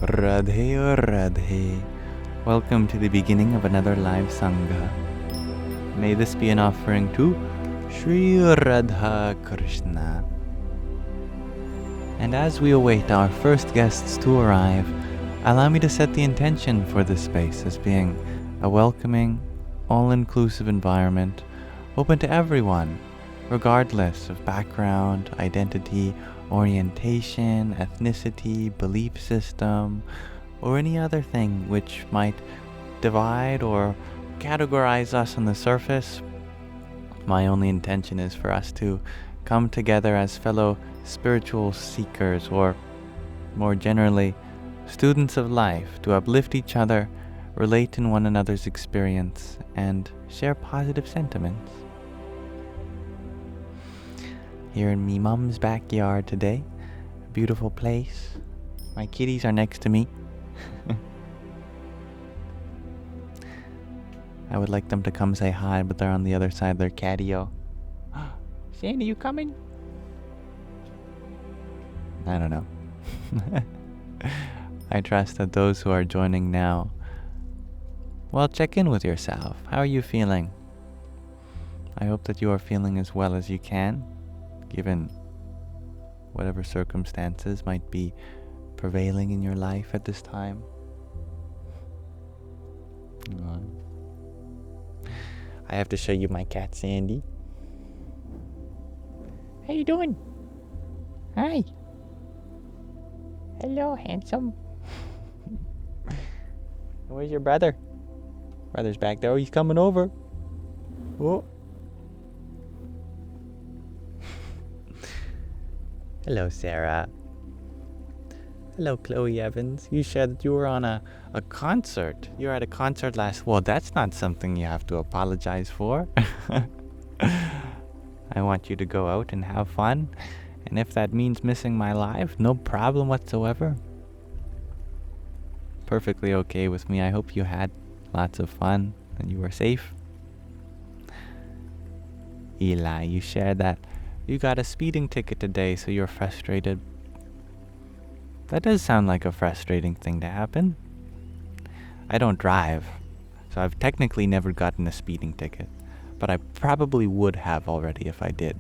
Radhe Radhe. Welcome to the beginning of another live Sangha. May this be an offering to Sri Radha Krishna. And as we await our first guests to arrive, allow me to set the intention for this space as being a welcoming, all-inclusive environment open to everyone, regardless of background, identity, orientation, ethnicity, belief system, or any other thing which might divide or categorize us on the surface. My only intention is for us to come together as fellow spiritual seekers, or more generally, students of life, to uplift each other, relate in one another's experience, and share positive sentiments. Here in me mom's backyard today, a beautiful place. My kitties are next to me. I would like them to come say hi, but they're on the other side of their catio. Sandy, you coming? I don't know. I trust that those who are joining now, well, check in with yourself. How are you feeling? I hope that you are feeling as well as you can, given whatever circumstances might be prevailing in your life at this time. I have to show you my cat, Sandy. How you doing? Hi. Hello, handsome. Where's your brother? Brother's back there. Oh, he's coming over. Oh. Hello, Sarah. Hello, Chloe Evans. You said that you were on a concert. You were at a concert last... Well, that's not something you have to apologize for. I want you to go out and have fun. And if that means missing my live, no problem whatsoever. Perfectly okay with me. I hope you had lots of fun and you were safe. Eli, you shared that you got a speeding ticket today, so you're frustrated. That does sound like a frustrating thing to happen. I don't drive, so I've technically never gotten a speeding ticket, but I probably would have already if I did.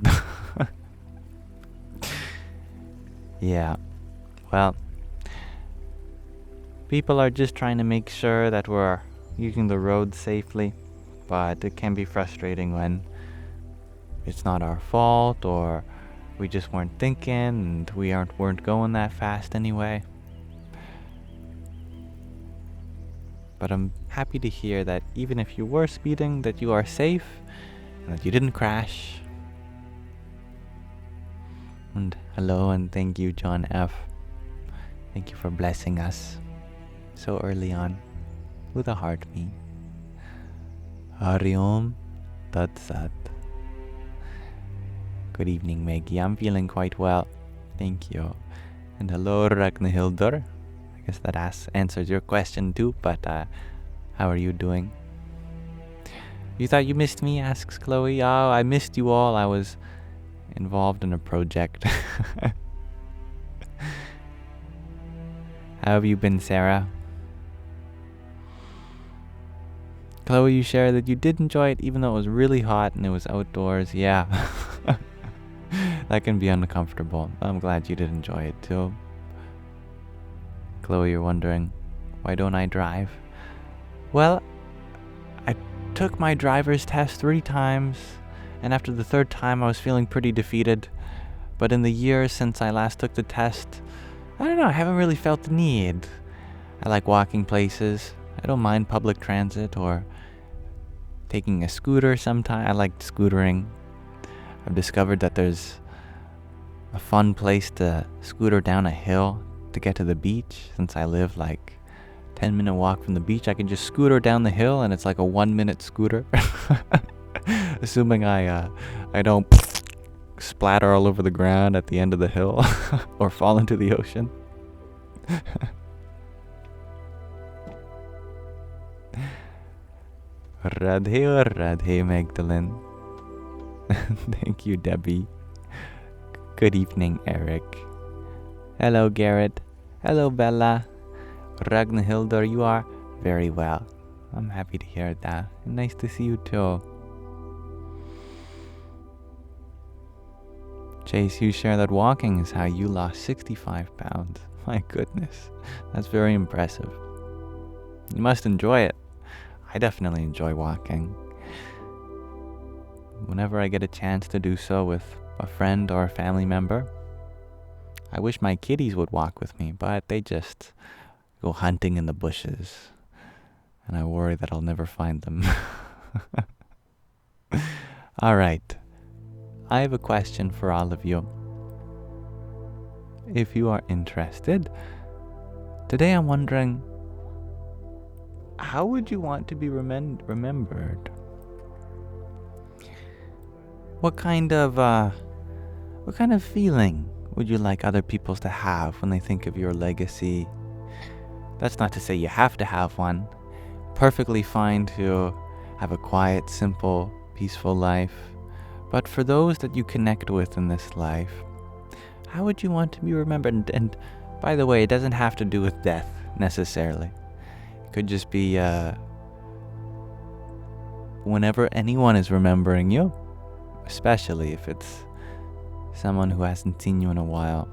Yeah, well, people are just trying to make sure that we're using the road safely, but it can be frustrating when it's not our fault, or we just weren't thinking and we weren't going that fast anyway. But I'm happy to hear that even if you were speeding, that you are safe and that you didn't crash. And hello and thank you, John F. Thank you for blessing us so early on with a heart me. Hari Om Tat Sat. Good evening, Maggie. I'm feeling quite well. Thank you. And hello, Ragnhildur. I guess that answers your question too, but how are you doing? You thought you missed me, asks Chloe. Oh, I missed you all. I was involved in a project. How have you been, Sarah? Chloe, you shared that you did enjoy it even though it was really hot and it was outdoors. Yeah. That can be uncomfortable. I'm glad you did enjoy it too. Chloe, you're wondering, why don't I drive? Well, I took my driver's test 3 times, and after the 3rd time I was feeling pretty defeated. But in the years since I last took the test, I don't know, I haven't really felt the need. I like walking places. I don't mind public transit or taking a scooter sometime. I like scootering. I've discovered that there's a fun place to scooter down a hill to get to the beach. Since I live like 10-minute walk from the beach, I can just scooter down the hill and it's like a 1-minute scooter. Assuming I don't splatter all over the ground at the end of the hill or fall into the ocean. Radhe Radhe Magdalene. Thank you, Debbie. Good evening, Eric. Hello, Garrett. Hello, Bella. Ragnhildur, you are very well. I'm happy to hear that. And nice to see you too. Chase, you share that walking is how you lost 65 pounds. My goodness, that's very impressive. You must enjoy it. I definitely enjoy walking. Whenever I get a chance to do so with a friend or a family member, I wish my kitties would walk with me, but they just go hunting in the bushes, and I worry that I'll never find them. All right. I have a question for all of you. If you are interested, today I'm wondering, how would you want to be remembered? What kind of feeling would you like other people to have when they think of your legacy? That's not to say you have to have one. Perfectly fine to have a quiet, simple, peaceful life. But for those that you connect with in this life, how would you want to be remembered? And by the way, it doesn't have to do with death necessarily. It could just be whenever anyone is remembering you, especially if it's someone who hasn't seen you in a while.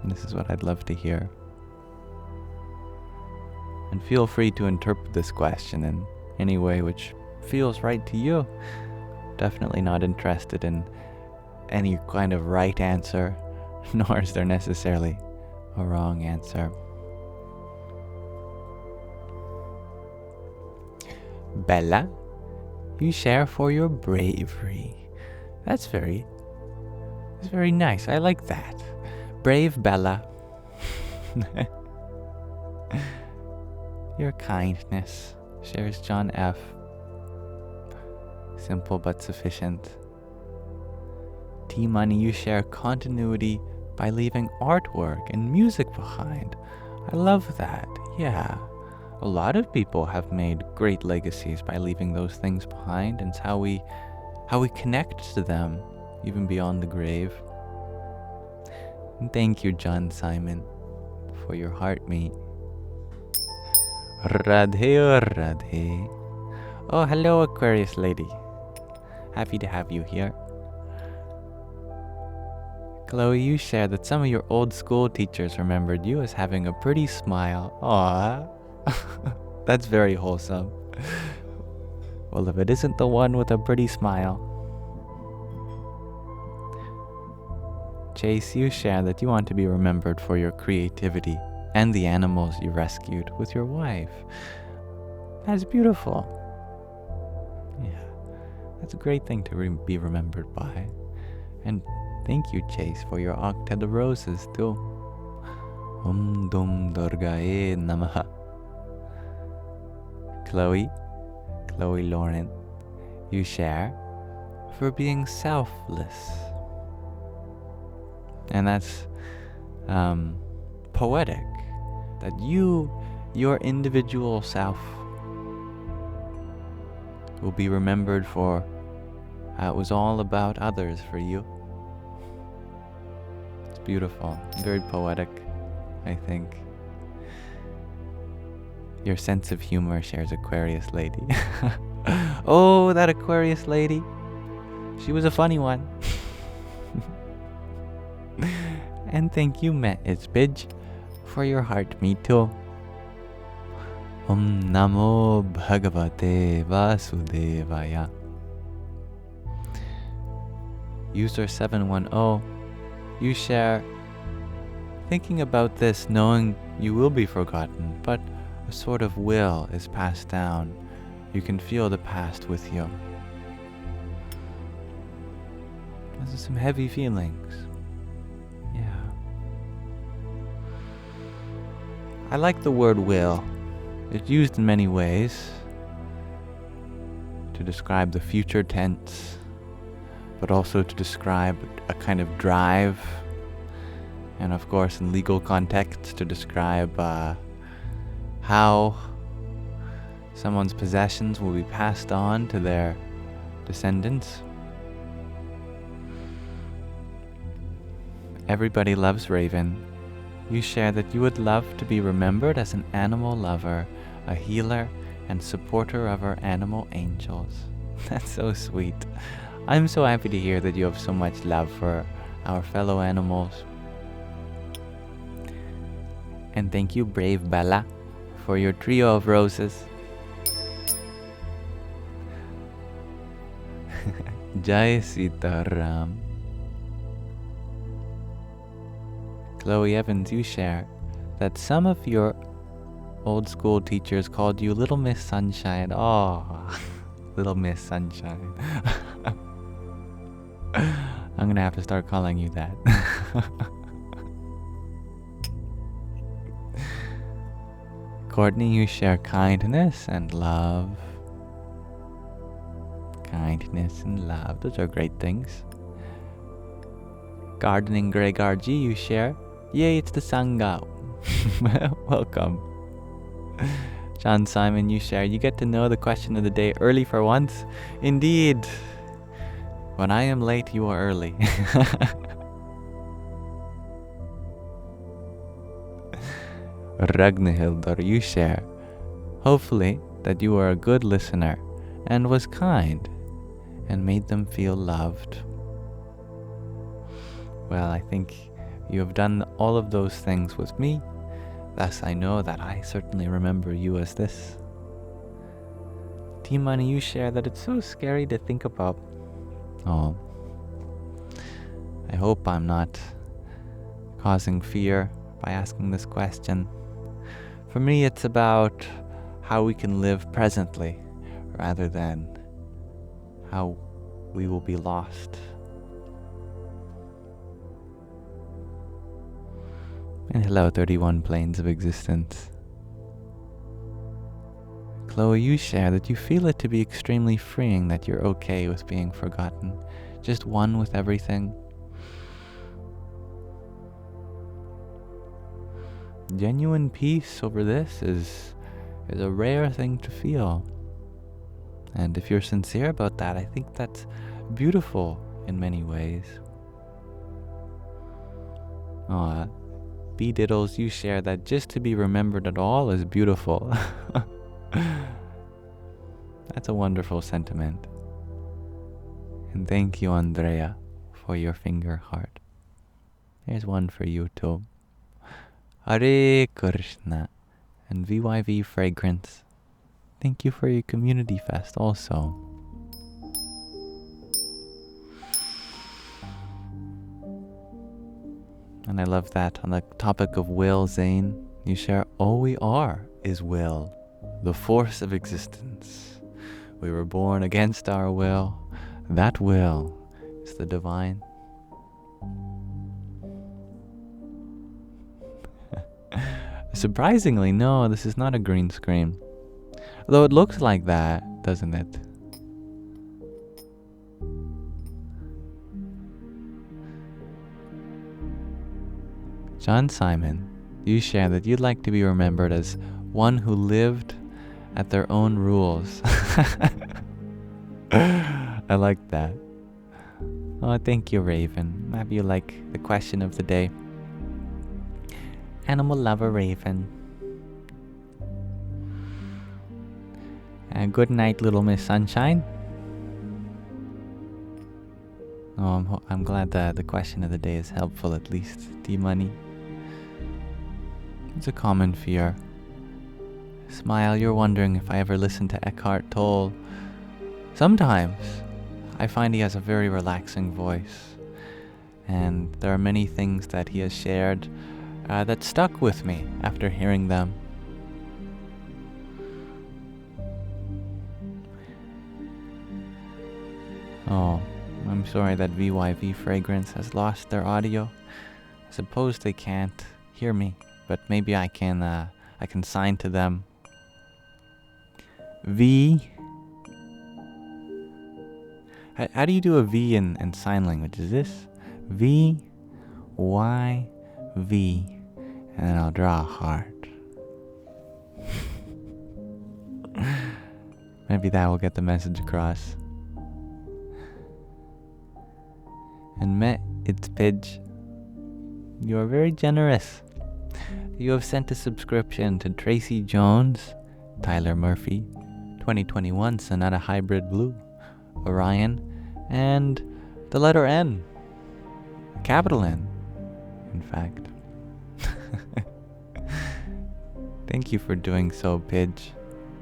And this is what I'd love to hear. And feel free to interpret this question in any way which feels right to you. Definitely not interested in any kind of right answer, nor is there necessarily a wrong answer. Bella, you share for your bravery. That's very nice. I like that. Brave Bella. Your kindness, shares John F. Simple but sufficient. T-Money, you share continuity by leaving artwork and music behind. I love that. Yeah. A lot of people have made great legacies by leaving those things behind, and it's how we connect to them, even beyond the grave. And thank you, John Simon, for your heart meat. Radhe Radhe. Oh, hello, Aquarius lady. Happy to have you here. Chloe, you shared that some of your old school teachers remembered you as having a pretty smile. Aww. That's very wholesome. Well, if it isn't the one with a pretty smile. Chase, you share that you want to be remembered for your creativity and the animals you rescued with your wife. That's beautiful. Yeah, that's a great thing to be remembered by. And thank you, Chase, for your octet of roses too. Dum Durgae Namaha. Chloe Lauren, you share for being selfless. And that's poetic, that your individual self will be remembered for how it was all about others for you. It's beautiful, very poetic, I think. Your sense of humor shares Aquarius lady. Oh, that Aquarius lady. She was a funny one. And thank you, Matt Isbidge, for your heart, me too. Om Namo Bhagavate Vasudevaya. User 710, you share, thinking about this, knowing you will be forgotten, but a sort of will is passed down. You can feel the past with you. Those are some heavy feelings. Yeah. I like the word will. It's used in many ways to describe the future tense, but also to describe a kind of drive, and of course in legal context to describe how someone's possessions will be passed on to their descendants. Everybody loves Raven. you share that you would love to be remembered as an animal lover, a healer, and supporter of our animal angels. That's so sweet. I'm so happy to hear that you have so much love for our fellow animals. And thank you, Brave Bella, for your trio of roses. Jai Sitaram. Chloe Evans, you share that some of your old school teachers called you Little Miss Sunshine. Oh, Little Miss Sunshine. I'm gonna have to start calling you that. Courtney, you share kindness and love. Kindness and love, those are great things. Gardening Gregor G, you share, yay, it's the Sangha. Welcome. John Simon, you share, you get to know the question of the day early for once. Indeed. When I am late, you are early. Ragnhildr, you share, hopefully that you are a good listener and was kind and made them feel loved. Well, I think you have done all of those things with me, thus I know that I certainly remember you as this. T-Money, you share that it's so scary to think about. Oh, I hope I'm not causing fear by asking this question. For me, it's about how we can live presently rather than how we will be lost. And hello, 31 planes of existence. Chloe, you share that you feel it to be extremely freeing that you're okay with being forgotten, just one with everything. Genuine peace over this is a rare thing to feel. And if you're sincere about that, I think that's beautiful in many ways. B Diddles, you share that just to be remembered at all is beautiful. That's a wonderful sentiment. And thank you, Andrea, for your finger heart. Here's one for you too. Hare Krishna and VYV Fragrance. Thank you for your community fest also. And I love that on the topic of will, Zane, you share all we are is will, the force of existence. We were born against our will. That will is the divine. Surprisingly, no, this is not a green screen. Though it looks like that, doesn't it? John Simon, you share that you'd like to be remembered as one who lived at their own rules. I like that. Oh, thank you, Raven. Maybe you like the question of the day. Animal lover Raven. Good night, Little Miss Sunshine. Oh, I'm glad that the question of the day is helpful, at least. D-Money. It's a common fear. Smile, you're wondering if I ever listened to Eckhart Tolle. Sometimes. I find he has a very relaxing voice. And there are many things that he has shared that stuck with me after hearing them. Oh, I'm sorry that VYV Fragrance has lost their audio. I suppose they can't hear me, but maybe I can sign to them. V. How do you do a V in sign language? Is this V, Y, V, and then I'll draw a heart. Maybe that will get the message across. And Met, it's Pidge. You are very generous. You have sent a subscription to Tracy Jones, Tyler Murphy, 2021 Sonata Hybrid Blue, Orion, and the letter N. Capital N, in fact. Thank you for doing so, Pidge.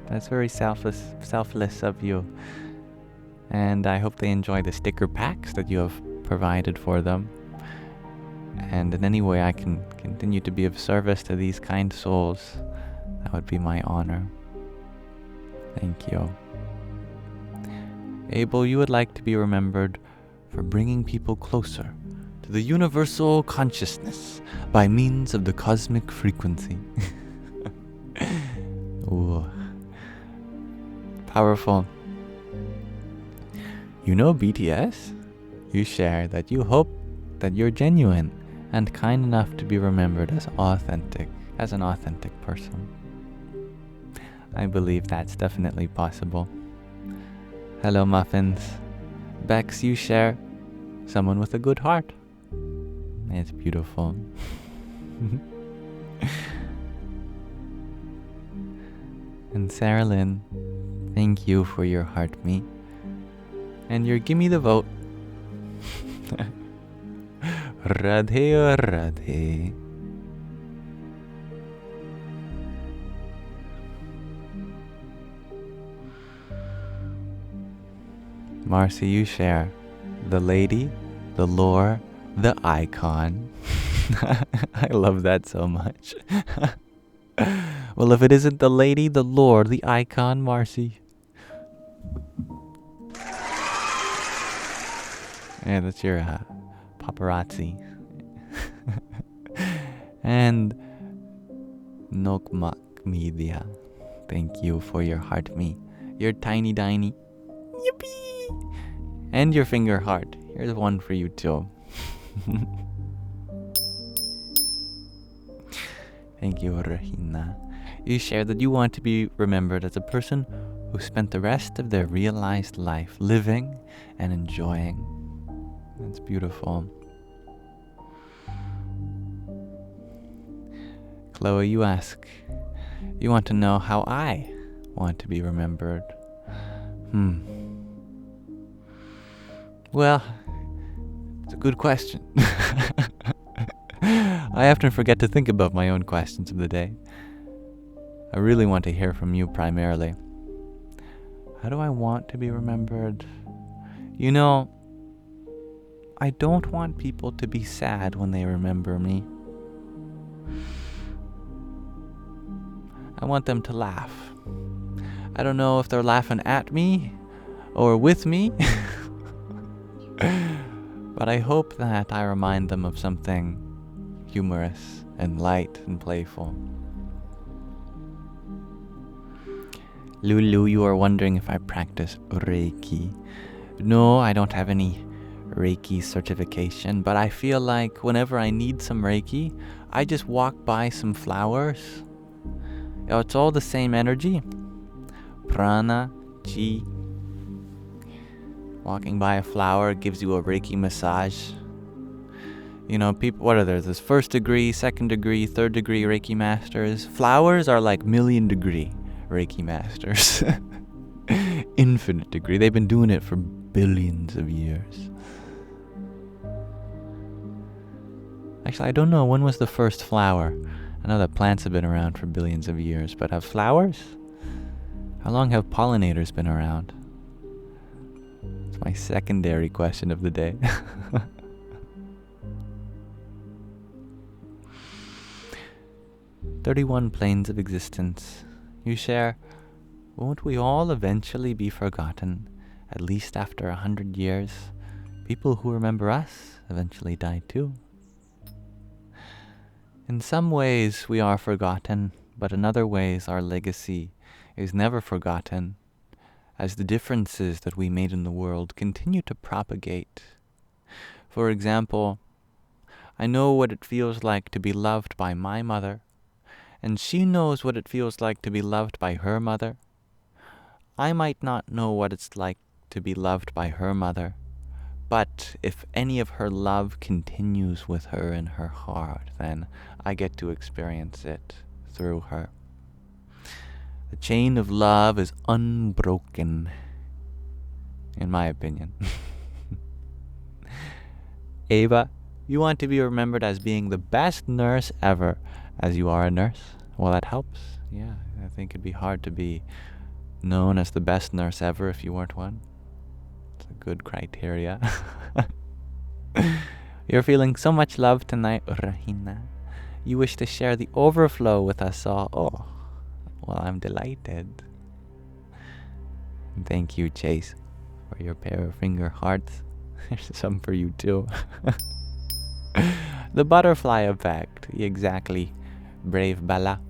That's very selfless of you. And I hope they enjoy the sticker packs that you have provided for them. And in any way I can continue to be of service to these kind souls, that would be my honor. Thank you. Abel, you would like to be remembered for bringing people closer to the universal consciousness by means of the cosmic frequency. Ooh. Powerful. You know BTS? You share that you hope that you're genuine and kind enough to be remembered as an authentic person. I believe that's definitely possible. Hello, Muffins. Bex, you share someone with a good heart. It's beautiful. And Sarah Lynn, thank you for your heart me and your gimme the vote. Radhe Radhe. Marcy, you share the lady, the lore, the icon. I love that so much. Well, if it isn't the lady, the lore, the icon, Marcy. Yeah, that's your paparazzi. And Nokmak Media, thank you for your heart me. Your tiny diny. Yippee! And your finger heart. Here's one for you too. Thank you, Rahina. You share that you want to be remembered as a person who spent the rest of their realized life living and enjoying. That's beautiful. Chloe, you ask, you want to know how I want to be remembered. Well, it's a good question. I often forget to think about my own questions of the day. I really want to hear from you primarily. How do I want to be remembered? You know, I don't want people to be sad when they remember me. I want them to laugh. I don't know if they're laughing at me or with me, but I hope that I remind them of something humorous and light and playful. Lulu, you are wondering if I practice Reiki. No, I don't have any Reiki certification, but I feel like whenever I need some Reiki, I just walk by some flowers. It's all the same energy. Prana, Chi. Walking by a flower gives you a Reiki massage. You know, people, what are there? There's 1st degree, 2nd degree, 3rd degree Reiki masters. Flowers are like 1,000,000 degree Reiki masters. Infinite degree. They've been doing it for billions of years. Actually, I don't know. When was the first flower? I know that plants have been around for billions of years, but have flowers? How long have pollinators been around? It's my secondary question of the day. 31 planes of existence. You share, won't we all eventually be forgotten, at least after 100 years? People who remember us eventually die too. In some ways we are forgotten, but in other ways our legacy is never forgotten, as the differences that we made in the world continue to propagate. For example, I know what it feels like to be loved by my mother, and she knows what it feels like to be loved by her mother. I might not know what it's like to be loved by her mother, But if any of her love continues with her in her heart, then I get to experience it through her. The chain of love is unbroken, in my opinion. Ava, you want to be remembered as being the best nurse ever, as you are a nurse. Well, that helps. Yeah, I think it'd be hard to be known as the best nurse ever if you weren't one. It's a good criteria. You're feeling so much love tonight, Rahina. You wish to share the overflow with us all. Oh, well, I'm delighted. And thank you, Chase, for your pair of finger hearts. There's some for you, too. The butterfly effect. Exactly. Brave Bella.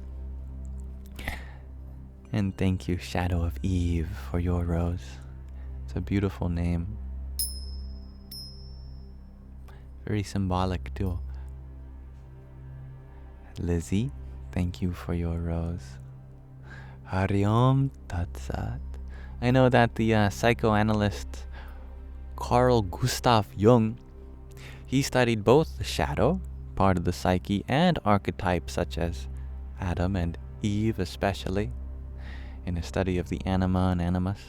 And thank you, Shadow of Eve, for your rose. It's a beautiful name. Very symbolic, too. Lizzie, thank you for your rose. Hariom Tatsat. I know that the psychoanalyst Carl Gustav Jung, he studied both the shadow, part of the psyche, and archetypes such as Adam and Eve especially, in his study of the anima and animus.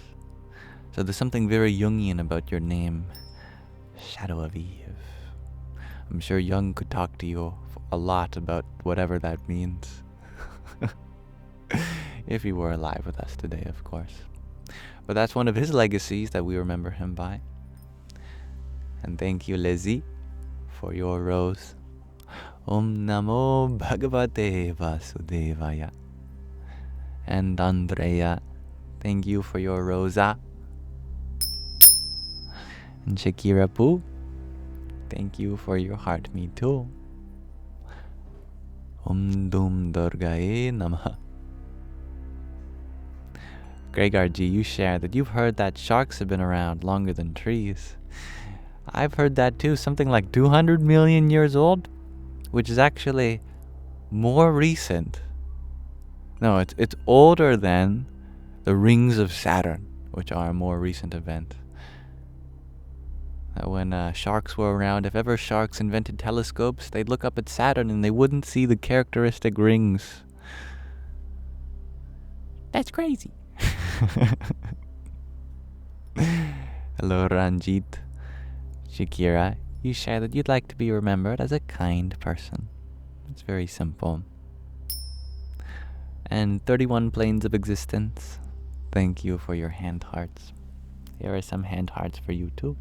So there's something very Jungian about your name, Shadow of Eve. I'm sure Jung could talk to you a lot about whatever that means. If he were alive with us today, of course. But that's one of his legacies that we remember him by. And thank you, Lizzie, for your rose. Om Namo Bhagavate Vasudevaya. And Andrea, thank you for your rosa. And Shakira Poo, thank you for your heart, me too. Om Dum Durgae Namaha. Gregor G, you share that you've heard that sharks have been around longer than trees. I've heard that too, something like 200 million years old, which is actually more recent. No, it's older than the rings of Saturn, which are a more recent event. When sharks were around, if ever sharks invented telescopes, they'd look up at Saturn and they wouldn't see the characteristic rings. That's crazy. Hello, Ranjit. Shakira, you share that you'd like to be remembered as a kind person. It's very simple. And 31 planes of existence, thank you for your hand hearts. Here are some hand hearts for you too.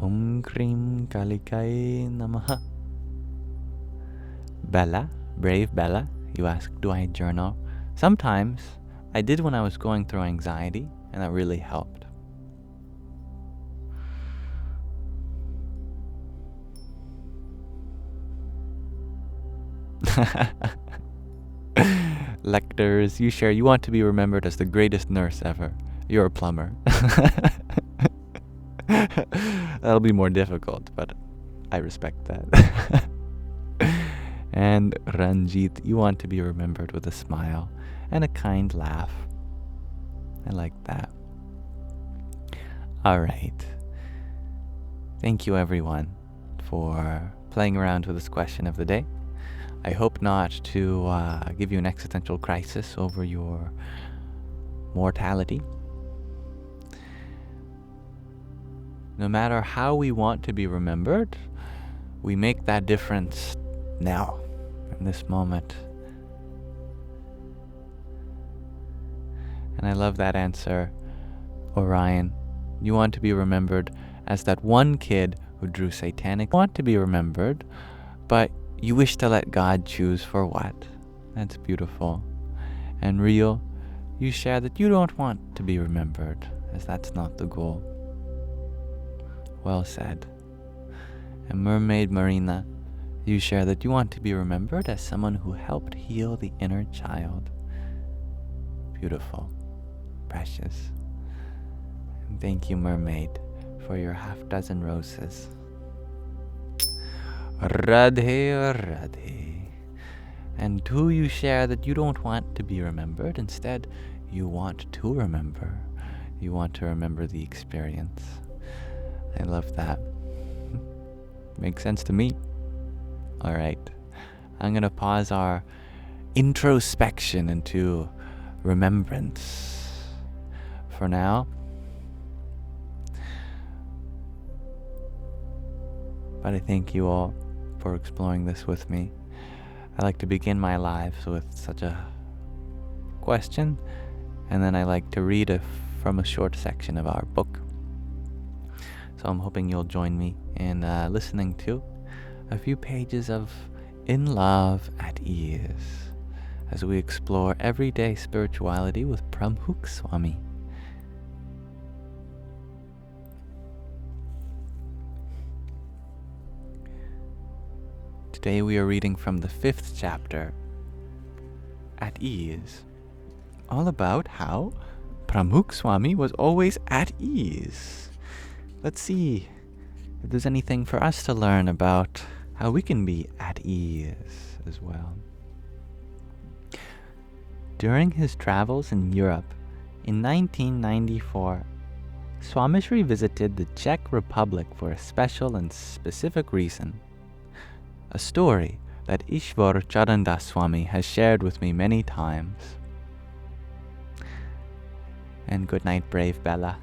Om Krim Kalikai Namaha. Bella, brave Bella, you ask, do I journal? Sometimes. I did when I was going through anxiety, and that really helped. Lectors, you share you want to be remembered as the greatest nurse ever. You're a plumber. That'll be more difficult, but I respect that. And Ranjit, you want to be remembered with a smile and a kind laugh. I like that. Alright. Thank you everyone for playing around with this question of the day. I hope not to give you an existential crisis over your mortality. No matter how we want to be remembered, we make that difference now, in this moment. And I love that answer, Orion. You want to be remembered as that one kid who drew satanic. You want to be remembered, but you wish to let God choose for what. That's beautiful. And Rio, you share that you don't want to be remembered, as that's not the goal. Well said. And Mermaid Marina, you share that you want to be remembered as someone who helped heal the inner child. Beautiful. Precious. And thank you, Mermaid, for your half-dozen roses. Radhe, Radhe. And two, you share that you don't want to be remembered. Instead, you want to remember. You want to remember the experience. I love that. Makes sense to me. Alright. I'm gonna pause our introspection into remembrance for now. But I thank you all for exploring this with me. I like to begin my lives with such a question, and then I like to read from a short section of our book. So I'm hoping you'll join me in listening to a few pages of In Love at Ease as we explore everyday spirituality with Pramukh Swami. Today we are reading from the 5th chapter, At Ease, all about how Pramukh Swami was always at ease. Let's see if there's anything for us to learn about how we can be at ease as well. During his travels in Europe in 1994, Swamishri visited the Czech Republic for a special and specific reason. A story that Ishwar Charandas Swami has shared with me many times. And good night, brave Bella.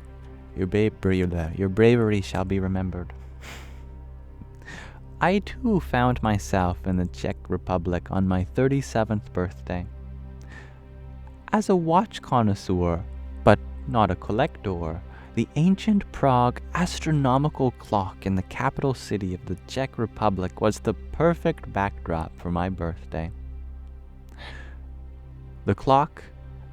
Your bravery shall be remembered. I too found myself in the Czech Republic on my 37th birthday. As a watch connoisseur, but not a collector, the ancient Prague astronomical clock in the capital city of the Czech Republic was the perfect backdrop for my birthday. The clock,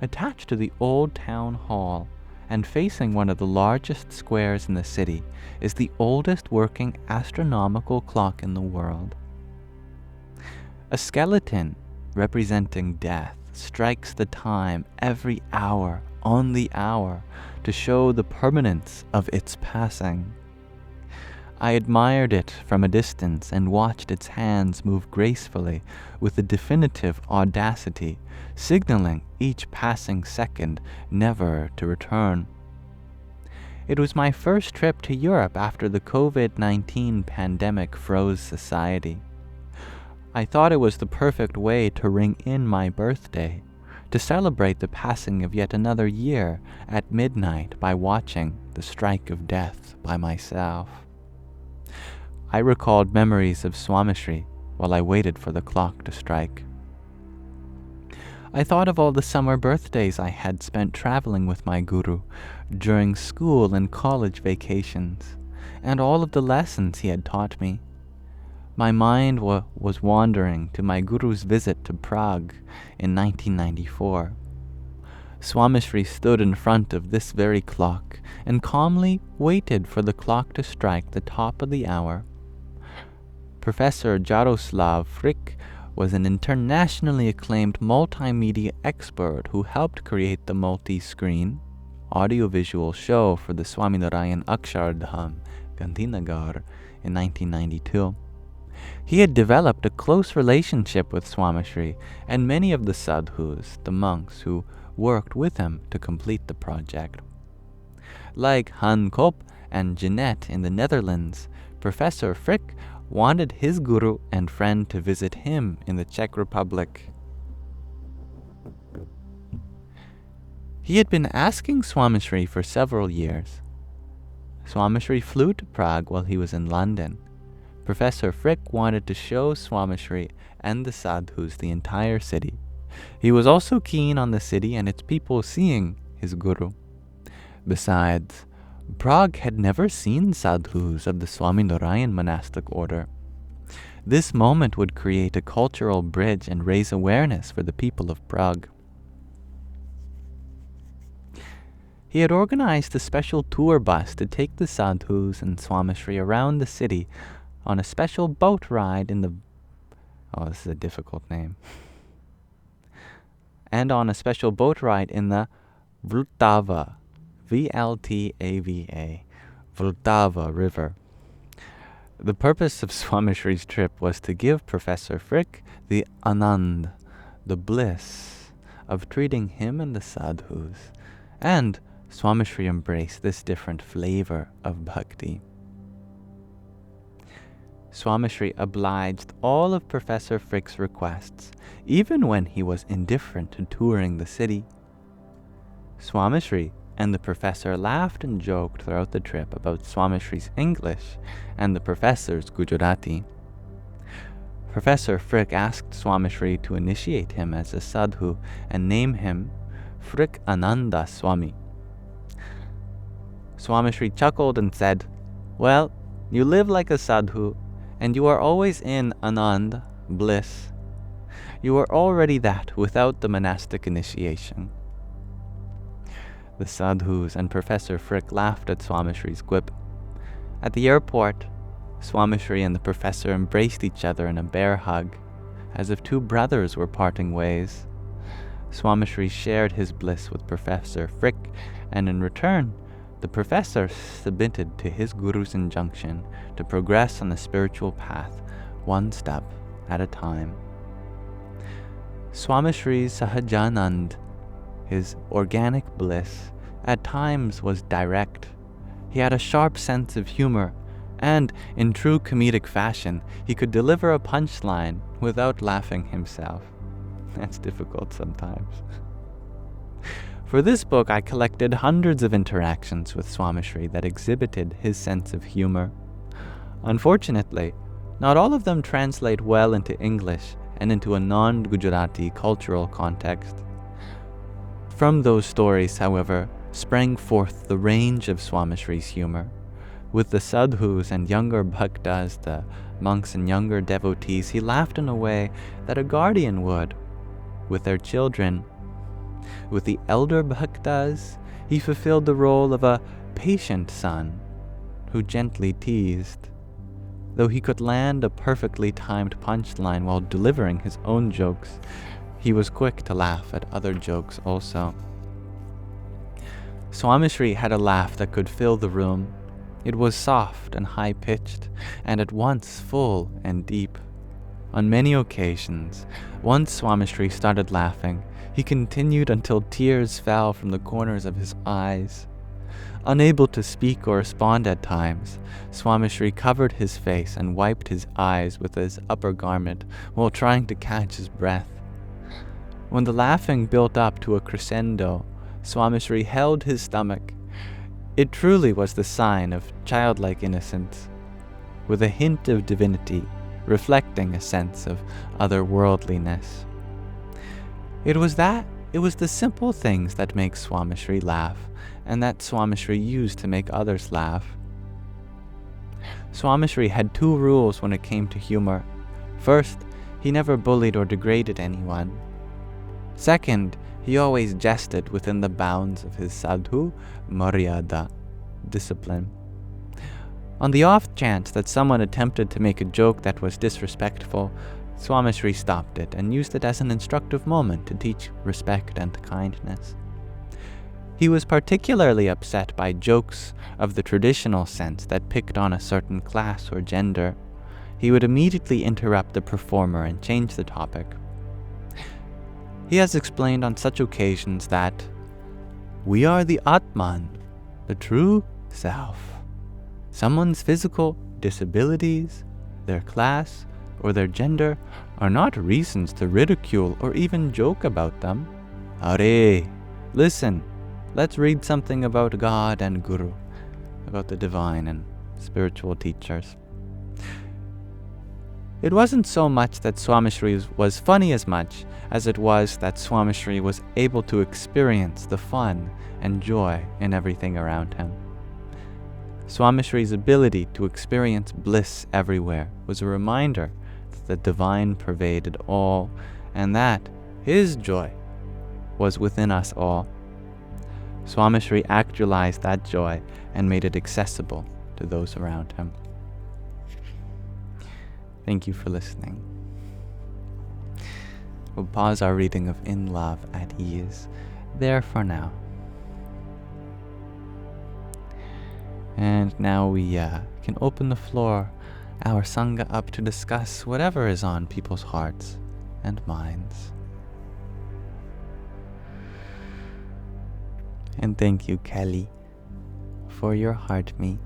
attached to the old town hall and facing one of the largest squares in the city, is the oldest working astronomical clock in the world. A skeleton representing death strikes the time every hour on the hour to show the permanence of its passing. I admired it from a distance and watched its hands move gracefully with a definitive audacity, signaling each passing second never to return. It was my first trip to Europe after the COVID-19 pandemic froze society. I thought it was the perfect way to ring in my birthday, to celebrate the passing of yet another year at midnight by watching the strike of death by myself. I recalled memories of Swamishri while I waited for the clock to strike. I thought of all the summer birthdays I had spent traveling with my guru during school and college vacations, and all of the lessons he had taught me. My mind was wandering to my guru's visit to Prague in 1994. Swamishri stood in front of this very clock and calmly waited for the clock to strike the top of the hour. Professor Jaroslav Frick was an internationally acclaimed multimedia expert who helped create the multi-screen, audiovisual show for the Swaminarayan Akshardham, Gandhinagar, in 1992. He had developed a close relationship with Swamishri and many of the sadhus, the monks who worked with him to complete the project. Like Han Kop and Jeanette in the Netherlands, Professor Frick wanted his guru and friend to visit him in the Czech Republic. He had been asking Swamishri for several years. Swamishri flew to Prague while he was in London. Professor Frick wanted to show Swamishri and the sadhus the entire city. He was also keen on the city and its people seeing his guru. Besides, Prague had never seen sadhus of the Swaminarayan monastic order. This moment would create a cultural bridge and raise awareness for the people of Prague. He had organized a special tour bus to take the sadhus and Swamishri around the city on a special boat ride in the... Oh, this is a difficult name. And on a special boat ride in the Vltava, Vltava, Vltava River. The purpose of Swamishri's trip was to give Professor Frick the anand, the bliss, of treating him and the sadhus, and Swamishri embraced this different flavor of bhakti. Swamishri obliged all of Professor Frick's requests, even when he was indifferent to touring the city. Swamishri and the professor laughed and joked throughout the trip about Swamishri's English and the professor's Gujarati. Professor Frick asked Swamishri to initiate him as a sadhu and name him Frick Ananda Swami. Swamishri chuckled and said, "Well, you live like a sadhu, and you are always in Anand, bliss. You are already that without the monastic initiation." The sadhus and Professor Frick laughed at Swamishri's quip. At the airport, Swamishri and the professor embraced each other in a bear hug, as if two brothers were parting ways. Swamishri shared his bliss with Professor Frick, and in return, the professor submitted to his guru's injunction to progress on the spiritual path, one step at a time. Swamishri's Sahajanand, his organic bliss, at times was direct. He had a sharp sense of humor, and in true comedic fashion, he could deliver a punchline without laughing himself. That's difficult sometimes. For this book, I collected hundreds of interactions with Swamishri that exhibited his sense of humor. Unfortunately, not all of them translate well into English and into a non-Gujarati cultural context. From those stories, however, sprang forth the range of Swamishri's humor. With the sadhus and younger bhaktas, the monks and younger devotees, he laughed in a way that a guardian would. With their children, with the elder bhaktas, he fulfilled the role of a patient son who gently teased. Though he could land a perfectly timed punchline while delivering his own jokes, he was quick to laugh at other jokes also. Swamishri had a laugh that could fill the room. It was soft and high-pitched, and at once full and deep. On many occasions, once Swamishri started laughing, he continued until tears fell from the corners of his eyes. Unable to speak or respond at times, Swamishri covered his face and wiped his eyes with his upper garment while trying to catch his breath. When the laughing built up to a crescendo, Swamishri held his stomach. It truly was the sign of childlike innocence, with a hint of divinity, reflecting a sense of otherworldliness. It was the simple things that make Swamishri laugh, and that Swamishri used to make others laugh. Swamishri had two rules when it came to humor. First, he never bullied or degraded anyone. Second, he always jested within the bounds of his sadhu maryada, discipline. On the off chance that someone attempted to make a joke that was disrespectful, Swamishri stopped it and used it as an instructive moment to teach respect and kindness. He was particularly upset by jokes of the traditional sense that picked on a certain class or gender. He would immediately interrupt the performer and change the topic. He has explained on such occasions that we are the Atman, the true self. Someone's physical disabilities, their class, or their gender are not reasons to ridicule or even joke about them. Are, listen, let's read something about God and Guru, about the divine and spiritual teachers. It wasn't so much that Swamishri was funny as much as it was that Swamishri was able to experience the fun and joy in everything around him. Swamishri's ability to experience bliss everywhere was a reminder that the divine pervaded all, and that his joy was within us all. Swamishri actualized that joy and made it accessible to those around him. Thank you for listening. We'll pause our reading of In Love at Ease there for now. And now we can open the floor, our Sangha, up to discuss whatever is on people's hearts and minds. And thank you, Kelly, for your heart me.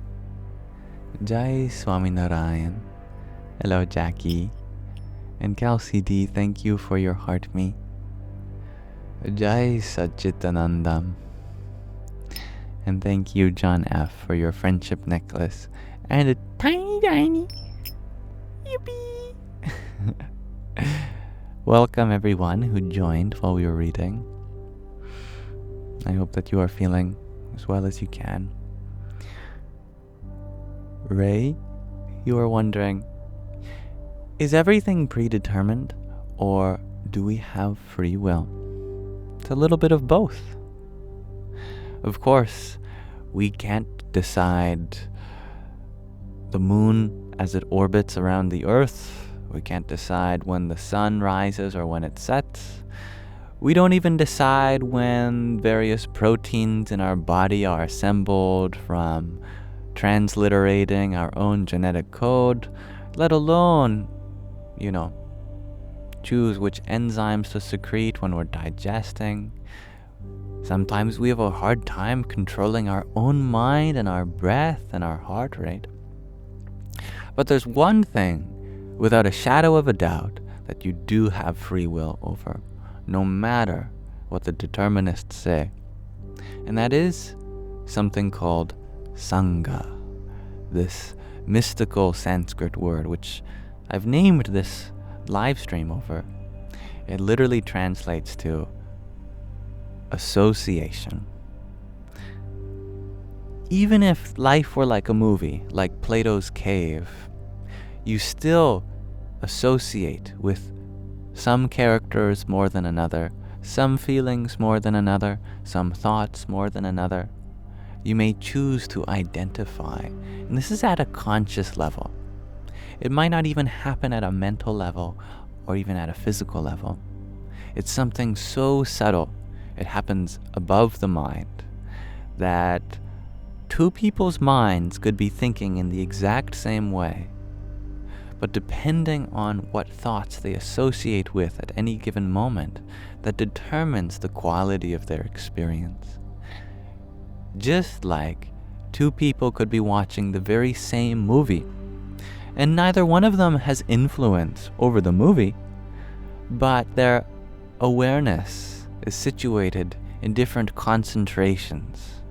Jai Swaminarayan. Hello, Jackie. And Cal CD, thank you for your heart me. Jai Satchitanandam. And thank you, John F, for your friendship necklace. And a tiny. Yippee! Welcome everyone who joined while we were reading. I hope that you are feeling as well as you can. Ray, you are wondering, is everything predetermined or do we have free will? It's a little bit of both. Of course, we can't decide the moon as it orbits around the earth. We can't decide when the sun rises or when it sets. We don't even decide when various proteins in our body are assembled from transliterating our own genetic code, let alone, choose which enzymes to secrete when we're digesting. Sometimes we have a hard time controlling our own mind and our breath and our heart rate. But there's one thing, without a shadow of a doubt, that you do have free will over, no matter what the determinists say. And that is something called Sangha, this mystical Sanskrit word, which I've named this live stream over. It literally translates to association. Even if life were like a movie, like Plato's cave, you still associate with some characters more than another, some feelings more than another, some thoughts more than another. You may choose to identify, and this is at a conscious level. It might not even happen at a mental level or even at a physical level. It's something so subtle, it happens above the mind, that two people's minds could be thinking in the exact same way, but depending on what thoughts they associate with at any given moment, that determines the quality of their experience. Just like two people could be watching the very same movie, and neither one of them has influence over the movie, but their awareness is situated in different concentrations.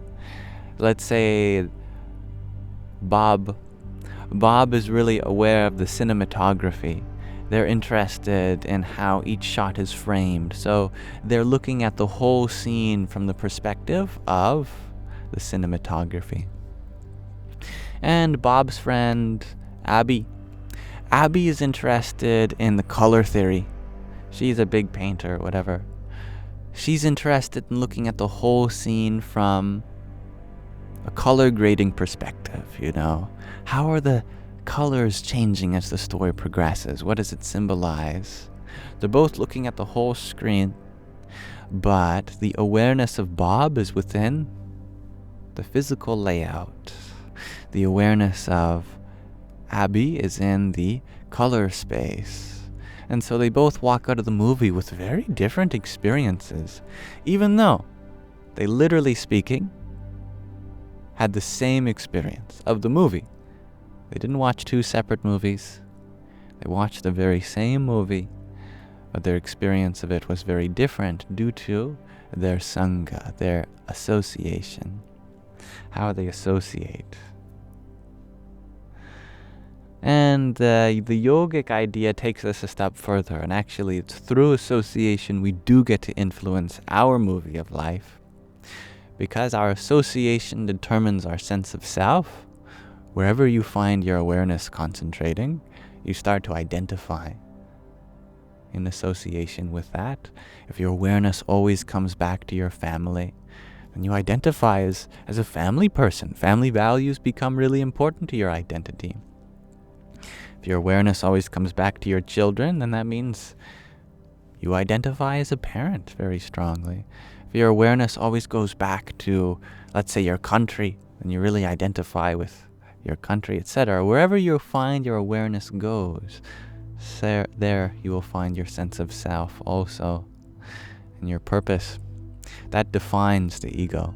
Let's say Bob is really aware of the cinematography. They're interested in how each shot is framed, so they're looking at the whole scene from the perspective of the cinematography. And Bob's friend Abby is interested in the color theory. She's a big painter, whatever. She's interested in looking at the whole scene from a color grading perspective, How are the colors changing as the story progresses? What does it symbolize? They're both looking at the whole screen, but the awareness of Bob is within the physical layout. The awareness of Abby is in the color space. And so they both walk out of the movie with very different experiences, even though they, literally speaking, had the same experience of the movie. They didn't watch two separate movies. They watched the very same movie, but their experience of it was very different due to their Sangha, their association, how they associate. And the yogic idea takes us a step further, and actually it's through association we do get to influence our movie of life. Because our association determines our sense of self, wherever you find your awareness concentrating, you start to identify in association with that. If your awareness always comes back to your family, then you identify as a family person. Family values become really important to your identity. If your awareness always comes back to your children, then that means you identify as a parent very strongly. If your awareness always goes back to, let's say, your country, then you really identify with your country, etc. Wherever you find your awareness goes, there you will find your sense of self also, and your purpose. That defines the ego.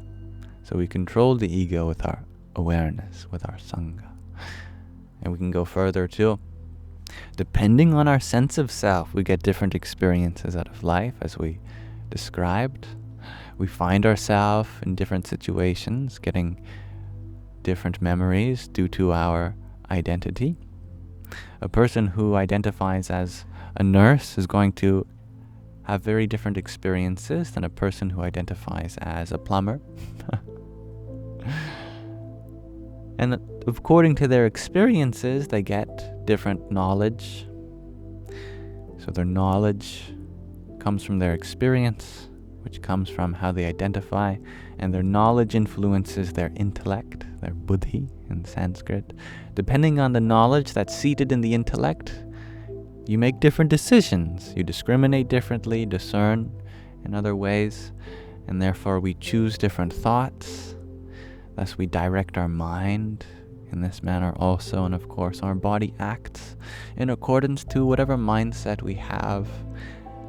So we control the ego with our awareness, with our Sangha. And we can go further too. Depending on our sense of self, we get different experiences out of life, as we described. We find ourselves in different situations, getting different memories due to our identity. A person who identifies as a nurse is going to have very different experiences than a person who identifies as a plumber. And according to their experiences, they get different knowledge. So their knowledge comes from their experience, which comes from how they identify, and their knowledge influences their intellect, their buddhi in Sanskrit. Depending on the knowledge that's seated in the intellect, you make different decisions. You discriminate differently, discern in other ways, and therefore we choose different thoughts. Thus we direct our mind in this manner also, and of course our body acts in accordance to whatever mindset we have.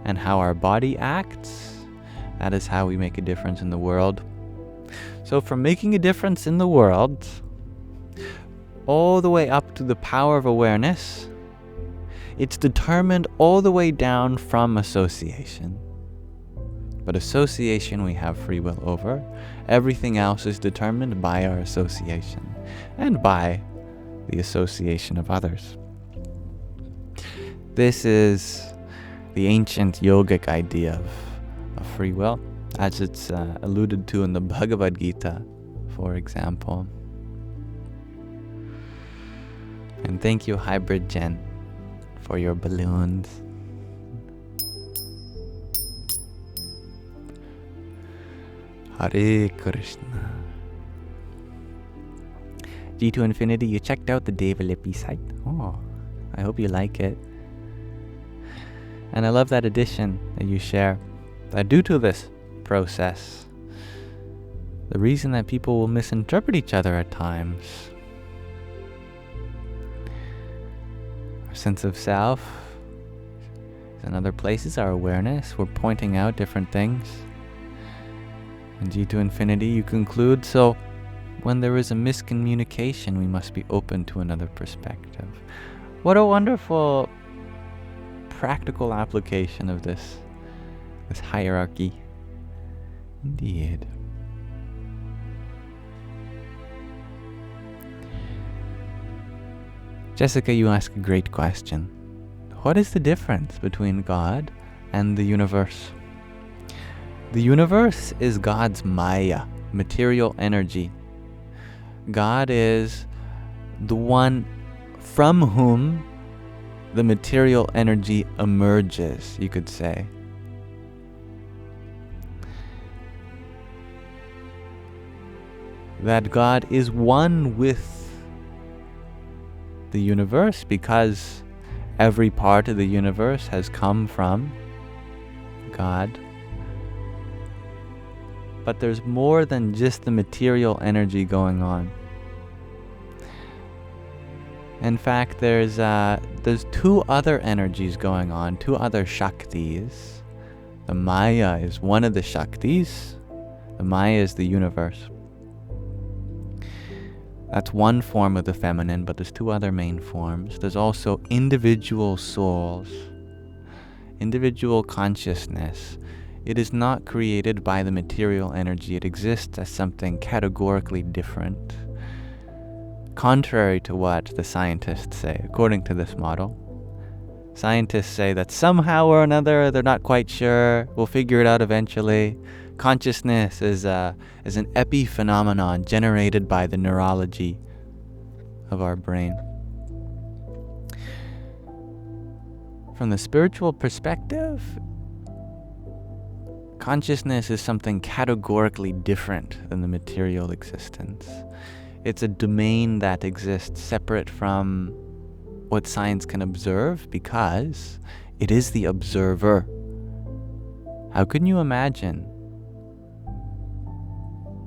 And how our body acts, that is how we make a difference in the world. So from making a difference in the world, all the way up to the power of awareness, it's determined all the way down from association. But association we have free will over. Everything else is determined by our association and by the association of others. This is the ancient yogic idea of free will, as it's alluded to in the Bhagavad Gita, for example. And thank you, Hybrid Jen, for your balloons. Hare Krishna. G2 Infinity, you checked out the Devalippi site. Oh, I hope you like it. And I love that addition that you share, that due to this process, the reason that people will misinterpret each other at times, our sense of self, in other places, our awareness, we're pointing out different things. In G2 Infinity, you conclude, so when there is a miscommunication, we must be open to another perspective. What a wonderful practical application of this hierarchy. Indeed. Jessica, you ask a great question. What is the difference between God and the universe? The universe is God's Maya, material energy. God is the one from whom the material energy emerges, you could say. That God is one with the universe because every part of the universe has come from God. But there's more than just the material energy going on. In fact, there's two other energies going on, two other Shaktis. The Maya is one of the Shaktis. The Maya is the universe. That's one form of the feminine, but there's two other main forms. There's also individual souls, individual consciousness. It is not created by the material energy. It exists as something categorically different, contrary to what the scientists say. According to this model, scientists say that somehow or another, they're not quite sure, we'll figure it out eventually. Consciousness is an epiphenomenon generated by the neurology of our brain. From the spiritual perspective, consciousness is something categorically different than the material existence. It's a domain that exists separate from what science can observe because it is the observer. How can you imagine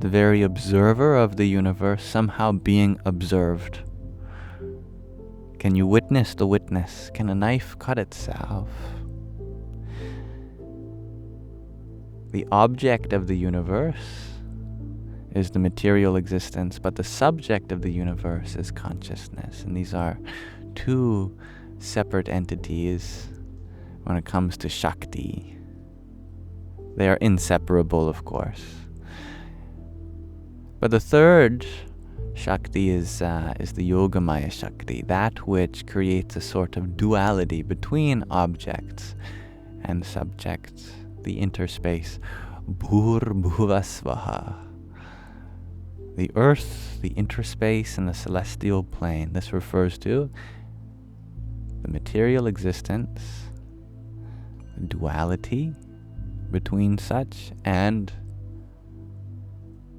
the very observer of the universe somehow being observed? Can you witness the witness? Can a knife cut itself? The object of the universe is the material existence, but the subject of the universe is consciousness. And these are two separate entities when it comes to Shakti. They are inseparable, of course. But the third Shakti is the Yogamaya Shakti, that which creates a sort of duality between objects and subjects, the interspace, Bhur-Bhuvasvaha. The earth, the interspace, and the celestial plane. This refers to the material existence, the duality between such, and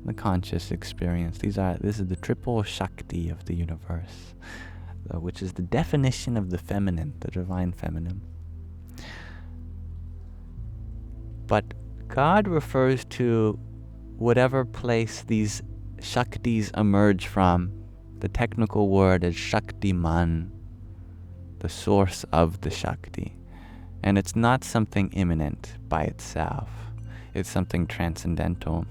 the conscious experience. This is the triple Shakti of the universe, which is the definition of the feminine, the divine feminine. But God refers to whatever place these Shaktis emerge from. The technical word is Shaktiman, the source of the Shakti. And it's not something immanent by itself. It's something transcendental.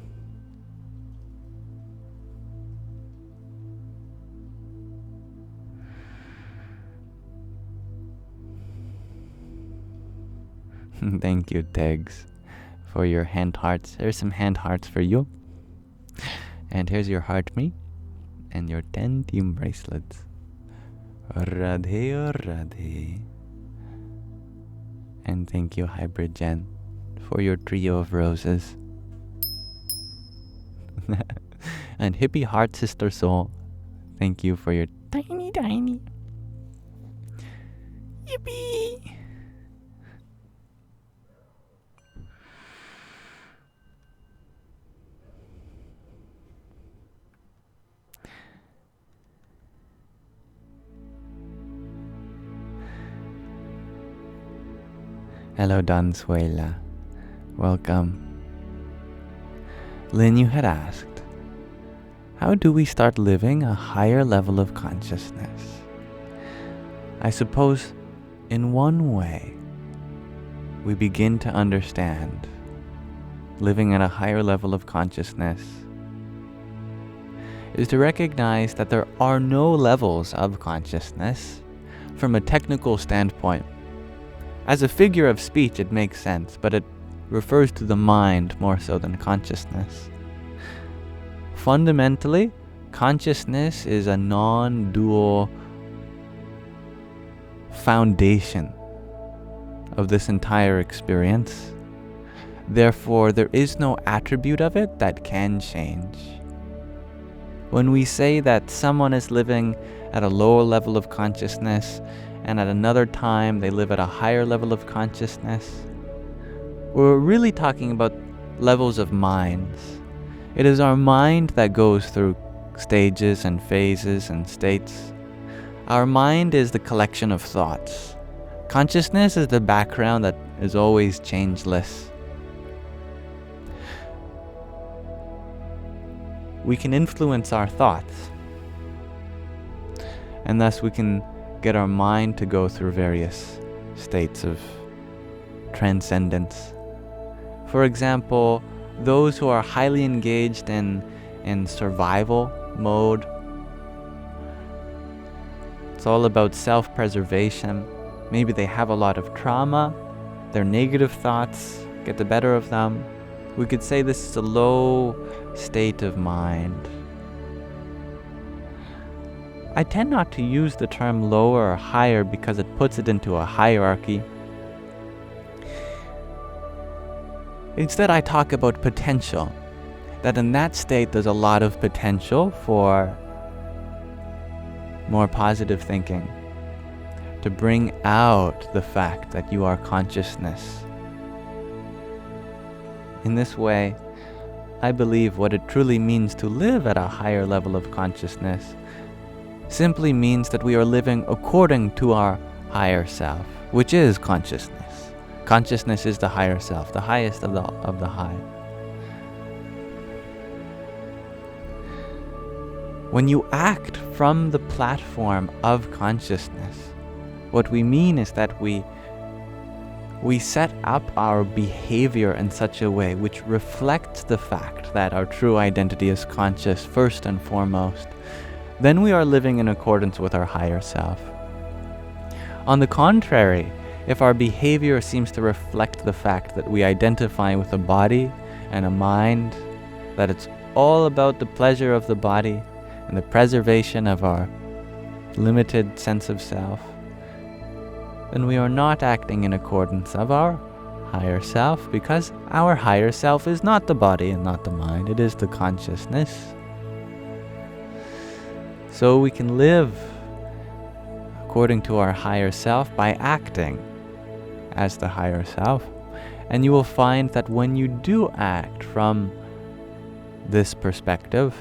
Thank you, Tegs, for your hand hearts. There's some hand hearts for you. And here's your heart me and your 10 team bracelets. Radhe Radhe. And thank you, Hybrid Jen, for your trio of roses. And Hippie Heart Sister Soul, thank you for your tiny. Yippee! Hello, Dansuela. Welcome. Lynn, you had asked, how do we start living a higher level of consciousness? I suppose, in one way, we begin to understand living at a higher level of consciousness is to recognize that there are no levels of consciousness from a technical standpoint. As a figure of speech, it makes sense, but it refers to the mind more so than consciousness. Fundamentally, consciousness is a non-dual foundation of this entire experience. Therefore, there is no attribute of it that can change. When we say that someone is living at a lower level of consciousness, and at another time they live at a higher level of consciousness, we're really talking about levels of minds. It is our mind that goes through stages and phases and states. Our mind is the collection of thoughts. Consciousness is the background that is always changeless. We can influence our thoughts, and thus we can get our mind to go through various states of transcendence. For example, those who are highly engaged in survival mode, it's all about self-preservation. Maybe they have a lot of trauma, their negative thoughts get the better of them. We could say this is a low state of mind. I tend not to use the term lower or higher because it puts it into a hierarchy. Instead, I talk about potential, that in that state there's a lot of potential for more positive thinking, to bring out the fact that you are consciousness. In this way, I believe what it truly means to live at a higher level of consciousness simply means that we are living according to our higher self, which is consciousness. Consciousness is the higher self, the highest of the high. When you act from the platform of consciousness, what we mean is that we we set up our behavior in such a way which reflects the fact that our true identity is conscious first and foremost, then we are living in accordance with our higher self. On the contrary, if our behavior seems to reflect the fact that we identify with a body and a mind, that it's all about the pleasure of the body and the preservation of our limited sense of self, then we are not acting in accordance of our higher self, because our higher self is not the body and not the mind, it is the consciousness. So we can live according to our higher self by acting as the higher self. And you will find that when you do act from this perspective,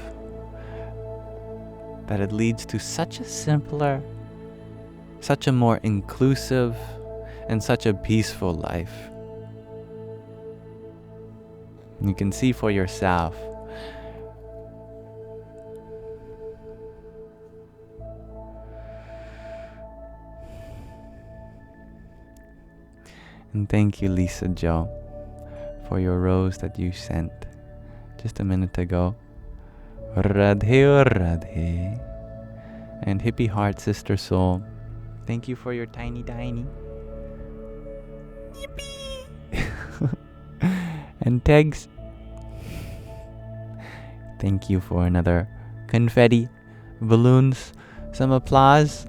that it leads to such a simpler, such a more inclusive, and such a peaceful life. You can see for yourself. And thank you, Lisa Jo, for your rose that you sent just a minute ago. Radhe Radhe. And hippie heart, sister soul, thank you for your tiny. Yippee! And Tegs, thank you for another confetti, balloons, some applause.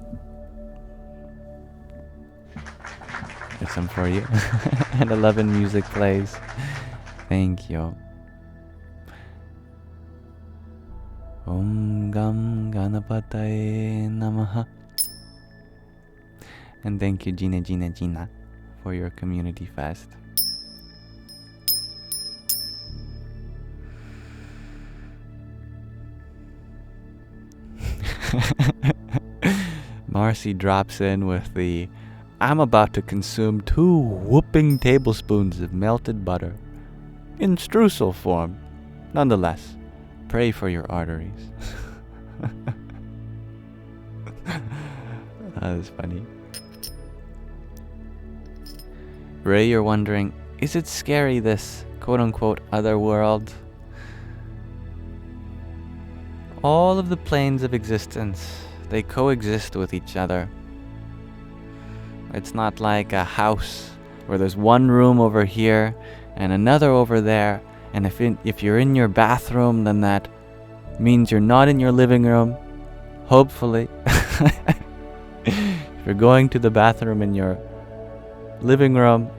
There's some for you. And 11 music plays. Thank you. Om Gam Ganapataye Namaha. And thank you, Gina, for your community fest. Marcy drops in with the I'm about to consume 2 whooping tablespoons of melted butter in streusel form. Nonetheless, pray for your arteries. That is funny. Ray, you're wondering, is it scary, this quote-unquote other world? All of the planes of existence, they coexist with each other. It's not like a house where there's one room over here and another over there, and if you're in your bathroom, then that means you're not in your living room, hopefully. If you're going to the bathroom in your living room,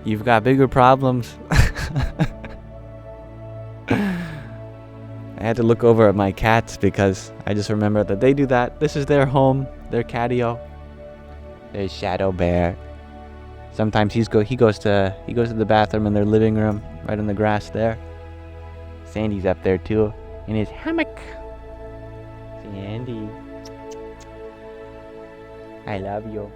you've got bigger problems. I had to look over at my cats because I just remembered that they do that. This is their home, their catio. There's Shadow Bear. Sometimes he goes to the bathroom in their living room, right on the grass there. Sandy's up there too, in his hammock. Sandy, I love you.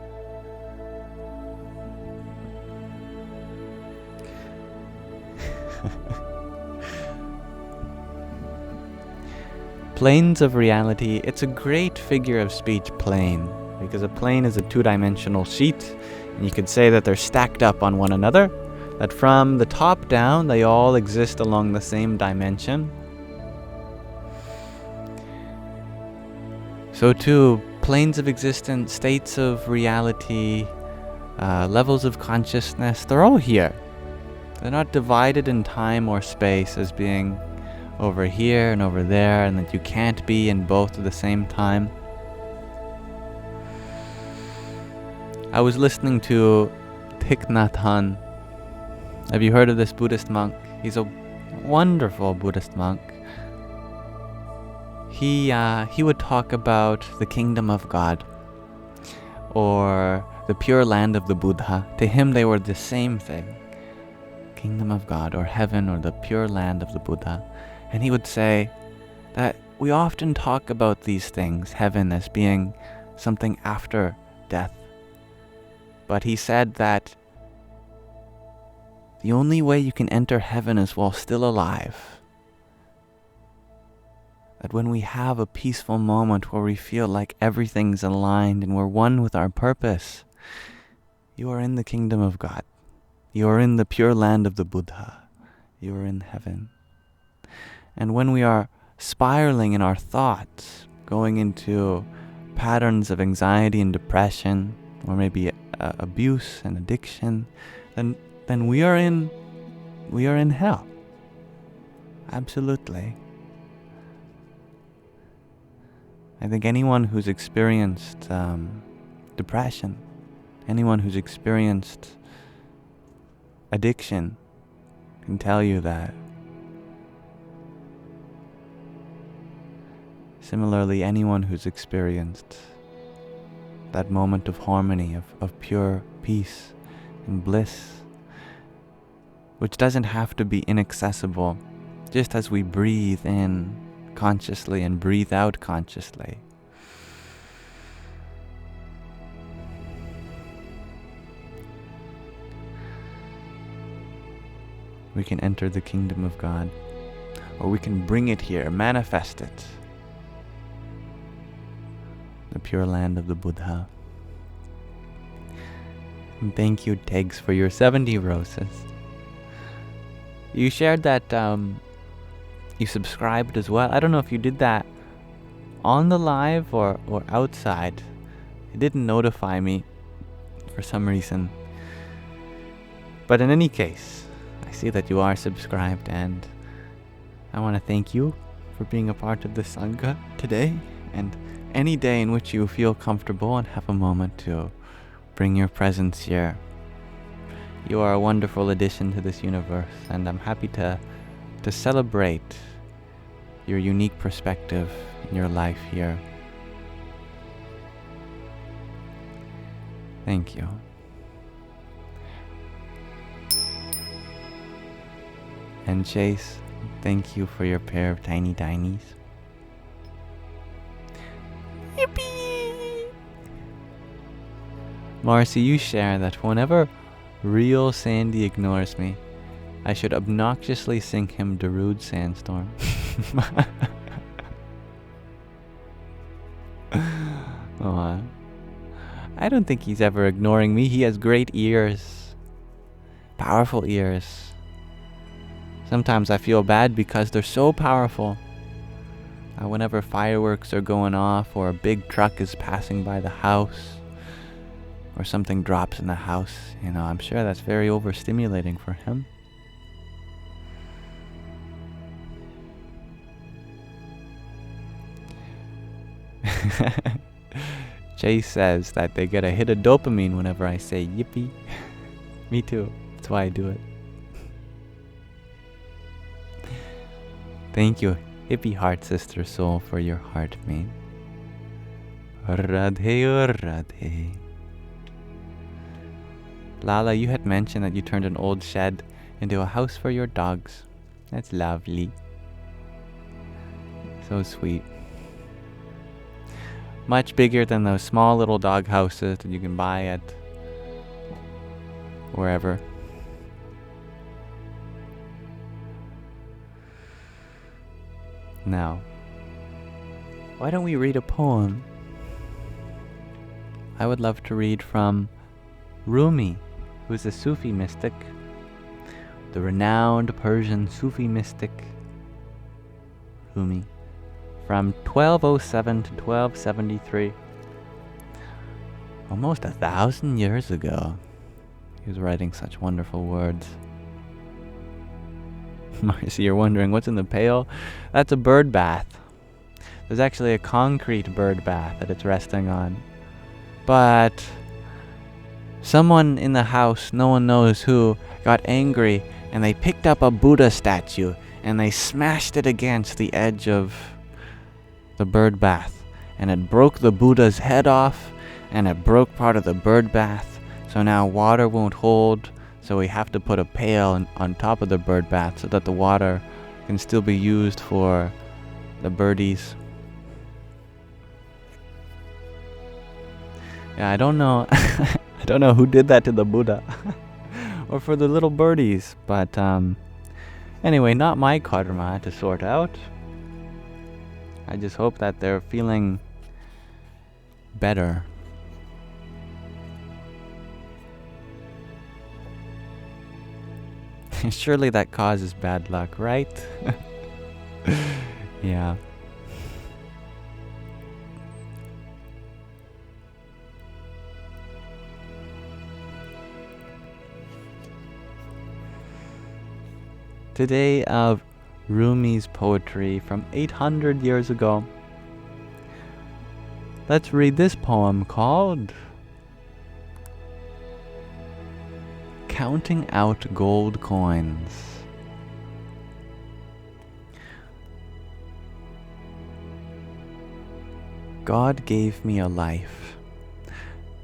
Planes of reality, it's a great figure of speech, plane, because a plane is a 2-dimensional sheet, and you could say that they're stacked up on one another, that from the top down they all exist along the same dimension. So too, planes of existence, states of reality, levels of consciousness, they're all here. They're not divided in time or space as being over here and over there, and that you can't be in both at the same time. I was listening to Thich Nhat Hanh. Have you heard of this Buddhist monk? He's a wonderful Buddhist monk. He would talk about the kingdom of God, or the pure land of the Buddha. To him they were the same thing. Kingdom of God, or heaven, or the pure land of the Buddha. And he would say that we often talk about these things, heaven, as being something after death. But he said that the only way you can enter heaven is while still alive. that when we have a peaceful moment where we feel like everything's aligned and we're one with our purpose, you are in the kingdom of God. You are in the pure land of the Buddha. You are in heaven. And when we are spiraling in our thoughts, going into patterns of anxiety and depression, or maybe abuse and addiction, then we are in hell. Absolutely. I think anyone who's experienced depression, anyone who's experienced addiction can tell you that. Similarly, anyone who's experienced that moment of harmony, of pure peace and bliss, which doesn't have to be inaccessible, just as we breathe in consciously and breathe out consciously. We can enter the kingdom of God, or we can bring it here, manifest it. The pure land of the Buddha. And thank you, Tegs, for your 70 roses. You shared that you subscribed as well. I don't know if you did that on the live or outside. It didn't notify me for some reason. But in any case, I see that you are subscribed, and I want to thank you for being a part of the Sangha today, and any day in which you feel comfortable and have a moment to bring your presence here. You are a wonderful addition to this universe, and I'm happy to celebrate your unique perspective in your life here. Thank you. And Chase, thank you for your pair of tiny tinies. Yippee! Marcy, you share that whenever real Sandy ignores me, I should obnoxiously sing him Darude Sandstorm. Oh, I don't think he's ever ignoring me. He has great ears. Powerful ears. Sometimes I feel bad because they're so powerful. Whenever fireworks are going off, or a big truck is passing by the house, or something drops in the house, I'm sure that's very overstimulating for him. Chase says that they get a hit of dopamine whenever I say yippee. Me too. That's why I do it. Thank you, hippie heart sister soul, for your heart, mate. Radhe Radhe. Lala, you had mentioned that you turned an old shed into a house for your dogs. That's lovely. So sweet. Much bigger than those small little dog houses that you can buy at wherever. Now, why don't we read a poem? I would love to read from Rumi, who is a Sufi mystic, the renowned Persian Sufi mystic Rumi, from 1207 to 1273. Almost 1,000 years ago, he was writing such wonderful words. Marcy, you're wondering what's in the pail? That's a bird bath. There's actually a concrete bird bath that it's resting on. But someone in the house, no one knows who, got angry, and they picked up a Buddha statue and they smashed it against the edge of the bird bath, and it broke the Buddha's head off, and it broke part of the bird bath. So now water won't hold, so we have to put a pail on top of the bird bath so that the water can still be used for the birdies. Yeah, I don't know. I don't know who did that to the Buddha or for the little birdies, but anyway, not my karma to sort out. I just hope that they're feeling better. Surely that causes bad luck, right? Yeah. Today of Rumi's poetry from 800 years ago. Let's read this poem called Counting Out Gold Coins. God gave me a life,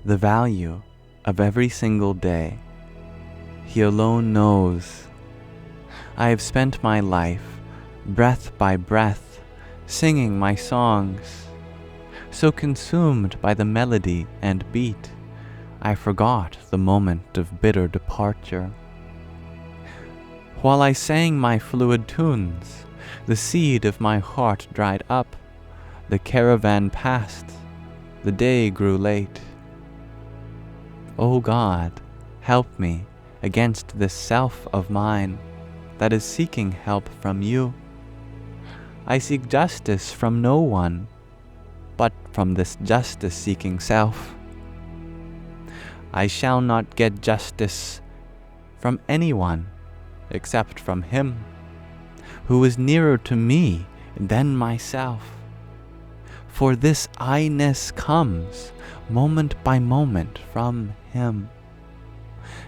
the value of every single day. He alone knows. I have spent my life, breath by breath, singing my songs, so consumed by the melody and beat, I forgot the moment of bitter departure. While I sang my fluid tunes, the seed of my heart dried up, the caravan passed, the day grew late. O God, help me against this self of mine that is seeking help from you. I seek justice from no one, but from this justice-seeking self. I shall not get justice from anyone except from him, who is nearer to me than myself. For this I-ness comes moment by moment from him,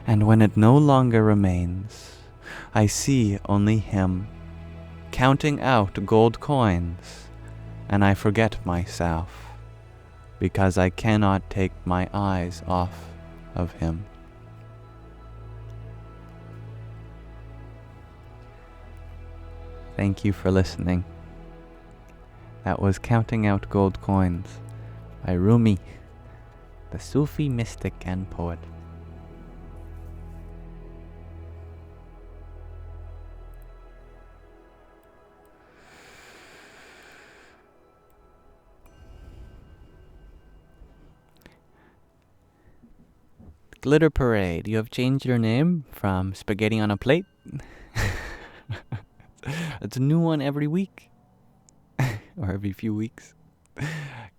and when it no longer remains, I see only him, counting out gold coins, and I forget myself, because I cannot take my eyes off of him. Thank you for listening. That was Counting Out Gold Coins by Rumi, the Sufi mystic and poet. Glitter Parade, you have changed your name from Spaghetti on a Plate. It's a new one every week. Or every few weeks.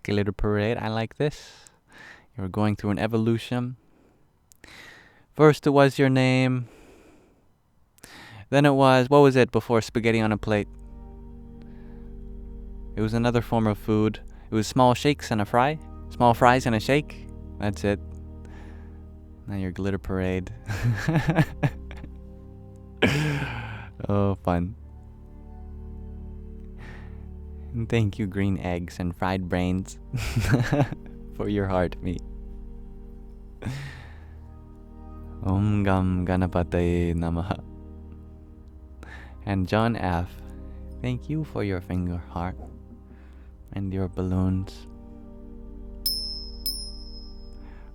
Glitter Parade, I like this. You're going through an evolution. First it was your name. Then it was, what was it before Spaghetti on a Plate? It was another form of food. It was small shakes and a fry. Small fries and a shake. That's it. Now you're Glitter Parade. Oh, fun. And thank you, green eggs and fried brains, for your heart meat. Om Gam Ganapataye Namaha. And John F., thank you for your finger heart and your balloons.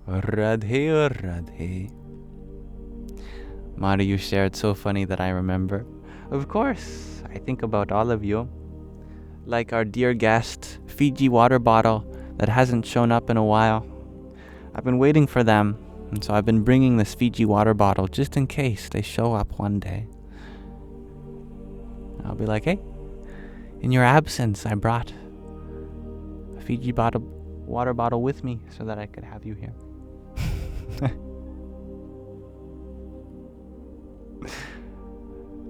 Radhe Radhe. Mari, you shared so funny that I remember. Of course, I think about all of you. Like our dear guest, Fiji water bottle that hasn't shown up in a while. I've been waiting for them, and so I've been bringing this Fiji water bottle just in case they show up one day. I'll be like, hey, in your absence, I brought a Fiji water bottle with me so that I could have you here.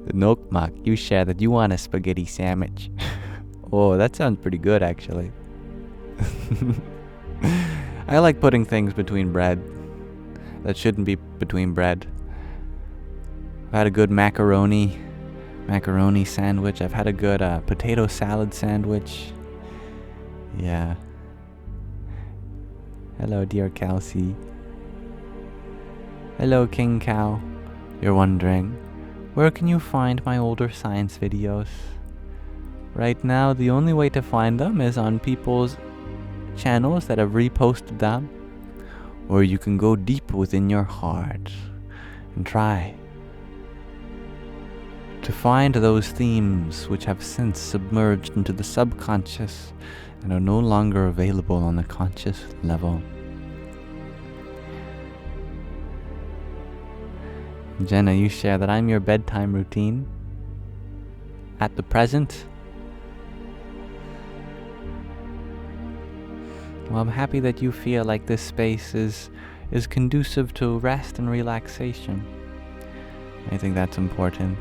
Nokmak, you share that you want a spaghetti sandwich. Oh, that sounds pretty good, actually. I like putting things between bread that shouldn't be between bread. I've had a good macaroni sandwich. I've had a good potato salad sandwich. Yeah. Hello, dear Kelsey. Hello, King Cow. You're wondering, where can you find my older science videos? Right now, the only way to find them is on people's channels that have reposted them, or you can go deep within your heart and try to find those themes which have since submerged into the subconscious and are no longer available on the conscious level. Jenna, you share that I'm your bedtime routine at the present. Well, I'm happy that you feel like this space is conducive to rest and relaxation. I think that's important.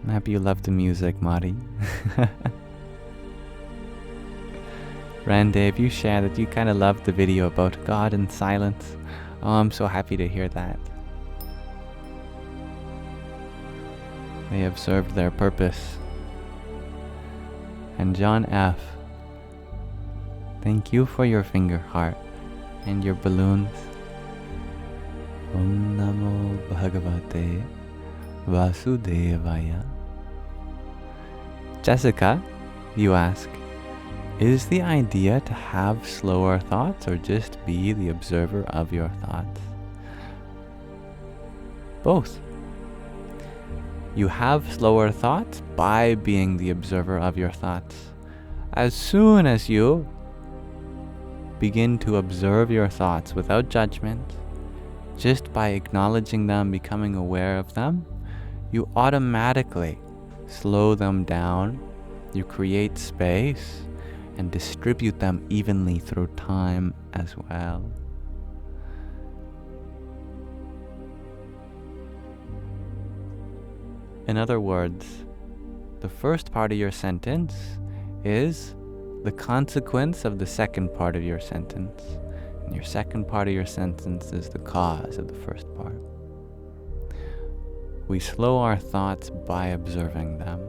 I'm happy you love the music, Mari. Rande, if you share that you kind of loved the video about God and silence, oh, I'm so happy to hear that. They have served their purpose. And John F., thank you for your finger heart and your balloons. Om Namo Bhagavate Vasudevaya. Jessica, you ask, is the idea to have slower thoughts or just be the observer of your thoughts? Both. You have slower thoughts by being the observer of your thoughts. As soon as you begin to observe your thoughts without judgment, just by acknowledging them, becoming aware of them, you automatically slow them down, you create space, and distribute them evenly through time as well. In other words, the first part of your sentence is the consequence of the second part of your sentence. And your second part of your sentence is the cause of the first part. We slow our thoughts by observing them.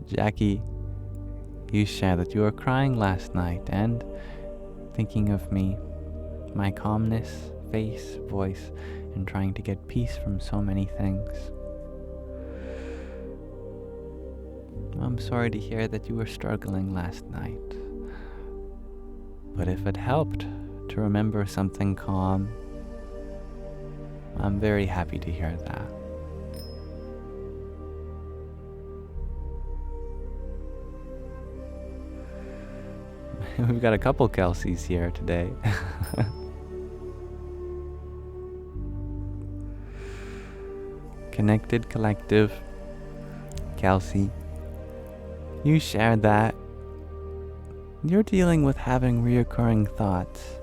Jackie, you share that you were crying last night and thinking of me, my calmness, face, voice, and trying to get peace from so many things. I'm sorry to hear that you were struggling last night. But if it helped to remember something calm, I'm very happy to hear that. We've got a couple Kelseys here today. Connected Collective, Kelsey, you shared that you're dealing with having reoccurring thoughts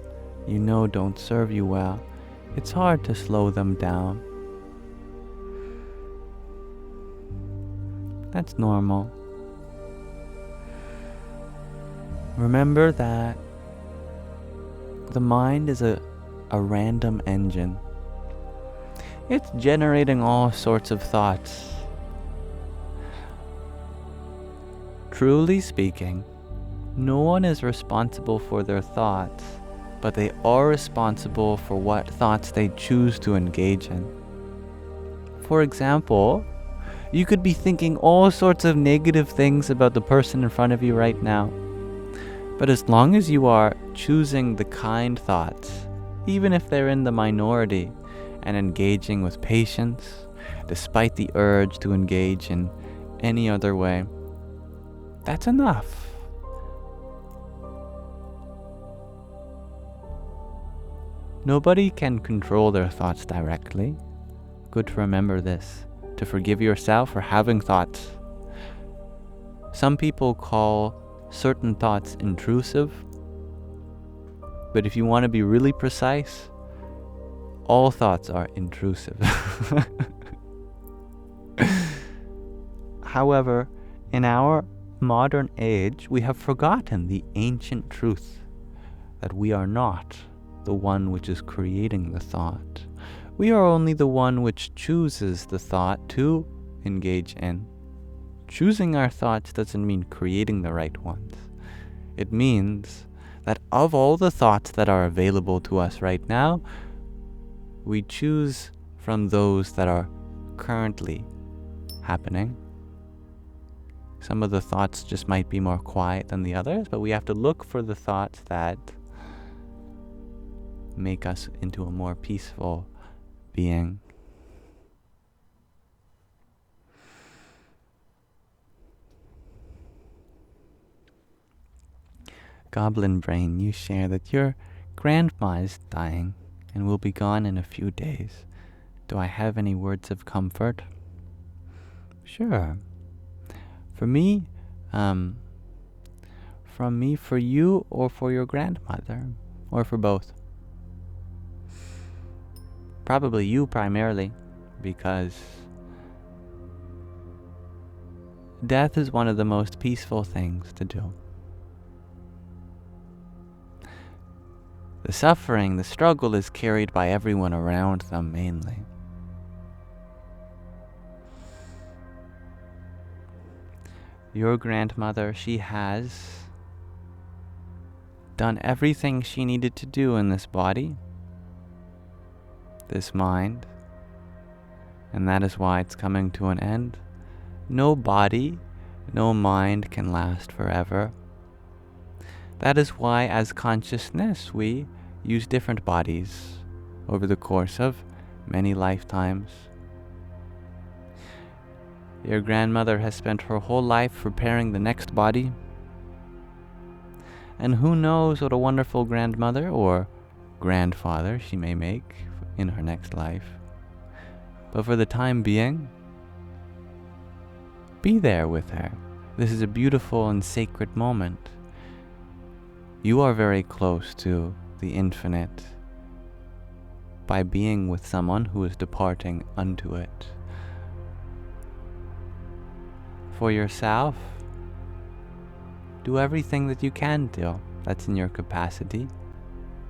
you know don't serve you well. It's hard to slow them down. That's normal. Remember that the mind is a random engine. It's generating all sorts of thoughts. Truly speaking, no one is responsible for their thoughts, but they are responsible for what thoughts they choose to engage in. For example, you could be thinking all sorts of negative things about the person in front of you right now. But as long as you are choosing the kind thoughts, even if they're in the minority, and engaging with patience, despite the urge to engage in any other way, that's enough. Nobody can control their thoughts directly. Good to remember this, to forgive yourself for having thoughts. Some people call certain thoughts intrusive, but if you want to be really precise, all thoughts are intrusive. However, in our modern age, we have forgotten the ancient truth that we are not the one which is creating the thought. We are only the one which chooses the thought to engage in. Choosing our thoughts doesn't mean creating the right ones. It means that of all the thoughts that are available to us right now, we choose from those that are currently happening. Some of the thoughts just might be more quiet than the others, but we have to look for the thoughts that make us into a more peaceful being. Goblin Brain, you share that your grandma is dying and will be gone in a few days. Do I have any words of comfort? Sure. For me, from me for you, or for your grandmother, or for both? Probably you primarily, because death is one of the most peaceful things to do. The suffering, the struggle is carried by everyone around them mainly. Your grandmother, she has done everything she needed to do in this body, this mind, and that is why it's coming to an end. No body, no mind can last forever. That is why, as consciousness, we use different bodies over the course of many lifetimes. Your grandmother has spent her whole life preparing the next body. And who knows what a wonderful grandmother or grandfather she may make in her next life. But for the time being, be there with her. This is a beautiful and sacred moment. You are very close to the infinite by being with someone who is departing unto it. For yourself, do everything that you can do that's in your capacity.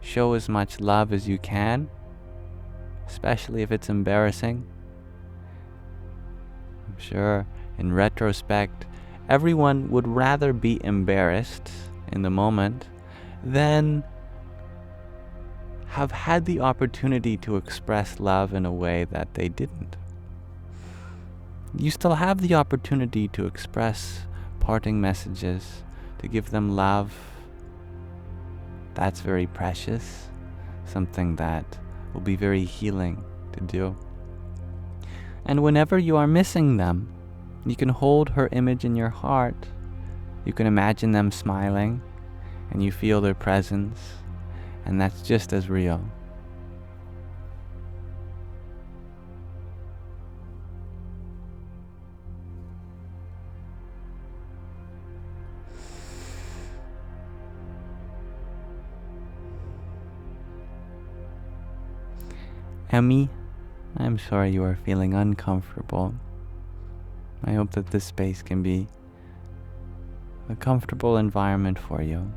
Show as much love as you can, especially if it's embarrassing. I'm sure in retrospect, everyone would rather be embarrassed in the moment than have had the opportunity to express love in a way that they didn't. You still have the opportunity to express parting messages, to give them love. That's very precious, something that will be very healing to do. And whenever you are missing them, you can hold her image in your heart. You can imagine them smiling, and you feel their presence, and that's just as real. Emmy, I'm sorry you are feeling uncomfortable. I hope that this space can be a comfortable environment for you.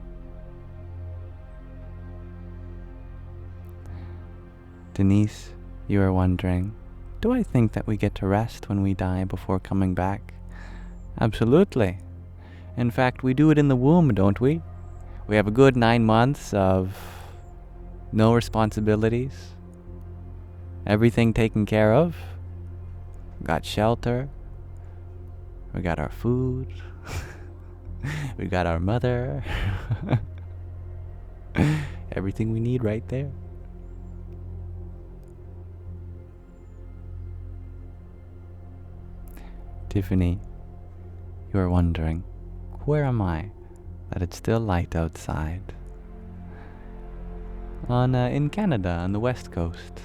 Denise, you are wondering, do I think that we get to rest when we die before coming back? Absolutely. In fact, we do it in the womb, don't we? We have a good 9 months of no responsibilities. Everything taken care of. We got shelter. We got our food. We got our mother. Everything we need right there. Tiffany, you are wondering, where am I that it's still light outside? In Canada, on the west coast.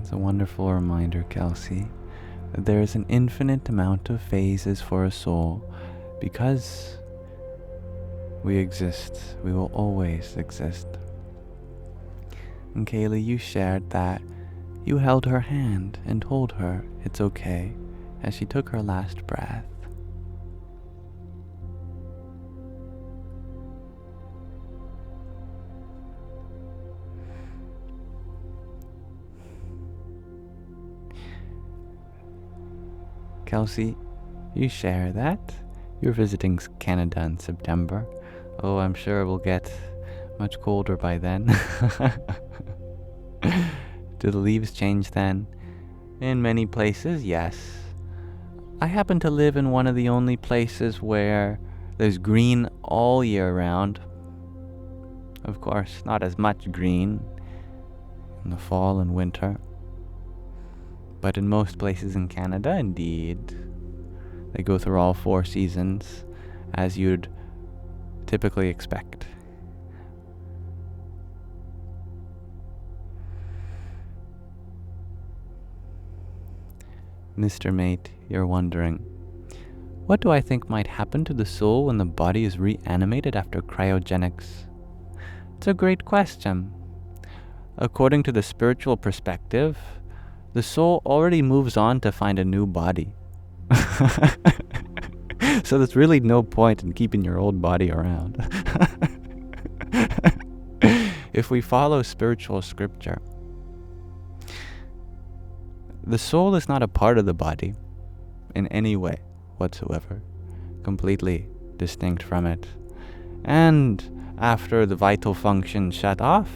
It's a wonderful reminder, Kelsey, that there is an infinite amount of phases for a soul. Because we exist, we will always exist. And Kaylee, you shared that you held her hand and told her it's okay as she took her last breath. Kelsey, you share that. You're visiting Canada in September. Oh, I'm sure it will get much colder by then. Do the leaves change then? In many places, yes. I happen to live in one of the only places where there's green all year round. Of course, not as much green in the fall and winter. But in most places in Canada, indeed, they go through all 4 seasons, as you'd typically expect. Mr. Mate, you're wondering, what do I think might happen to the soul when the body is reanimated after cryogenics? It's a great question. According to the spiritual perspective, the soul already moves on to find a new body. So there's really no point in keeping your old body around. If we follow spiritual scripture, the soul is not a part of the body in any way whatsoever, completely distinct from it. And after the vital function shut off,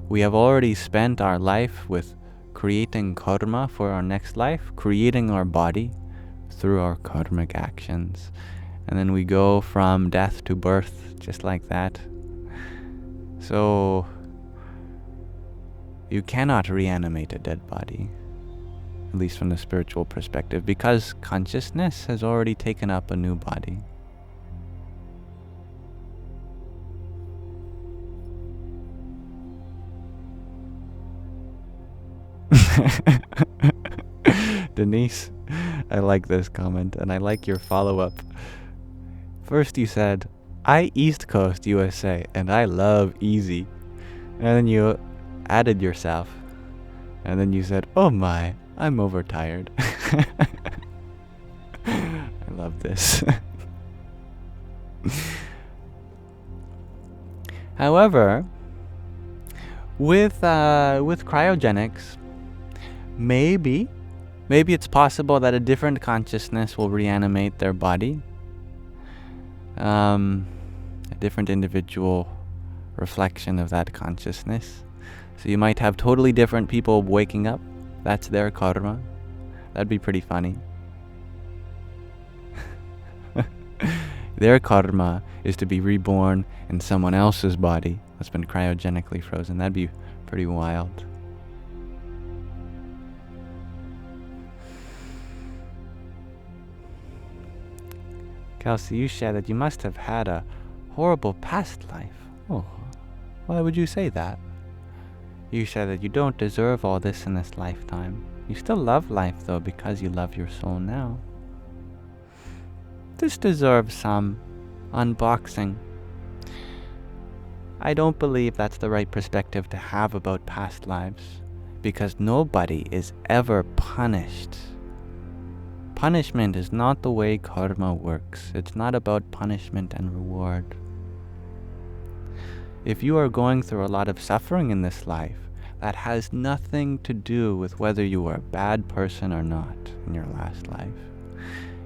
we have already spent our life with creating karma for our next life, creating our body through our karmic actions. And then we go from death to birth, just like that. So you cannot reanimate a dead body, at least from the spiritual perspective, because consciousness has already taken up a new body. Denise, I like this comment, and I like your follow-up. First you said, I East Coast USA, and I love easy. And then you added yourself. And then you said, oh my, I'm overtired. I love this. However, with cryogenics, maybe it's possible that a different consciousness will reanimate their body. A different individual reflection of that consciousness. So you might have totally different people waking up. That's their karma. That'd be pretty funny. Their karma is to be reborn in someone else's body that's been cryogenically frozen. That'd be pretty wild. Kelsey, you shared that you must have had a horrible past life. Oh, why would you say that? You said that you don't deserve all this in this lifetime. You still love life, though, because you love your soul now. This deserves some unboxing. I don't believe that's the right perspective to have about past lives, because nobody is ever punished. Punishment is not the way karma works. It's not about punishment and reward. If you are going through a lot of suffering in this life, that has nothing to do with whether you were a bad person or not in your last life.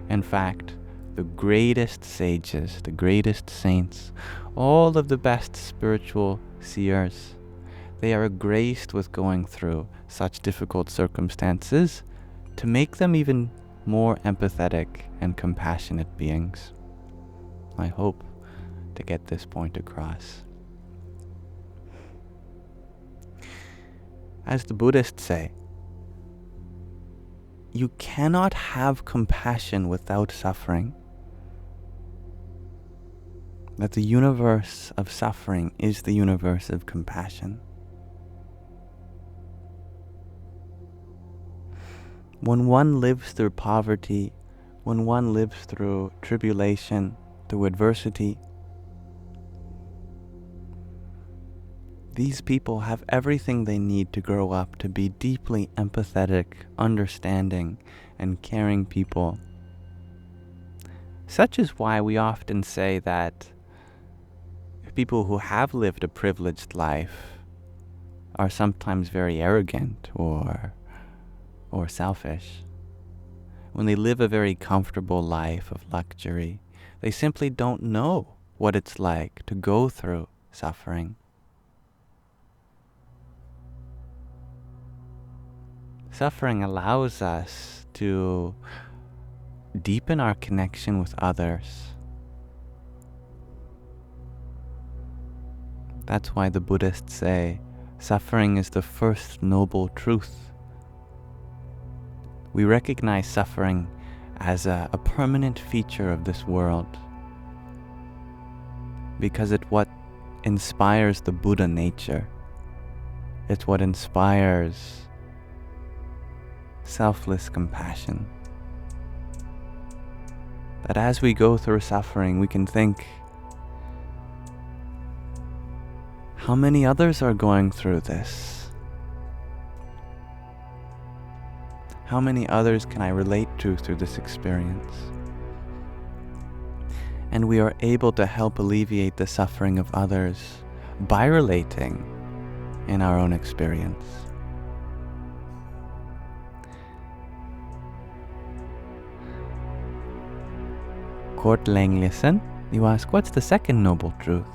In fact, the greatest sages, the greatest saints, all of the best spiritual seers, they are graced with going through such difficult circumstances to make them even more empathetic and compassionate beings. I hope to get this point across. As the Buddhists say, you cannot have compassion without suffering. That the universe of suffering is the universe of compassion. When one lives through poverty, when one lives through tribulation, through adversity, these people have everything they need to grow up to be deeply empathetic, understanding, and caring people. Such is why we often say that people who have lived a privileged life are sometimes very arrogant or selfish. when they live a very comfortable life of luxury, they simply don't know what it's like to go through suffering. Suffering allows us to deepen our connection with others. That's why the Buddhists say suffering is the first noble truth. We recognize suffering as a permanent feature of this world because it's what inspires the Buddha nature. It's what inspires selfless compassion. That as we go through suffering, we can think, how many others are going through this? How many others can I relate to through this experience? And we are able to help alleviate the suffering of others by relating in our own experience. Kort Langlesen, you ask, what's the second noble truth?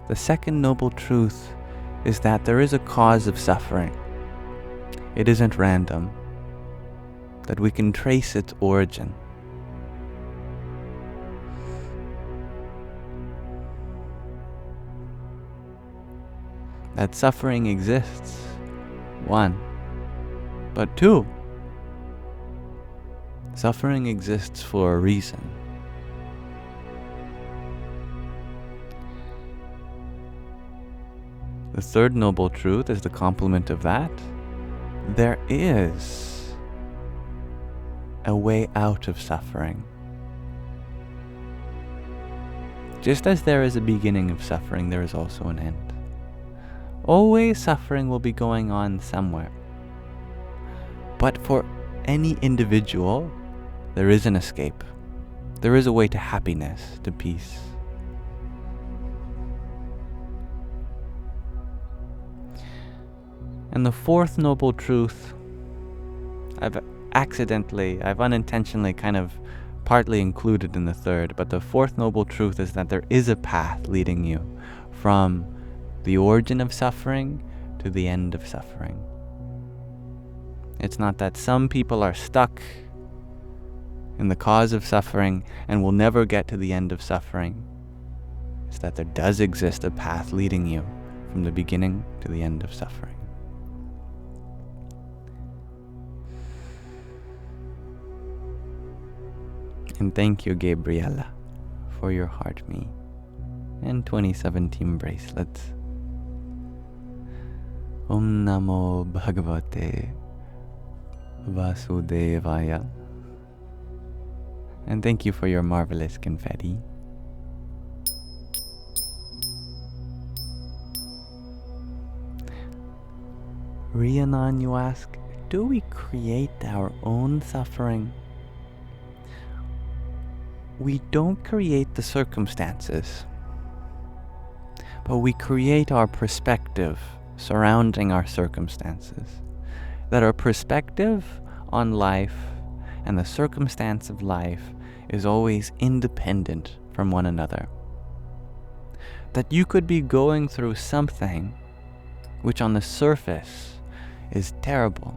The second noble truth is that there is a cause of suffering. It isn't random. That we can trace its origin. That suffering exists, one. But two, suffering exists for a reason. The third noble truth is the complement of that. There is a way out of suffering. Just as there is a beginning of suffering, there is also an end. Always suffering will be going on somewhere. But for any individual, there is an escape. There is a way to happiness, to peace. And the fourth noble truth, I've unintentionally kind of partly included in the third, but the fourth noble truth is that there is a path leading you from the origin of suffering to the end of suffering. It's not that some people are stuck in the cause of suffering and will never get to the end of suffering. It's that there does exist a path leading you from the beginning to the end of suffering. And thank you, Gabriella, for your heart me and 2017 bracelets. Om Namo Bhagavate Vasudevaya. And thank you for your marvelous confetti. Rhiannon, you ask, do we create our own suffering? We don't create the circumstances, but we create our perspective surrounding our circumstances. That our perspective on life and the circumstance of life is always independent from one another. That you could be going through something which on the surface is terrible,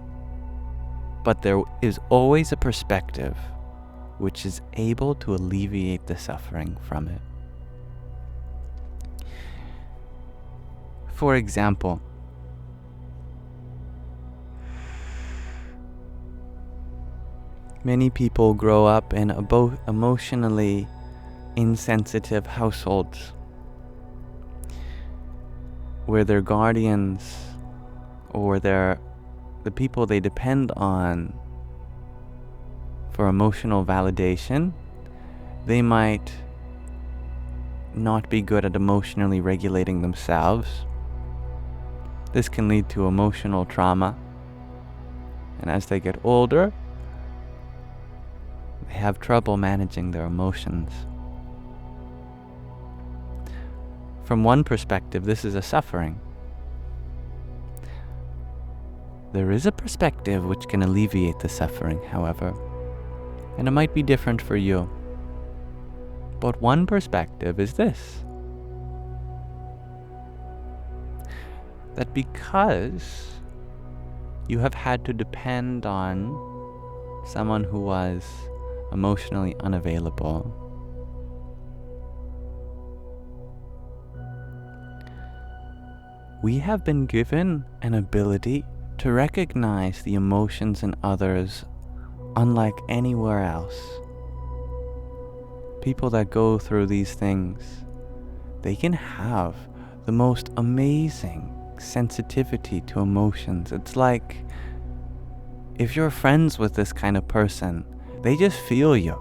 but there is always a perspective which is able to alleviate the suffering from it. For example, many people grow up in emotionally insensitive households where their guardians or the people they depend on for emotional validation, they might not be good at emotionally regulating themselves. This can lead to emotional trauma, and as they get older, they have trouble managing their emotions. From one perspective, this is a suffering. There is a perspective which can alleviate the suffering, however, And it might be different for you. But one perspective is this: that because you have had to depend on someone who was emotionally unavailable, we have been given an ability to recognize the emotions in others unlike anywhere else. People that go through these things, they can have the most amazing sensitivity to emotions. It's like if you're friends with this kind of person, they just feel you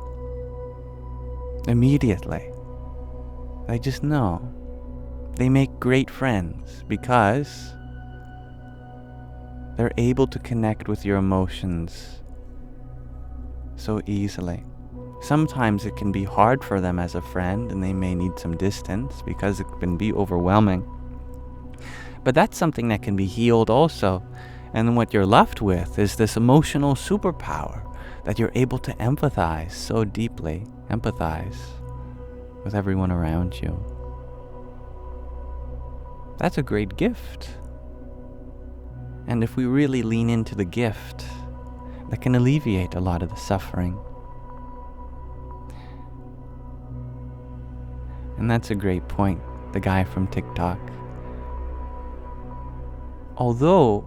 immediately. They just know. They make great friends because they're able to connect with your emotions so easily. Sometimes it can be hard for them as a friend, and they may need some distance because it can be overwhelming. But that's something that can be healed also. And what you're left with is this emotional superpower that you're able to empathize so deeply, empathize with everyone around you. That's a great gift. And if we really lean into the gift, that can alleviate a lot of the suffering. And that's a great point, the guy from TikTok. Although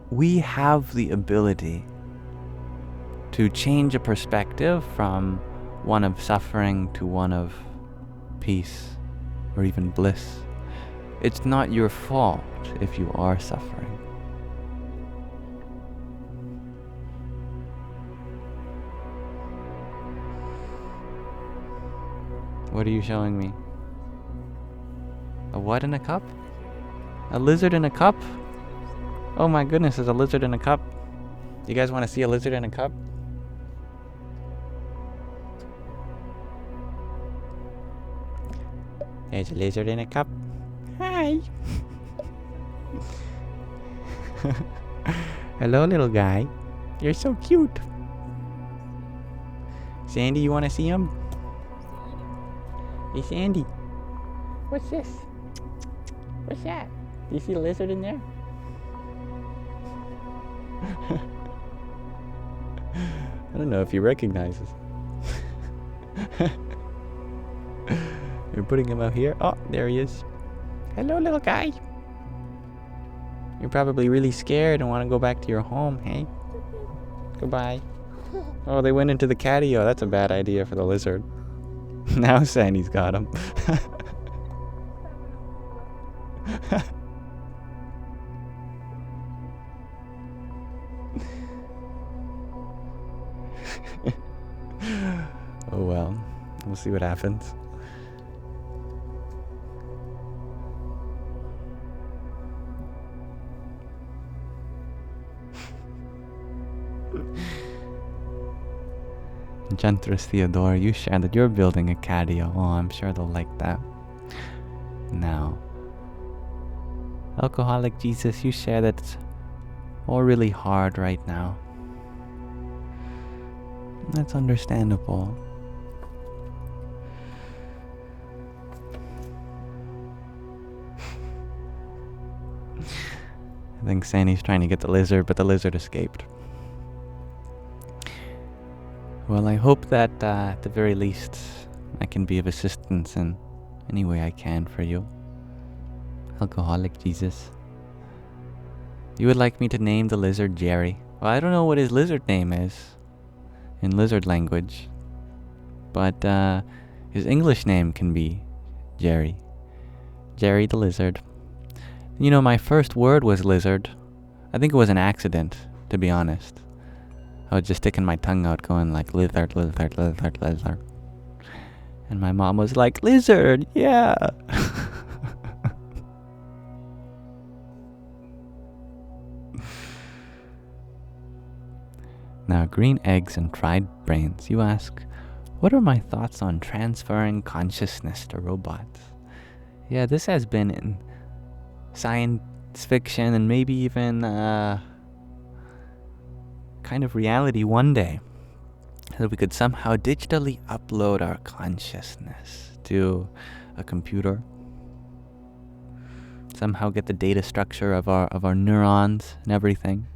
we have the ability to change a perspective from one of suffering to one of peace or even bliss, it's not your fault if you are suffering. What are you showing me? A what in a cup? A lizard in a cup? Oh my goodness, there's a lizard in a cup. You guys want to see a lizard in a cup? There's a lizard in a cup. Hi. Hello, little guy. You're so cute. Sandy, you want to see him? Hey, Sandy. What's this? What's that? Do you see a lizard in there? I don't know if he recognizes. You're putting him out here? Oh, there he is. Hello, little guy. You're probably really scared and want to go back to your home, hey? Goodbye. Oh, they went into the catio. That's a bad idea for the lizard. Now Sandy's got him. Oh well, we'll see what happens. Gentris Theodore, you share that you're building a catio. Oh, I'm sure they'll like that. Now, Alcoholic Jesus, you share that it's all really hard right now. That's understandable. I think Sandy's trying to get the lizard, but the lizard escaped. Well, I hope that at the very least I can be of assistance in any way I can for you. Alcoholic Jesus. You would like me to name the lizard Jerry? Well, I don't know what his lizard name is in lizard language, but his English name can be Jerry. Jerry the lizard. You know, my first word was lizard. I think it was an accident, to be honest. I was just sticking my tongue out going like lizard, lizard, lizard, lizard. And my mom was like, lizard, yeah. Now, green eggs and fried brains. You ask, what are my thoughts on transferring consciousness to robots? Yeah, this has been in science fiction and maybe even kind of reality one day. that we could somehow digitally upload our consciousness to a computer, somehow get the data structure of our neurons and everything.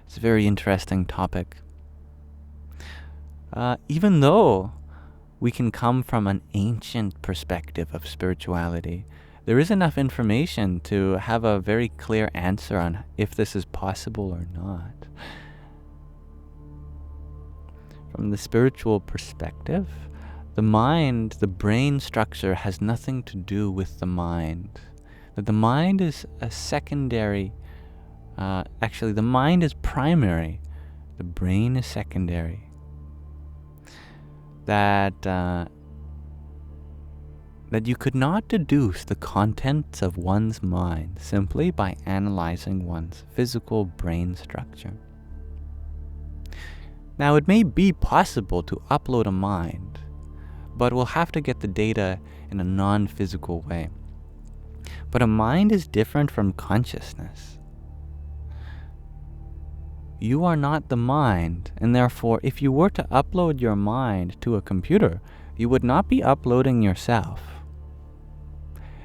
It's a very interesting topic. Even though we can come from an ancient perspective of spirituality, there is enough information to have a very clear answer on if this is possible or not. From the spiritual perspective, the mind, the brain structure has nothing to do with the mind. That the mind is a secondary, actually the mind is primary, the brain is secondary. That you could not deduce the contents of one's mind simply by analyzing one's physical brain structure. Now, it may be possible to upload a mind, but we'll have to get the data in a non-physical way. But a mind is different from consciousness. You are not the mind, and therefore, if you were to upload your mind to a computer, you would not be uploading yourself.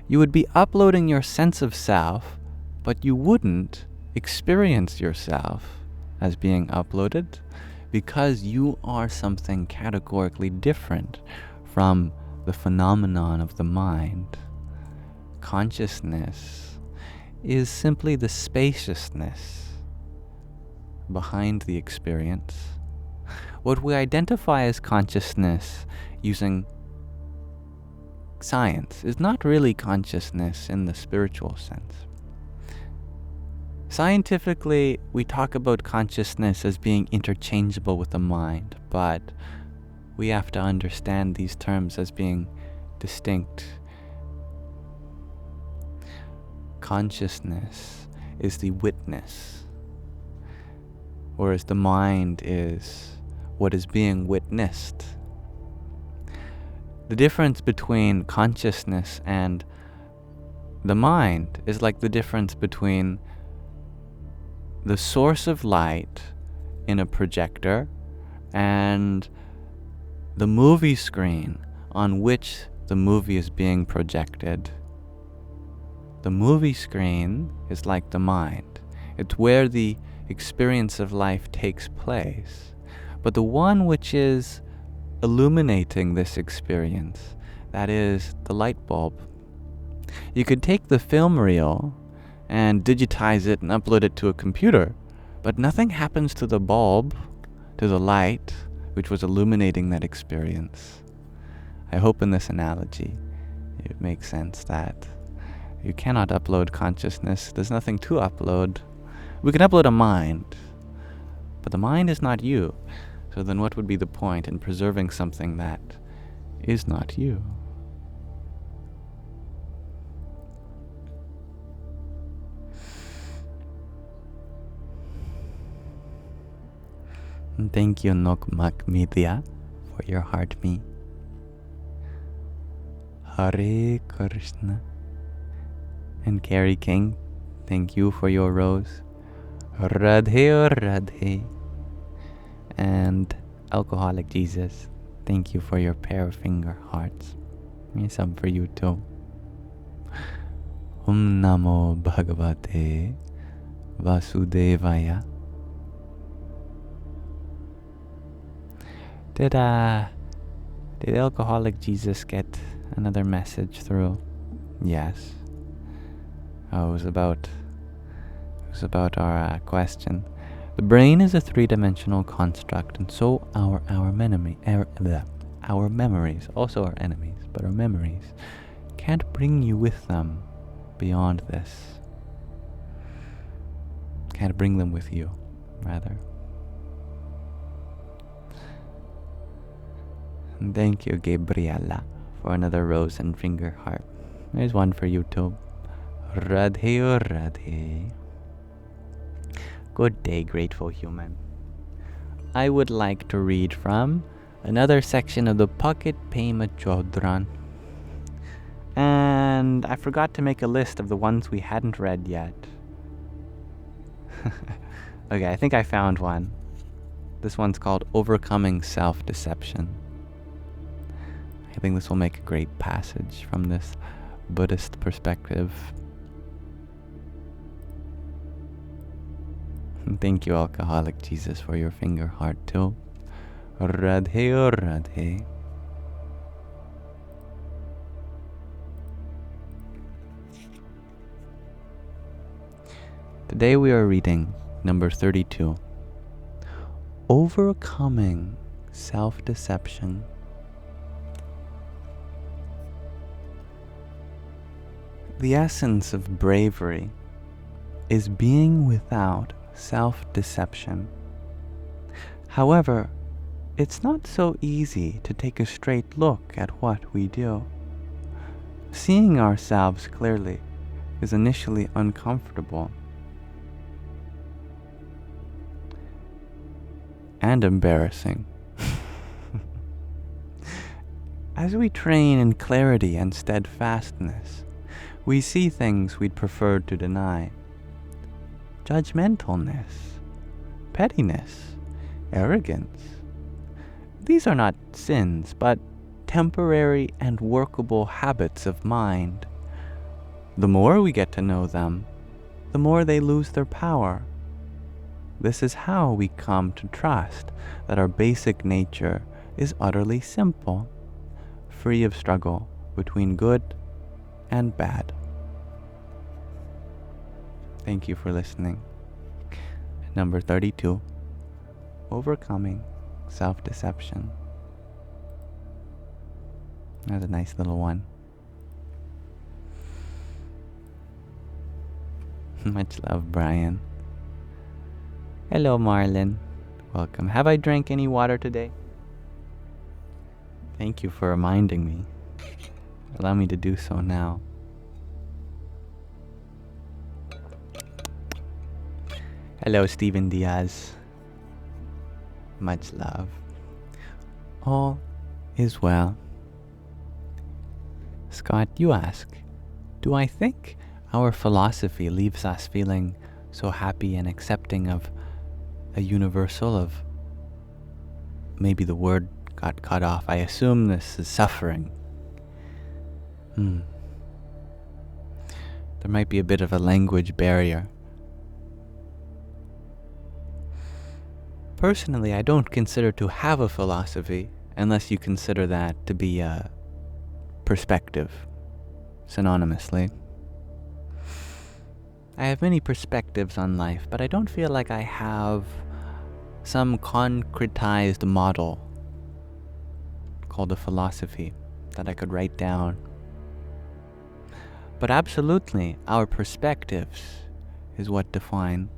You would be uploading your sense of self, but you wouldn't experience yourself as being uploaded, because you are something categorically different from the phenomenon of the mind. Consciousness is simply the spaciousness behind the experience. What we identify as consciousness using science is not really consciousness in the spiritual sense. Scientifically, we talk about consciousness as being interchangeable with the mind, but we have to understand these terms as being distinct. Consciousness is the witness, whereas the mind is what is being witnessed. The difference between consciousness and the mind is like the difference between the source of light in a projector and the movie screen on which the movie is being projected. The movie screen is like the mind. It's where the experience of life takes place. But the one which is illuminating this experience, that is the light bulb. You could take the film reel and digitize it and upload it to a computer, but nothing happens to the bulb, to the light, which was illuminating that experience. I hope in this analogy it makes sense that you cannot upload consciousness. There's nothing to upload. We can upload a mind, but the mind is not you. So then what would be the point in preserving something that is not you? And thank you, Nokmak Media, for your heart me. Hare Krishna. And Carrie King, thank you for your rose. Radhe Radhe. And Alcoholic Jesus, thank you for your pair of finger hearts. Here's some for you too. Namo Bhagavate Vasudevaya. Did Alcoholic Jesus get another message through? Yes. Oh, it was about our question. The brain is a three-dimensional construct, and so our memories, also our enemies, but our memories, can't bring you with them beyond this. Can't bring them with you, rather. And thank you, Gabriella, for another rose and finger heart. There's one for you too. Radhe Radhe. Good day, grateful human. I would like to read from another section of the Pocket Pema Chodron. And I forgot to make a list of the ones we hadn't read yet. Okay, I think I found one. This one's called Overcoming Self-Deception. I think this will make a great passage from this Buddhist perspective. Thank you, Alcoholic Jesus, for your finger heart too. Radhe o Radhe. Today we are reading number 32. Overcoming Self-Deception. The essence of bravery is being without self-deception. However, it's not so easy to take a straight look at what we do. Seeing ourselves clearly is initially uncomfortable and embarrassing. As we train in clarity and steadfastness, we see things we'd prefer to deny. Judgmentalness, pettiness, arrogance. These are not sins, but temporary and workable habits of mind. The more we get to know them, the more they lose their power. This is how we come to trust that our basic nature is utterly simple, free of struggle between good and bad. Thank you for listening. Number 32, Overcoming Self-Deception. That's a nice little one. Much love, Brian. Hello, Marlon. Welcome. Have I drank any water today? Thank you for reminding me. Allow me to do so now. Hello, Stephen Diaz. Much love. All is well. Scott, you ask, do I think our philosophy leaves us feeling so happy and accepting of a universal of, maybe the word got cut off. I assume this is suffering. There might be a bit of a language barrier. Personally, I don't consider to have a philosophy unless you consider that to be a perspective, synonymously. I have many perspectives on life, but I don't feel like I have some concretized model called a philosophy that I could write down. But absolutely, our perspectives is what define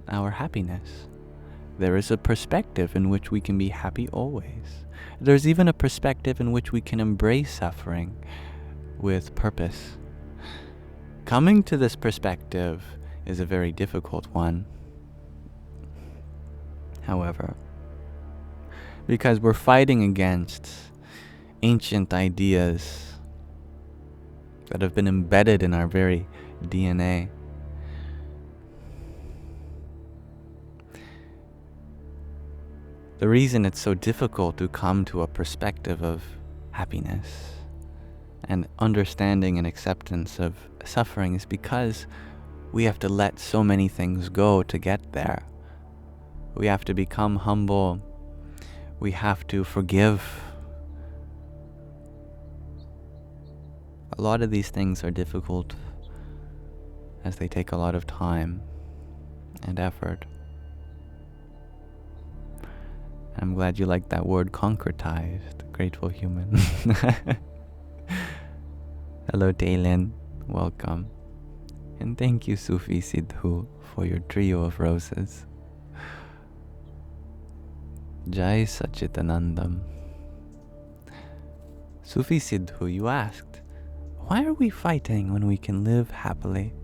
our happiness. There is a perspective in which we can be happy always. There's even a perspective in which we can embrace suffering with purpose. Coming to this perspective is a very difficult one. However, because we're fighting against ancient ideas that have been embedded in our very DNA. The reason it's so difficult to come to a perspective of happiness and understanding and acceptance of suffering is because we have to let so many things go to get there. We have to become humble. We have to forgive. A lot of these things are difficult as they take a lot of time and effort. I'm glad you liked that word, concretized. Grateful human. Hello, Taylin. Welcome. And thank you, Sufi Sidhu, for your trio of roses. Jai Sachitanandam. Sufi Sidhu, you asked, why are we fighting when we can live happily?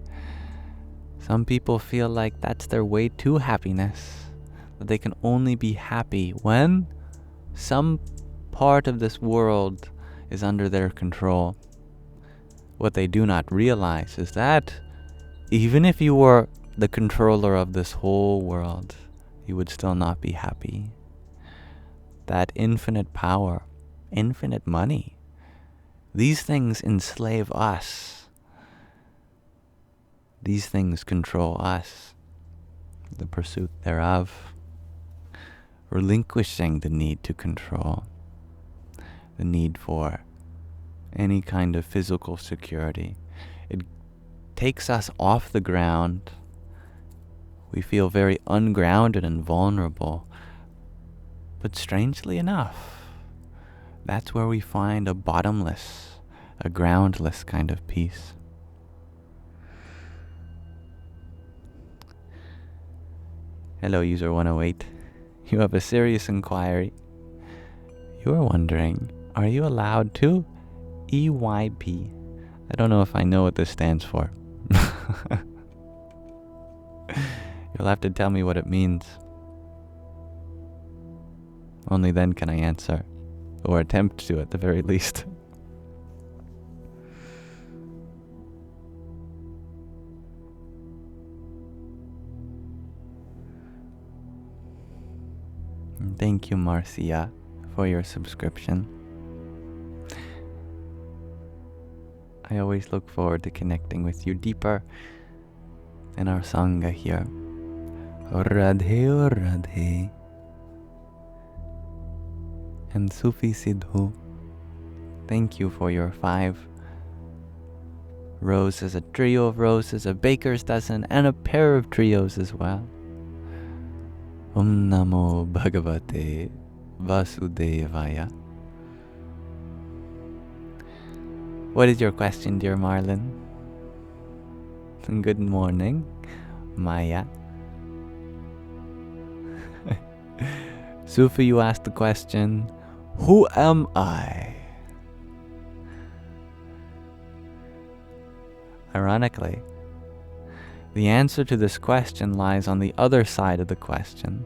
Some people feel like that's their way to happiness, that they can only be happy when some part of this world is under their control. What they do not realize is that even if you were the controller of this whole world, you would still not be happy. That infinite power, infinite money, these things enslave us. These things control us, the pursuit thereof, relinquishing the need to control, the need for any kind of physical security. It takes us off the ground. We feel very ungrounded and vulnerable. But strangely enough, that's where we find a bottomless, a groundless kind of peace. Hello, user 108. You have a serious inquiry. You are wondering, are you allowed to EYP? I don't know if I know what this stands for. You'll have to tell me what it means. Only then can I answer, or attempt to at the very least. Thank you, Marcia, for your subscription. I always look forward to connecting with you deeper in our Sangha here. Radhe Radhe. And Sufi Sidhu, thank you for your 5 roses, a trio of roses, a baker's dozen, and a pair of trios as well. Namo Bhagavate Vasudevaya. What is your question, dear Marlon? Good morning, Maya. Sufi, you asked the question, who am I? Ironically, the answer to this question lies on the other side of the question.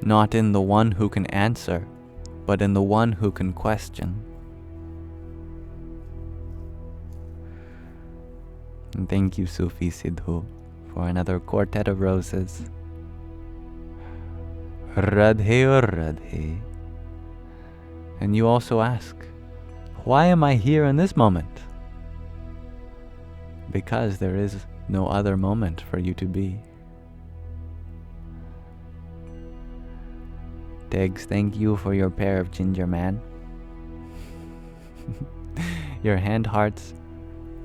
Not in the one who can answer, but in the one who can question. And thank you, Sufi Sidhu, for another quartet of roses. Radhe or Radhe. And you also ask, why am I here in this moment? Because there is no other moment for you to be. Tegs, thank you for your pair of ginger man. Your hand hearts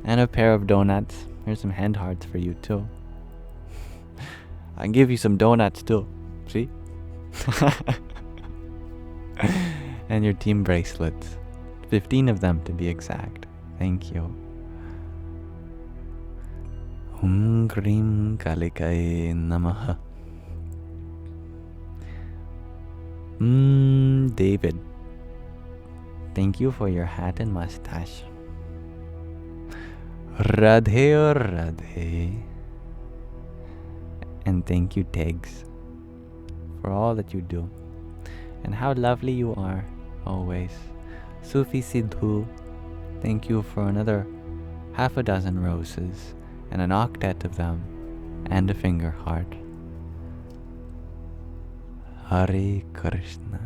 and a pair of donuts. Here's some hand hearts for you too. I can give you some donuts too. See? And your team bracelets. 15 of them to be exact. Thank you. Krim Kalikaye Namaha. David, thank you for your hat and mustache. Radhe or Radhe. And thank you, Tegs, for all that you do. And how lovely you are, always. Sufi Sidhu, thank you for another 6 roses, and an octet of them, and a finger heart. Hare Krishna.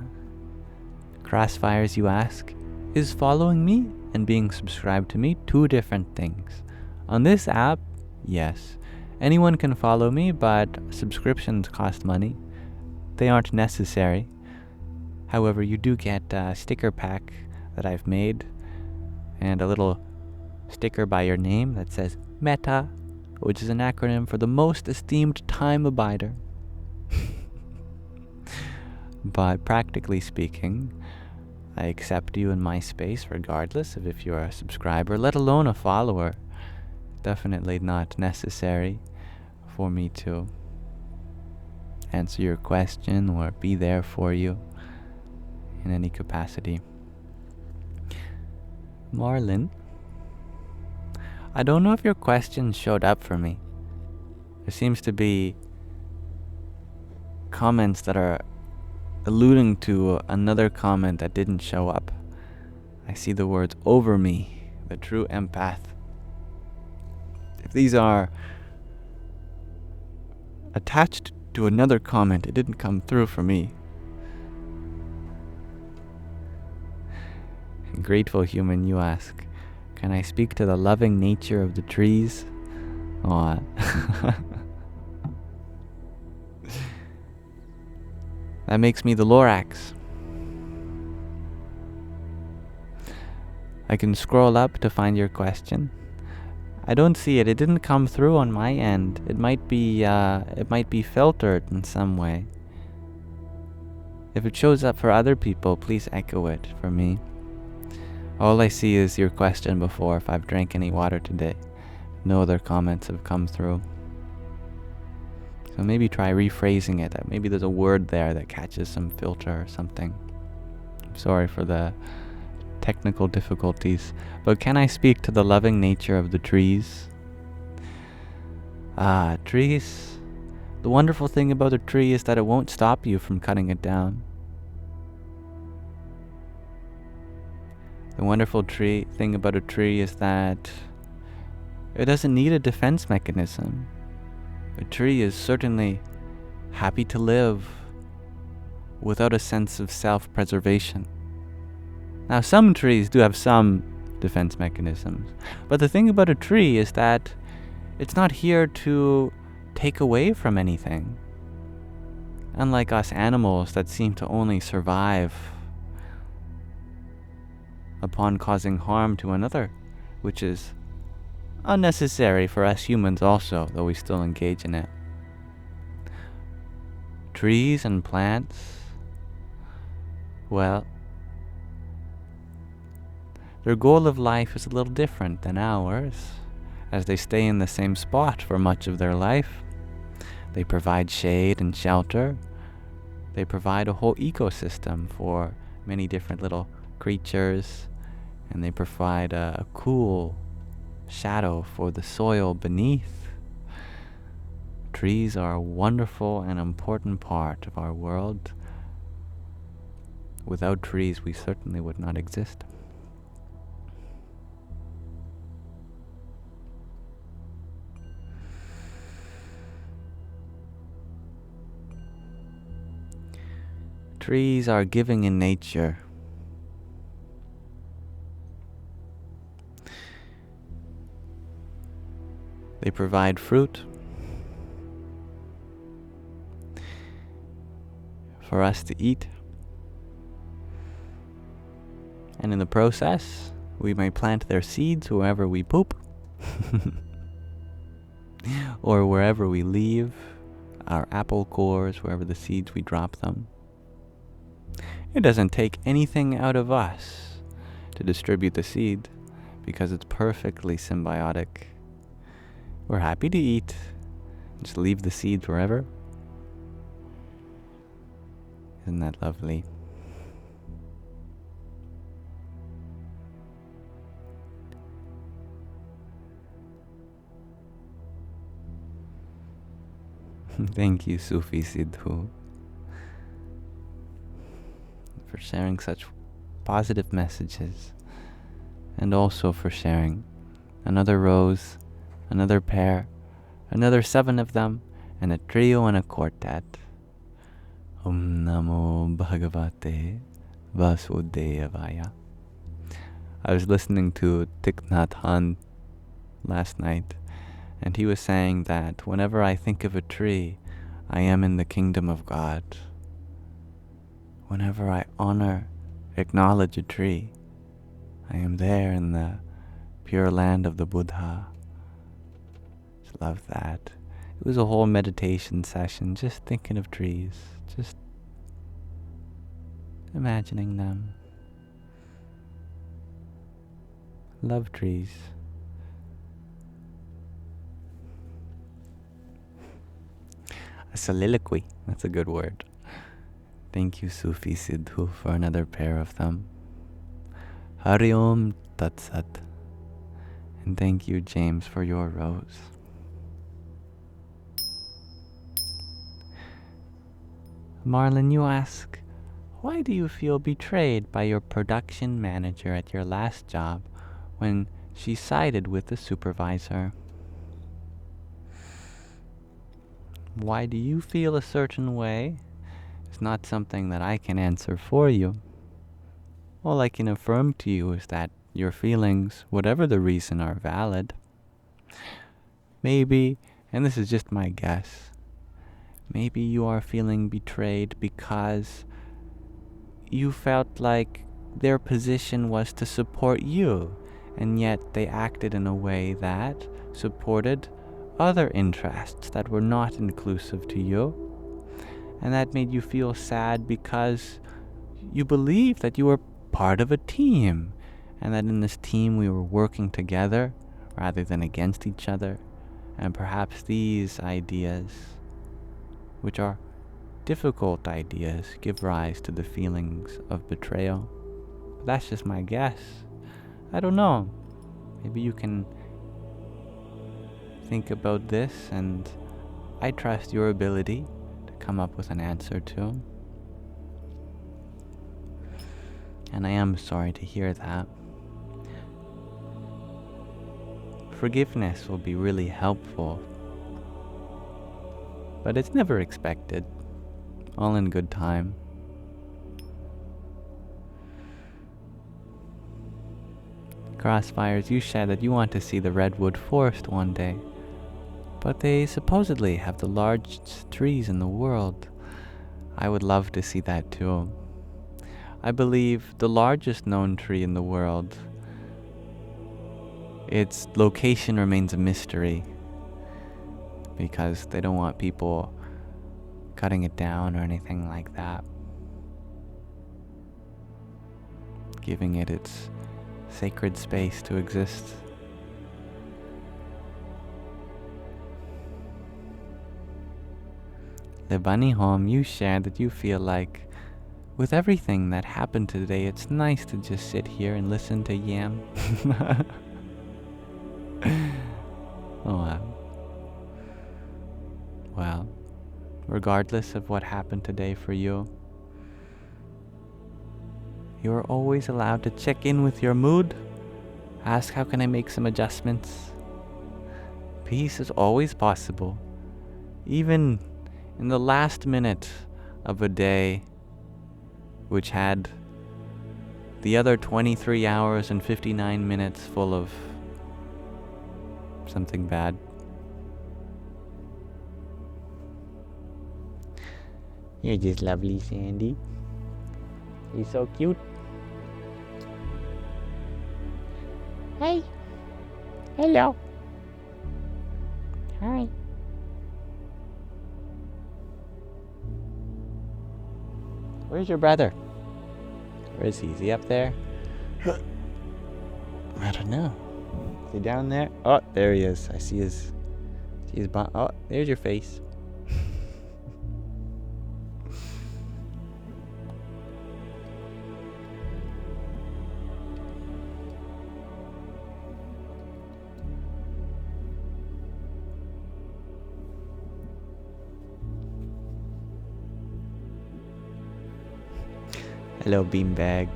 Crossfires, you ask, is following me and being subscribed to me 2 different things? On this app, yes. Anyone can follow me, but subscriptions cost money. They aren't necessary. However, you do get a sticker pack that I've made, and a little sticker by your name that says META, which is an acronym for the most esteemed time abider. But practically speaking, I accept you in my space regardless of if you're a subscriber, let alone a follower. Definitely not necessary for me to answer your question or be there for you in any capacity. Marlon, I don't know if your question showed up for me. There seems to be comments that are alluding to another comment that didn't show up. I see the words over me, the true empath. If these are attached to another comment. It didn't come through for me. Grateful human, you ask, can I speak to the loving nature of the trees? Aw. That makes me the Lorax. I can scroll up to find your question. I don't see it. It didn't come through on my end. It might be filtered in some way. If it shows up for other people, please echo it for me. All I see is your question before, if I've drank any water today. No other comments have come through. So maybe try rephrasing it. Maybe there's a word there that catches some filter or something. I'm sorry for the technical difficulties. But can I speak to the loving nature of the trees? Trees. The wonderful thing about a tree is that it won't stop you from cutting it down. The wonderful thing about a tree is that it doesn't need a defense mechanism. A tree is certainly happy to live without a sense of self-preservation. Now, some trees do have some defense mechanisms, but the thing about a tree is that it's not here to take away from anything. Unlike us animals that seem to only survive upon causing harm to another, which is unnecessary for us humans also, though we still engage in it. Trees and plants, well, their goal of life is a little different than ours, as they stay in the same spot for much of their life. They provide shade and shelter. They provide a whole ecosystem for many different little creatures, and they provide a cool shadow for the soil beneath. Trees are a wonderful and important part of our world. Without trees, we certainly would not exist. Trees are giving in nature. They provide fruit for us to eat. And in the process, we may plant their seeds wherever we poop or wherever we leave our apple cores, wherever the seeds we drop them. It doesn't take anything out of us to distribute the seed because it's perfectly symbiotic. We're happy to eat. Just leave the seeds wherever. Isn't that lovely? Thank you, Sufi Sidhu, for sharing such positive messages, and also for sharing another rose, another pair, another 7 of them, and a trio and a quartet. Om Namo Bhagavate Vasudevaya. I was listening to Thich Nhat Hanh last night, and he was saying that whenever I think of a tree, I am in the kingdom of God. Whenever I acknowledge a tree, I am there in the pure land of the Buddha. Just love that. It was a whole meditation session, just thinking of trees, just imagining them. Love trees. A soliloquy, that's a good word. Thank you, Sufi Sidhu, for another pair of them. Hari Om Tat Sat. And thank you, James, for your rose. Marlon, you ask, why do you feel betrayed by your production manager at your last job when she sided with the supervisor? why do you feel a certain way is not something that I can answer for you. All I can affirm to you is that your feelings, whatever the reason, are valid. Maybe, and this is just my guess, maybe you are feeling betrayed because you felt like their position was to support you, and yet they acted in a way that supported other interests that were not inclusive to you. And that made you feel sad because you believed that you were part of a team, and that in this team we were working together rather than against each other. And perhaps these ideas, which are difficult ideas, give rise to the feelings of betrayal. But that's just my guess. I don't know. Maybe you can think about this, and I trust your ability to come up with an answer too. And I am sorry to hear that. Forgiveness will be really helpful, but it's never expected. All in good time. Crossfires, you said that you want to see the redwood forest one day, but they supposedly have the largest trees in the world. I would love to see that too. I believe the largest known tree in the world, its location remains a mystery because they don't want people cutting it down or anything like that, giving it its sacred space to exist. Lebani Hom, you shared that you feel like with everything that happened today, it's nice to just sit here and listen to Yam. Oh wow. Well, regardless of what happened today for you, you are always allowed to check in with your mood. Ask, how can I make some adjustments? Peace is always possible. Even in the last minute of a day, which had the other 23 hours and 59 minutes full of something bad. You're just lovely, Sandy. You're so cute. Hey. Hello. Hi. Where's your brother? Where is he? Is he up there? I don't know. Is he down there? Oh, there he is. I see his butt. Oh, there's your face. Hello, beanbag.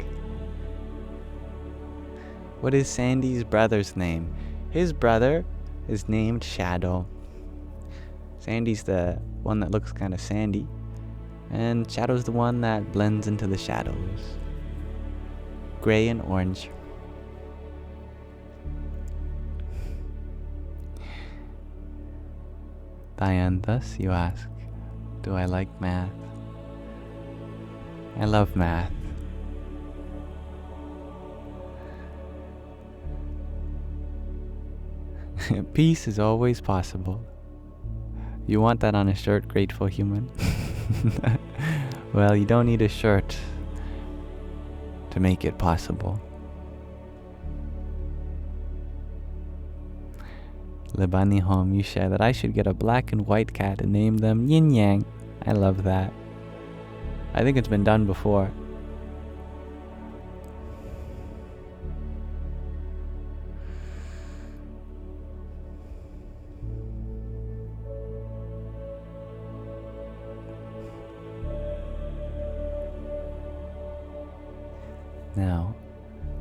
What is Sandy's brother's name? His brother is named Shadow. Sandy's the one that looks kind of sandy, and Shadow's the one that blends into the shadows. Gray and orange. Diane, thus you ask, do I like math? I love math. Peace is always possible. You want that on a shirt, grateful human? Well, you don't need a shirt to make it possible. Lebani Hom, you share that I should get a black and white cat and name them Yin Yang. I love that. I think it's been done before. Now,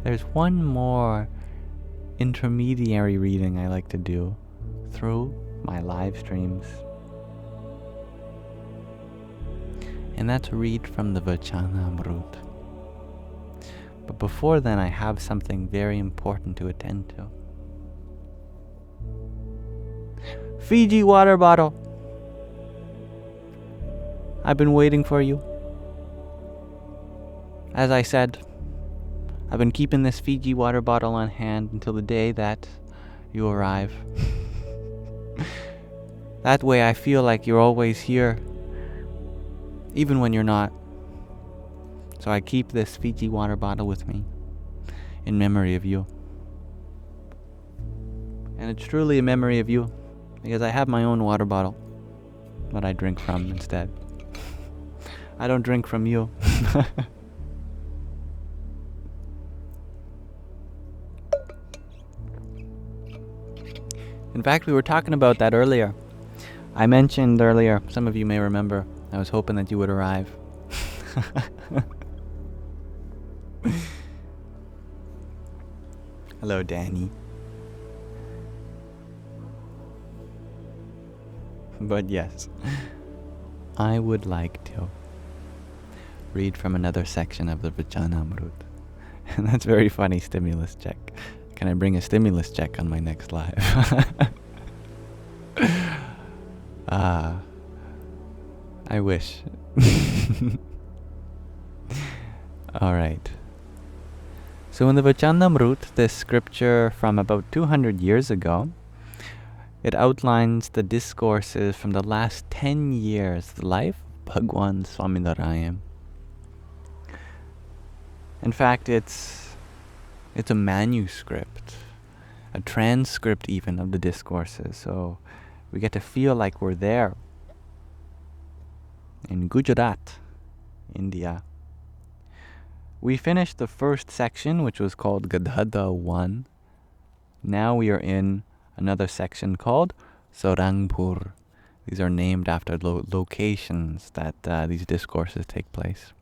there's one more intermediary reading I like to do through my live streams. and that's read from the Vachanamrut. But before then, I have something very important to attend to. Fiji water bottle. I've been waiting for you. As I said, I've been keeping this Fiji water bottle on hand until the day that you arrive. That way I feel like you're always here, even when you're not. So I keep this Fiji water bottle with me, in memory of you. And it's truly a memory of you, because I have my own water bottle that I drink from instead. I don't drink from you. In fact, we were talking about that earlier. I mentioned earlier, some of you may remember, I was hoping that you would arrive. Hello, Danny. But yes, I would like to read from another section of the Vachanamrut. And that's very funny, stimulus check. Can I bring a stimulus check on my next live? I wish. Alright. So in the Vachanamrut, this scripture from about 200 years ago, it outlines the discourses from the last 10 years, the life of Bhagwan Swaminarayan. In fact, it's a manuscript, a transcript even of the discourses, so we get to feel like we're there in Gujarat, India. We finished the first section, which was called Gadhada 1. Now we are in another section called Sarangpur. These are named after locations that these discourses take place.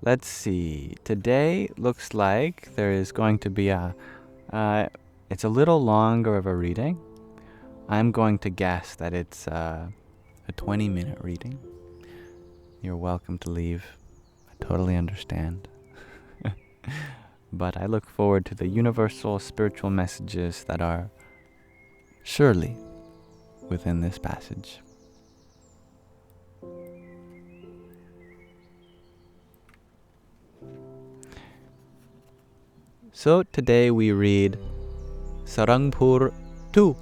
Let's see. Today looks like there is going to be it's a little longer of a reading. I'm going to guess that it's a 20-minute reading. You're welcome to leave. I totally understand. But I look forward to the universal spiritual messages that are surely within this passage. So today we read Sarangpur 2,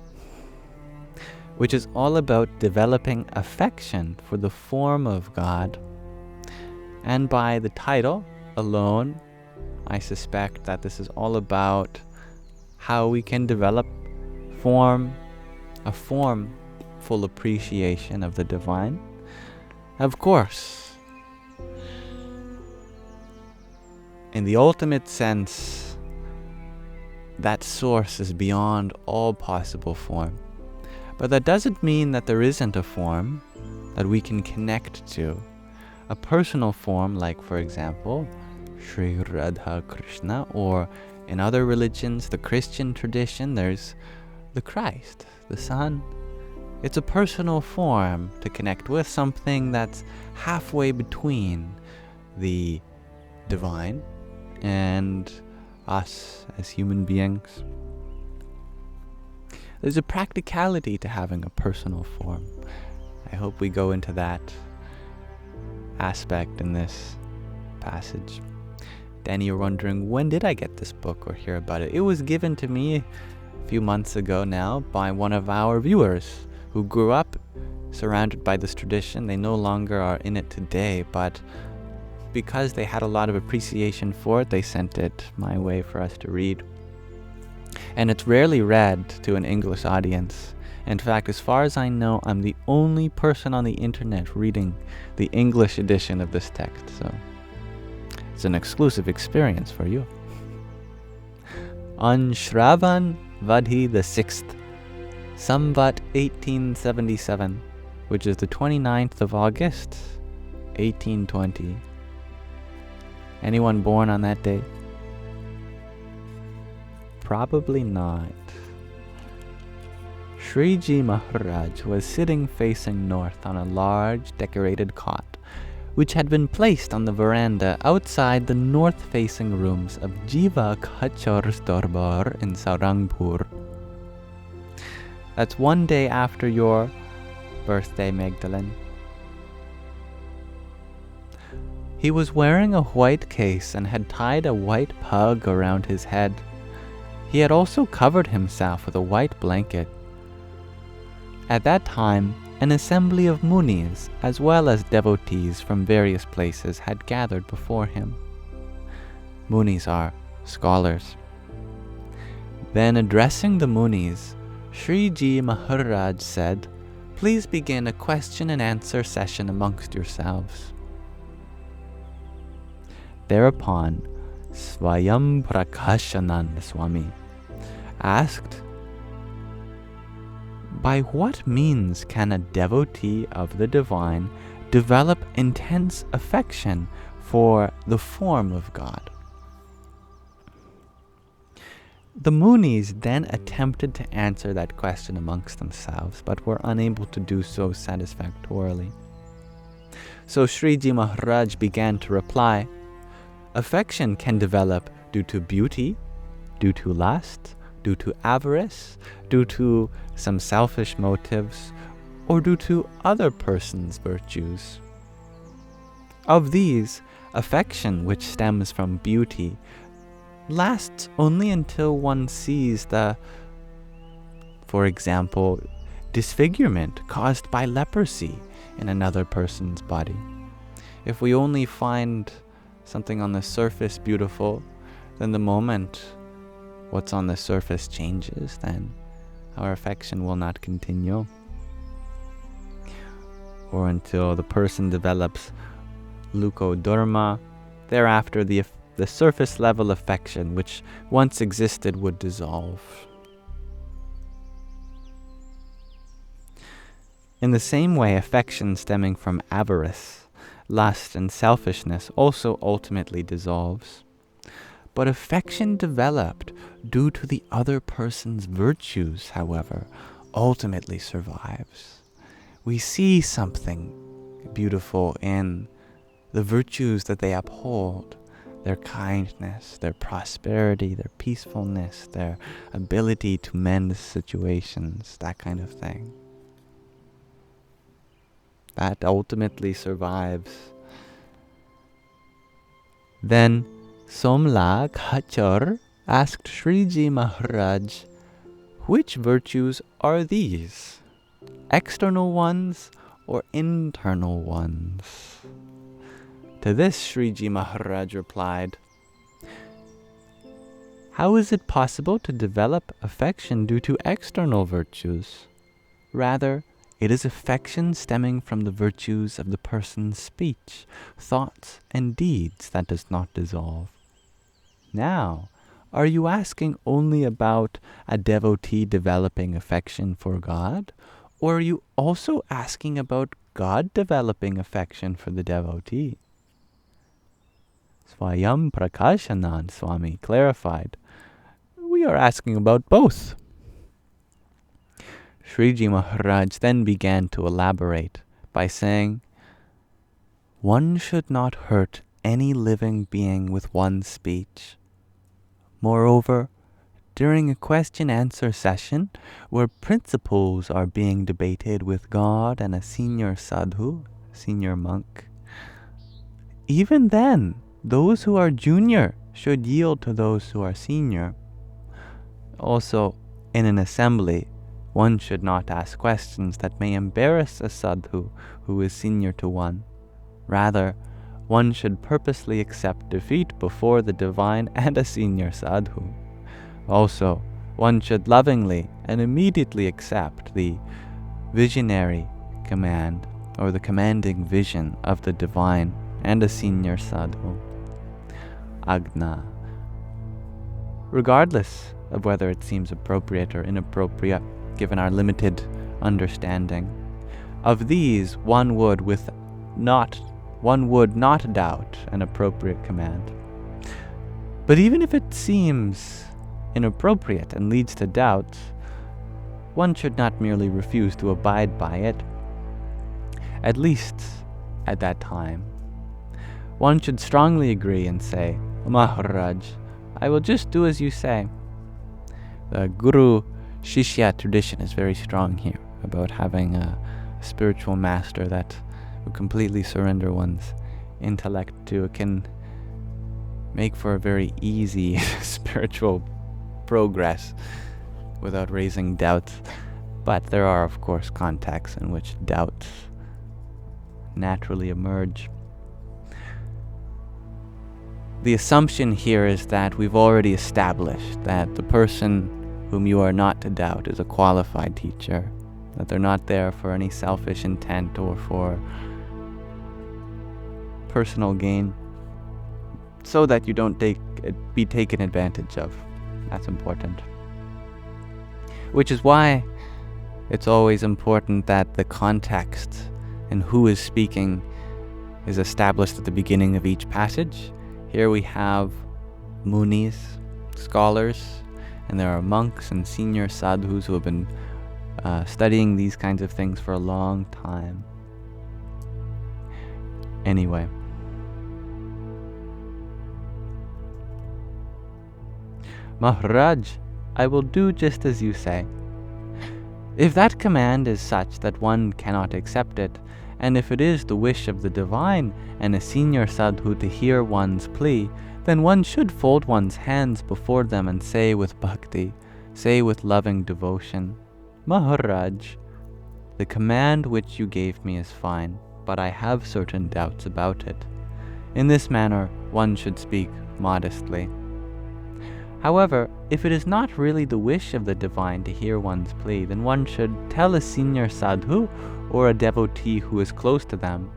which is all about developing affection for the form of God. And by the title alone, I suspect that this is all about how we can develop a full appreciation of the divine. Of course, in the ultimate sense, that source is beyond all possible form. But that doesn't mean that there isn't a form that we can connect to. A personal form, like, for example, Sri Radha Krishna, or in other religions, the Christian tradition, there's the Christ, the Son. It's a personal form to connect with, something that's halfway between the divine and us as human beings. There's a practicality to having a personal form. I hope we go into that aspect in this passage. Danny, you're wondering, when did I get this book or hear about it? It was given to me a few months ago now by one of our viewers who grew up surrounded by this tradition. They no longer are in it today, but because they had a lot of appreciation for it, they sent it my way for us to read. And it's rarely read to an English audience. In fact, as far as I know, I'm the only person on the internet reading the English edition of this text, so it's an exclusive experience for you. On Shravan Vadhi the 6th, Samvat 1877, which is the 29th of August, 1820. Anyone born on that day? Probably not. Shriji Maharaj was sitting facing north on a large decorated cot, which had been placed on the veranda outside the north-facing rooms of Jiva Khachar's Darbar in Saurangpur. That's one day after your birthday, Magdalene. He was wearing a white case and had tied a white pug around his head. He had also covered himself with a white blanket. At that time, an assembly of munis, as well as devotees from various places, had gathered before him. Munis are scholars. Then, addressing the munis, Shriji Maharaj said, "Please begin a question and answer session amongst yourselves." Thereupon, Swayam Swami asked, "By what means can a devotee of the divine develop intense affection for the form of God?" The munis then attempted to answer that question amongst themselves, but were unable to do so satisfactorily. So Shriji Maharaj began to reply, "Affection can develop due to beauty, due to lust, due to avarice, due to some selfish motives, or due to other persons' virtues. Of these, affection which stems from beauty lasts only until one sees the, for example, disfigurement caused by leprosy in another person's body. If we only find something on the surface beautiful, then the moment what's on the surface changes, then our affection will not continue. Or until the person develops leukodharma, thereafter the surface level affection which once existed would dissolve. In the same way, affection stemming from avarice, lust, and selfishness also ultimately dissolves. But affection developed due to the other person's virtues, however, ultimately survives. We see something beautiful in the virtues that they uphold, their kindness, their prosperity, their peacefulness, their ability to mend situations, that kind of thing. That ultimately survives. Then Somla Khachar asked Shriji Maharaj, "Which virtues are these? External ones or internal ones?" To this, Shriji Maharaj replied, "How is it possible to develop affection due to external virtues? Rather, it is affection stemming from the virtues of the person's speech, thoughts, and deeds that does not dissolve. Now, are you asking only about a devotee developing affection for God, or are you also asking about God developing affection for the devotee?" Swayam Prakashanand Swami clarified, "We are asking about both." Shriji Maharaj then began to elaborate by saying, "One should not hurt any living being with one's speech. Moreover, during a question-answer session where principles are being debated with God and a senior sadhu, senior monk, even then, those who are junior should yield to those who are senior. Also, in an assembly, one should not ask questions that may embarrass a sadhu who is senior to one. Rather, one should purposely accept defeat before the divine and a senior sadhu. Also, one should lovingly and immediately accept the visionary command or the commanding vision of the divine and a senior sadhu. Agna. Regardless of whether it seems appropriate or inappropriate, given our limited understanding. Of these, one would not doubt an appropriate command. But even if it seems inappropriate and leads to doubt, one should not merely refuse to abide by it, at least at that time. One should strongly agree and say, Maharaj, I will just do as you say. The Guru-Shishya tradition is very strong here about having a spiritual master that will completely surrender one's intellect to. It can make for a very easy spiritual progress without raising doubts. But there are, of course, contexts in which doubts naturally emerge. The assumption here is that we've already established that the person whom you are not to doubt is a qualified teacher, that they're not there for any selfish intent or for personal gain, so that you don't be taken advantage of. That's important. Which is why it's always important that the context and who is speaking is established at the beginning of each passage. Here we have munis, scholars, and there are monks and senior sadhus who have been studying these kinds of things for a long time. Anyway. Maharaj, I will do just as you say. If that command is such that one cannot accept it, and if it is the wish of the divine and a senior sadhu to hear one's plea, then one should fold one's hands before them and say with bhakti, say with loving devotion, Maharaj, the command which you gave me is fine, but I have certain doubts about it. In this manner, one should speak modestly. However, if it is not really the wish of the divine to hear one's plea, then one should tell a senior sadhu or a devotee who is close to them,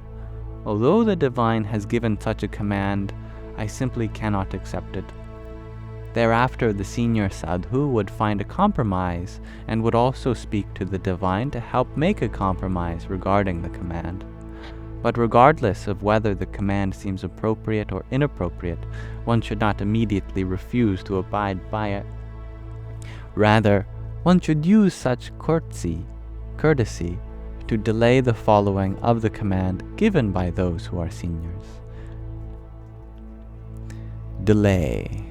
although the divine has given such a command, I simply cannot accept it. Thereafter, the senior sadhu would find a compromise and would also speak to the divine to help make a compromise regarding the command. But regardless of whether the command seems appropriate or inappropriate, one should not immediately refuse to abide by it. Rather, one should use such courtesy to delay the following of the command given by those who are seniors. Delay.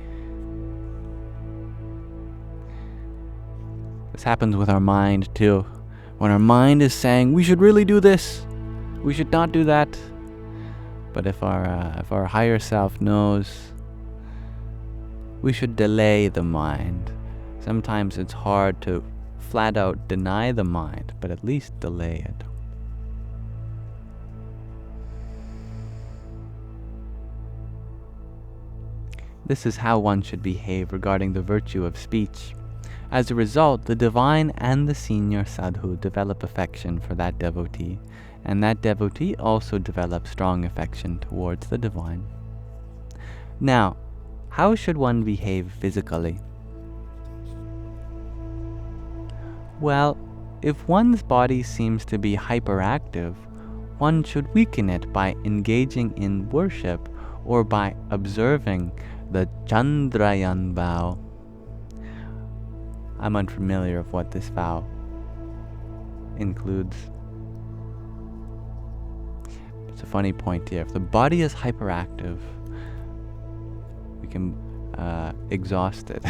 This happens with our mind too. When our mind is saying, we should really do this, we should not do that. But if our higher self knows, we should delay the mind. Sometimes it's hard to flat out deny the mind, but at least delay it. This is how one should behave regarding the virtue of speech. As a result, the divine and the senior sadhu develop affection for that devotee, and that devotee also develops strong affection towards the divine. Now, how should one behave physically? Well, if one's body seems to be hyperactive, one should weaken it by engaging in worship or by observing the Chandrayan vow. I'm unfamiliar of what this vow includes. It's a funny point here. If the body is hyperactive, we can exhaust it.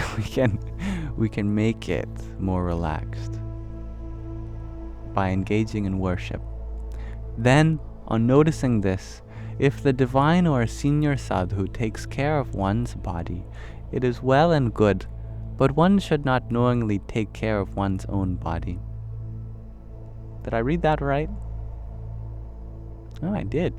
we can make it more relaxed by engaging in worship. Then, on noticing this, if the divine or a senior sadhu takes care of one's body, it is well and good, but one should not knowingly take care of one's own body. Did I read that right? Oh, I did.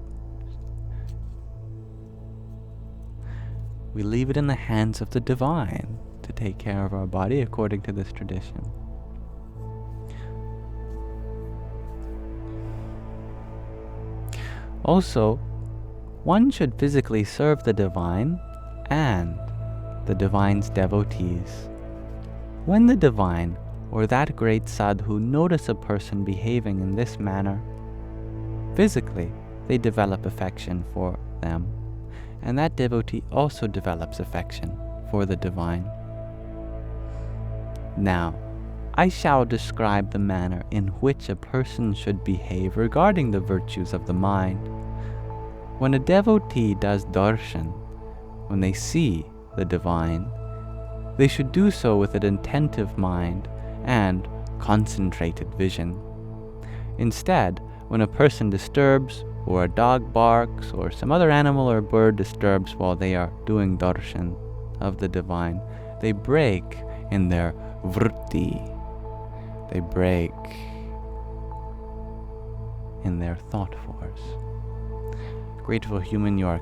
We leave it in the hands of the divine to take care of our body according to this tradition. Also, one should physically serve the divine and the divine's devotees. When the divine or that great sadhu notice a person behaving in this manner, physically they develop affection for them, and that devotee also develops affection for the divine. Now, I shall describe the manner in which a person should behave regarding the virtues of the mind. When a devotee does darshan, when they see the divine, they should do so with an attentive mind and concentrated vision. Instead, when a person disturbs, or a dog barks, or some other animal or bird disturbs while they are doing darshan of the divine, they break in their vritti. They break in their thought force. Grateful human, you are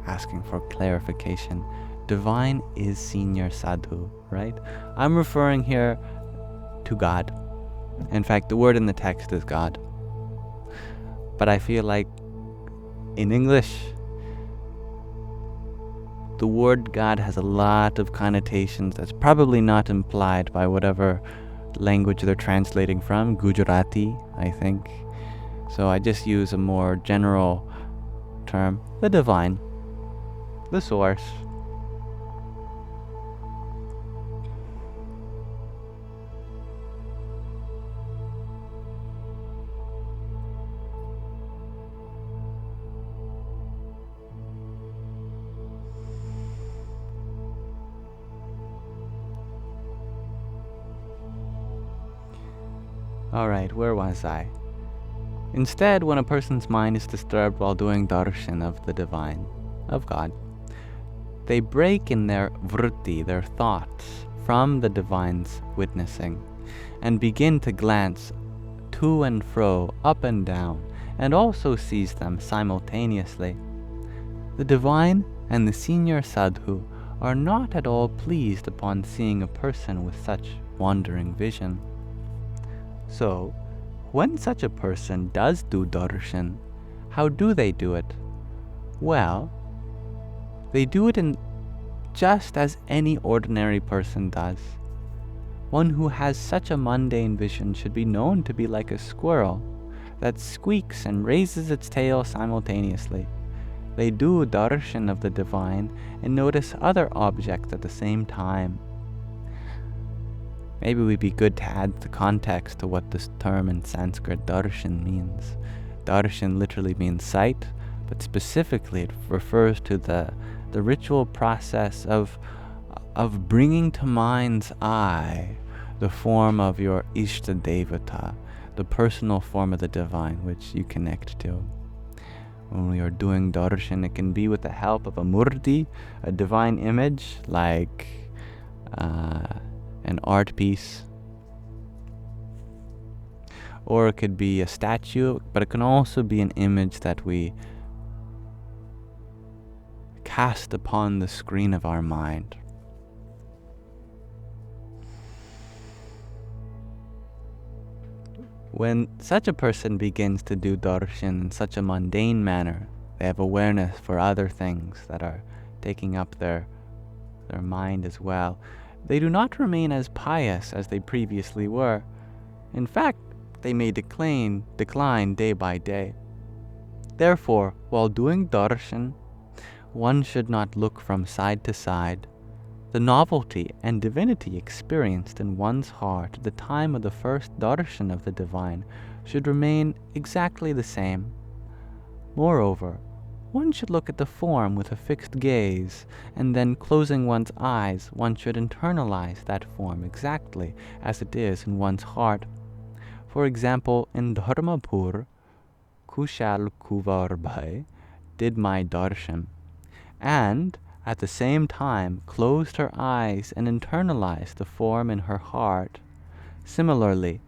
asking for clarification. Divine is senior sadhu, right? I'm referring here to God. In fact, the word in the text is God. But I feel like in English, the word God has a lot of connotations that's probably not implied by whatever language they're translating from, Gujarati, I think. So I just use a more general term, the divine, the source. Alright, where was I? Instead, when a person's mind is disturbed while doing darshan of the divine, of God, they break in their vritti, their thoughts, from the divine's witnessing, and begin to glance to and fro, up and down, and also seize them simultaneously. The divine and the senior sadhu are not at all pleased upon seeing a person with such wandering vision. So, when such a person does do darshan, how do they do it? Well, they do it in just as any ordinary person does. One who has such a mundane vision should be known to be like a squirrel that squeaks and raises its tail simultaneously. They do darshan of the divine and notice other objects at the same time. Maybe it would be good to add the context to what this term in Sanskrit darshan means. Darshan literally means sight, but specifically it refers to the ritual process of bringing to mind's eye the form of your Ishta Devata, the personal form of the divine which you connect to. When we are doing darshan, it can be with the help of a murti, a divine image, like an art piece, or it could be a statue, but it can also be an image that we cast upon the screen of our mind. When such a person begins to do darshan in such a mundane manner, they have awareness for other things that are taking up their mind as well. They do not remain as pious as they previously were. In fact, they may decline day by day. Therefore, while doing darshan, one should not look from side to side. The novelty and divinity experienced in one's heart at the time of the first darshan of the divine should remain exactly the same. Moreover, one should look at the form with a fixed gaze, and then closing one's eyes, one should internalize that form exactly as it is in one's heart. For example, in Dharmapur, Kushal Kuvar Bhai did my darshan, and at the same time closed her eyes and internalized the form in her heart. Similarly,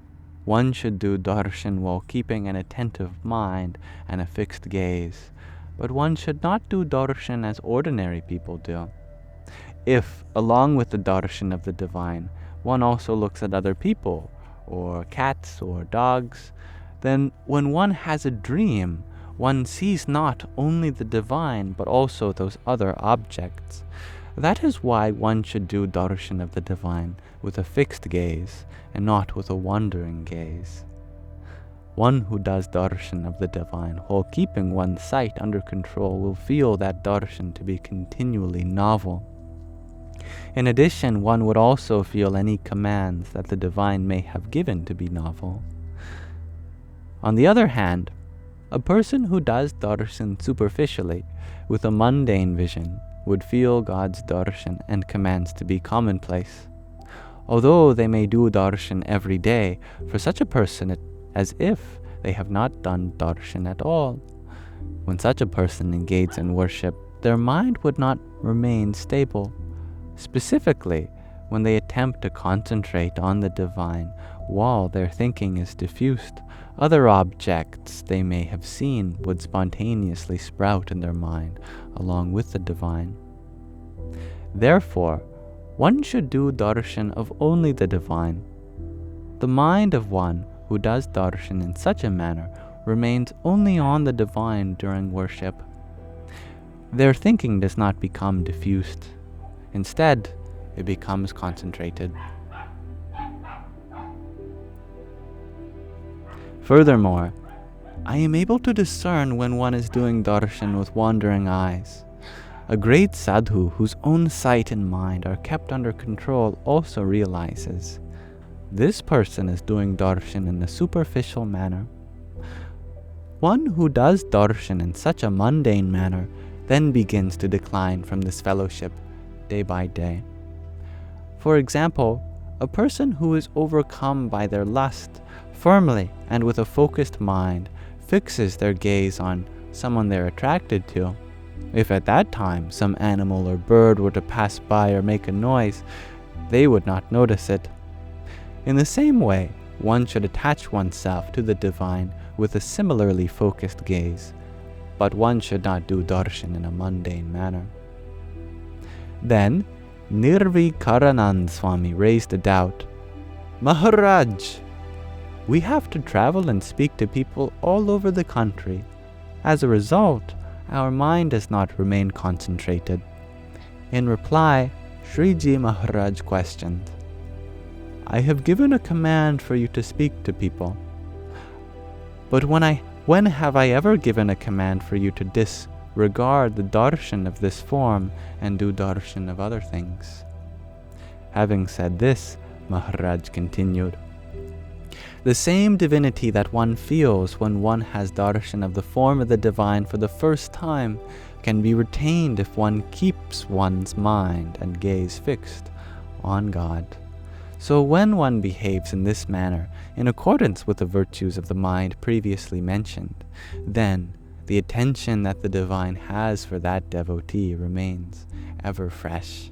one should do darshan while keeping an attentive mind and a fixed gaze. But one should not do darshan as ordinary people do. If, along with the darshan of the divine, one also looks at other people, or cats or dogs, then when one has a dream, one sees not only the divine, but also those other objects. That is why one should do darshan of the divine with a fixed gaze, and not with a wandering gaze. One who does darshan of the divine while keeping one's sight under control will feel that darshan to be continually novel. In addition, one would also feel any commands that the divine may have given to be novel. On the other hand, a person who does darshan superficially, with a mundane vision, would feel God's darshan and commands to be commonplace. Although they may do darshan every day, for such a person as if they have not done darshan at all. When such a person engages in worship, their mind would not remain stable. Specifically, when they attempt to concentrate on the divine while their thinking is diffused, other objects they may have seen would spontaneously sprout in their mind along with the divine. Therefore, one should do darshan of only the divine. The mind of one who does darshan in such a manner remains only on the divine during worship. Their thinking does not become diffused. Instead, it becomes concentrated. Furthermore, I am able to discern when one is doing darshan with wandering eyes. A great sadhu whose own sight and mind are kept under control also realizes this person is doing darshan in a superficial manner. One who does darshan in such a mundane manner then begins to decline from this fellowship day by day. For example, a person who is overcome by their lust firmly and with a focused mind fixes their gaze on someone they're attracted to. If at that time some animal or bird were to pass by or make a noise, they would not notice it. In the same way, one should attach oneself to the divine with a similarly focused gaze, but one should not do darshan in a mundane manner. Then, Nirvikaranand Swami raised a doubt. Maharaj, we have to travel and speak to people all over the country. As a result, our mind does not remain concentrated. In reply, Sriji Maharaj questioned, I have given a command for you to speak to people. But when have I ever given a command for you to disregard the darshan of this form and do darshan of other things? Having said this, Maharaj continued, the same divinity that one feels when one has darshan of the form of the divine for the first time can be retained if one keeps one's mind and gaze fixed on God. So when one behaves in this manner, in accordance with the virtues of the mind previously mentioned, then the attention that the divine has for that devotee remains ever fresh.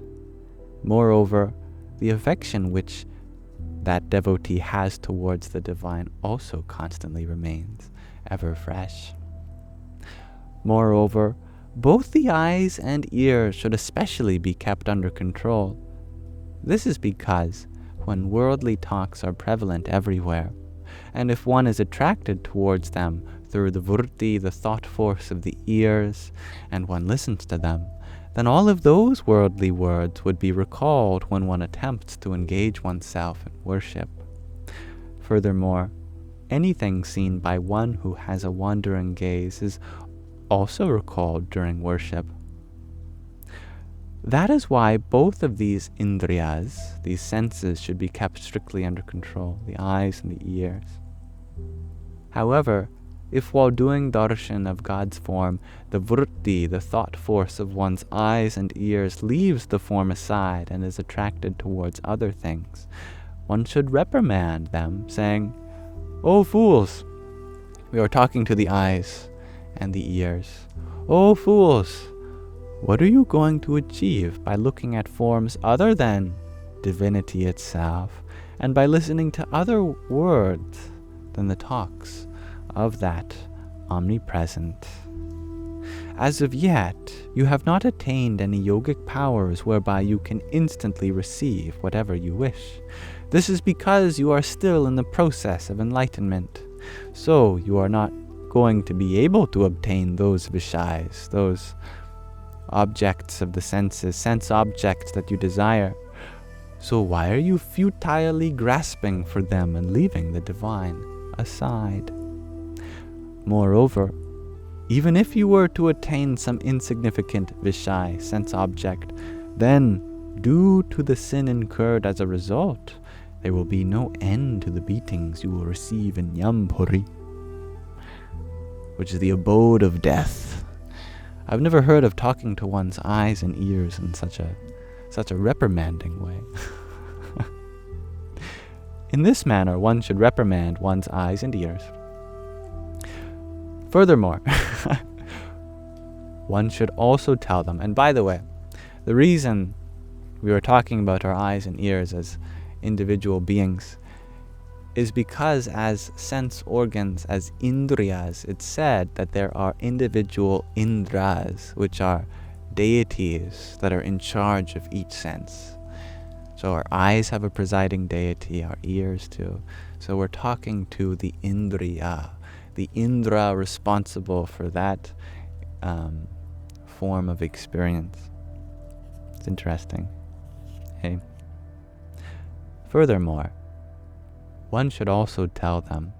Moreover, the affection which that devotee has towards the divine also constantly remains ever fresh. Moreover, both the eyes and ears should especially be kept under control. This is because when worldly talks are prevalent everywhere, and if one is attracted towards them through the vritti, the thought force of the ears, and one listens to them, then all of those worldly words would be recalled when one attempts to engage oneself in worship. Furthermore, anything seen by one who has a wandering gaze is also recalled during worship. That is why both of these indriyas, these senses, should be kept strictly under control, the eyes and the ears. However, if while doing darshan of God's form, the vritti, the thought force of one's eyes and ears, leaves the form aside and is attracted towards other things, one should reprimand them, saying, "O fools!" We are talking to the eyes and the ears. "O fools! What are you going to achieve by looking at forms other than divinity itself, and by listening to other words than the talks of that omnipresent? As of yet, you have not attained any yogic powers whereby you can instantly receive whatever you wish. This is because you are still in the process of enlightenment. So you are not going to be able to obtain those vishayas, those objects of the senses, sense objects that you desire. So why are you futilely grasping for them and leaving the divine aside? Moreover, even if you were to attain some insignificant vishay, sense object, then Due to the sin incurred as a result, there will be no end to the beatings you will receive in Yampuri, which is the abode of death. I've never heard of talking to one's eyes and ears in such a reprimanding way. In this manner, one should reprimand one's eyes and ears. Furthermore, one should also tell them, and by the way, the reason we were talking about our eyes and ears as individual beings is because as sense organs, as indriyas, it's said that there are individual indras, which are deities that are in charge of each sense. So our eyes have a presiding deity, our ears too. So we're talking to the indriya, the indra responsible for that form of experience. It's interesting. Hey. Furthermore, one should also tell them,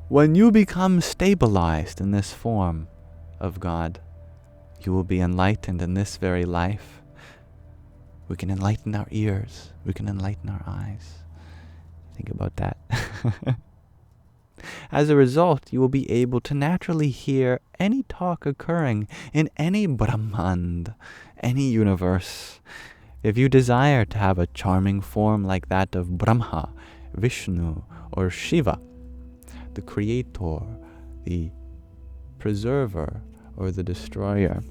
when you become stabilized in this form of God, you will be enlightened in this very life. We can enlighten our ears. We can enlighten our eyes. Think about that. As a result, you will be able to naturally hear any talk occurring in any Brahman, any universe. If you desire to have a charming form like that of Brahma, Vishnu, or Shiva, the creator, the preserver, or the destroyer,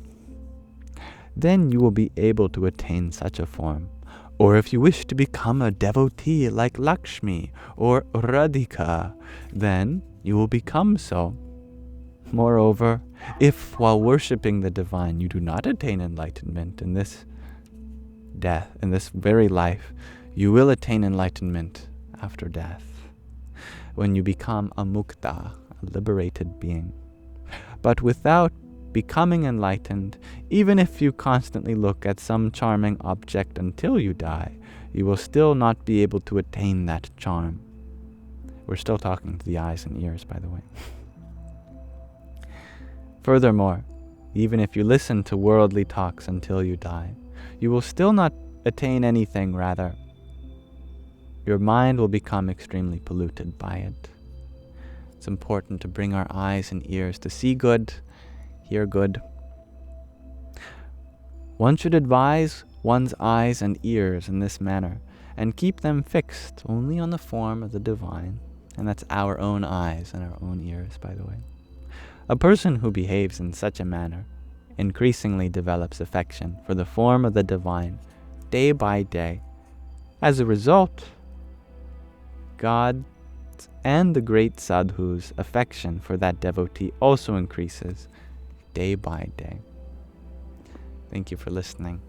then you will be able to attain such a form. Or if you wish to become a devotee like Lakshmi or Radhika, then you will become so. Moreover, if while worshipping the divine you do not attain enlightenment in this death, in this very life, you will attain enlightenment after death, when you become a mukta, a liberated being. But without becoming enlightened, even if you constantly look at some charming object until you die, you will still not be able to attain that charm. We're still talking to the eyes and ears, by the way. Furthermore, even if you listen to worldly talks until you die, you will still not attain anything, rather. Your mind will become extremely polluted by it. It's important to bring our eyes and ears to see good, hear good. One should advise one's eyes and ears in this manner, and keep them fixed only on the form of the divine. And that's our own eyes and our own ears, by the way. A person who behaves in such a manner increasingly develops affection for the form of the divine day by day. As a result, God and the great sadhu's affection for that devotee also increases day by day. Thank you for listening.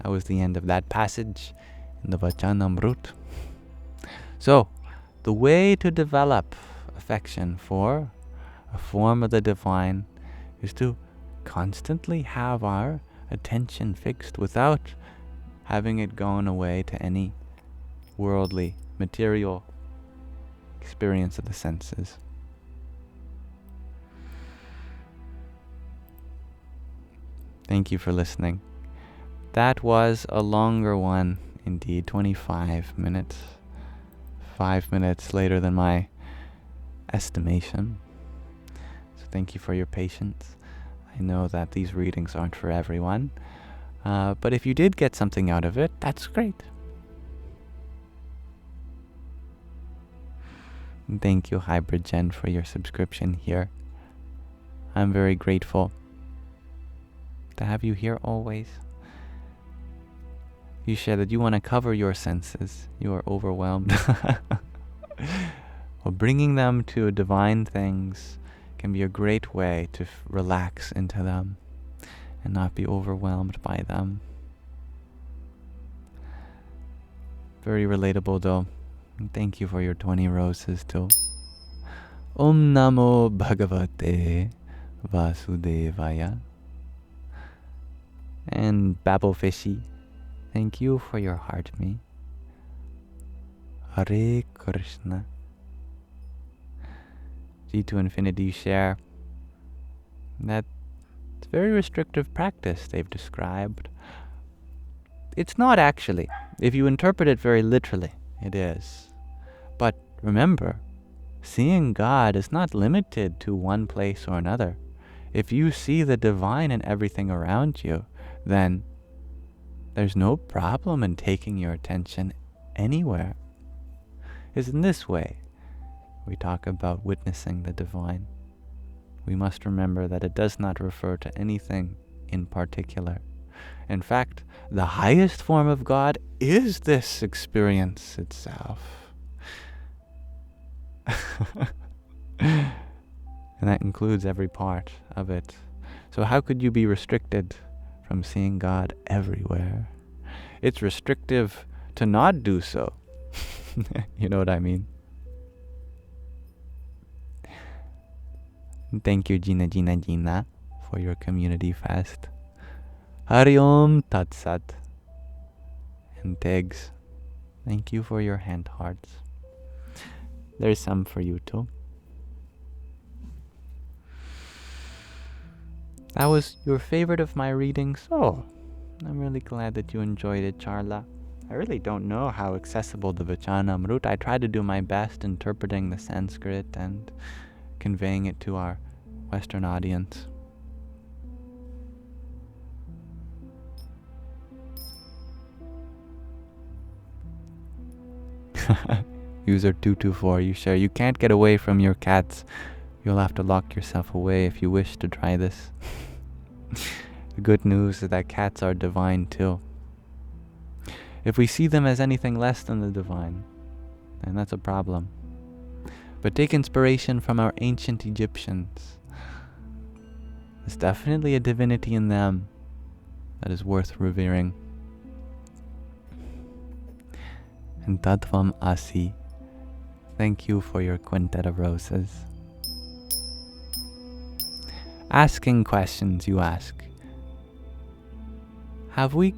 That was the end of that passage in the Vachanamrut. So, the way to develop affection for a form of the divine is to constantly have our attention fixed without having it gone away to any worldly, material experience of the senses. Thank you for listening. That was a longer one, indeed, 25 minutes. 5 minutes later than my estimation. So thank you for your patience. I know that these readings aren't for everyone, but if you did get something out of it, that's great. And thank you, Hybrid Gen, for your subscription here. I'm very grateful to have you here always. You share that you want to cover your senses. You are overwhelmed. Well, bringing them to divine things can be a great way to relax into them and not be overwhelmed by them. Very relatable though. And thank you for your 20 roses too. Om Namo Bhagavate Vasudevaya. And Babblefishy, thank you for your heart me. Hare Krishna. G2 Infinity share that it's very restrictive practice they've described. It's not actually. If you interpret it very literally, it is. But remember, seeing God is not limited to one place or another. If you see the divine in everything around you, then there's no problem in taking your attention anywhere. It's in this way we talk about witnessing the divine. We must remember that it does not refer to anything in particular. In fact, the highest form of God is this experience itself. And that includes every part of it. So how could you be restricted from seeing God everywhere? It's restrictive to not do so. You know what I mean? Thank you, Gina, for your community fast. Hari Om Tat Sat. And Tegs, thank you for your hand hearts. There's some for you too. That was your favorite of my readings. Oh, I'm really glad that you enjoyed it, Charla. I really don't know how accessible the Vachanamrut. I tried to do my best interpreting the Sanskrit and conveying it to our Western audience. User 224, you share. You can't get away from your cats. You'll have to lock yourself away if you wish to try this. The good news is that cats are divine too. If we see them as anything less than the divine, then that's a problem. But take inspiration from our ancient Egyptians. There's definitely a divinity in them that is worth revering. And Tattvam Asi, thank you for your quintet of roses. Asking questions, you ask. Have we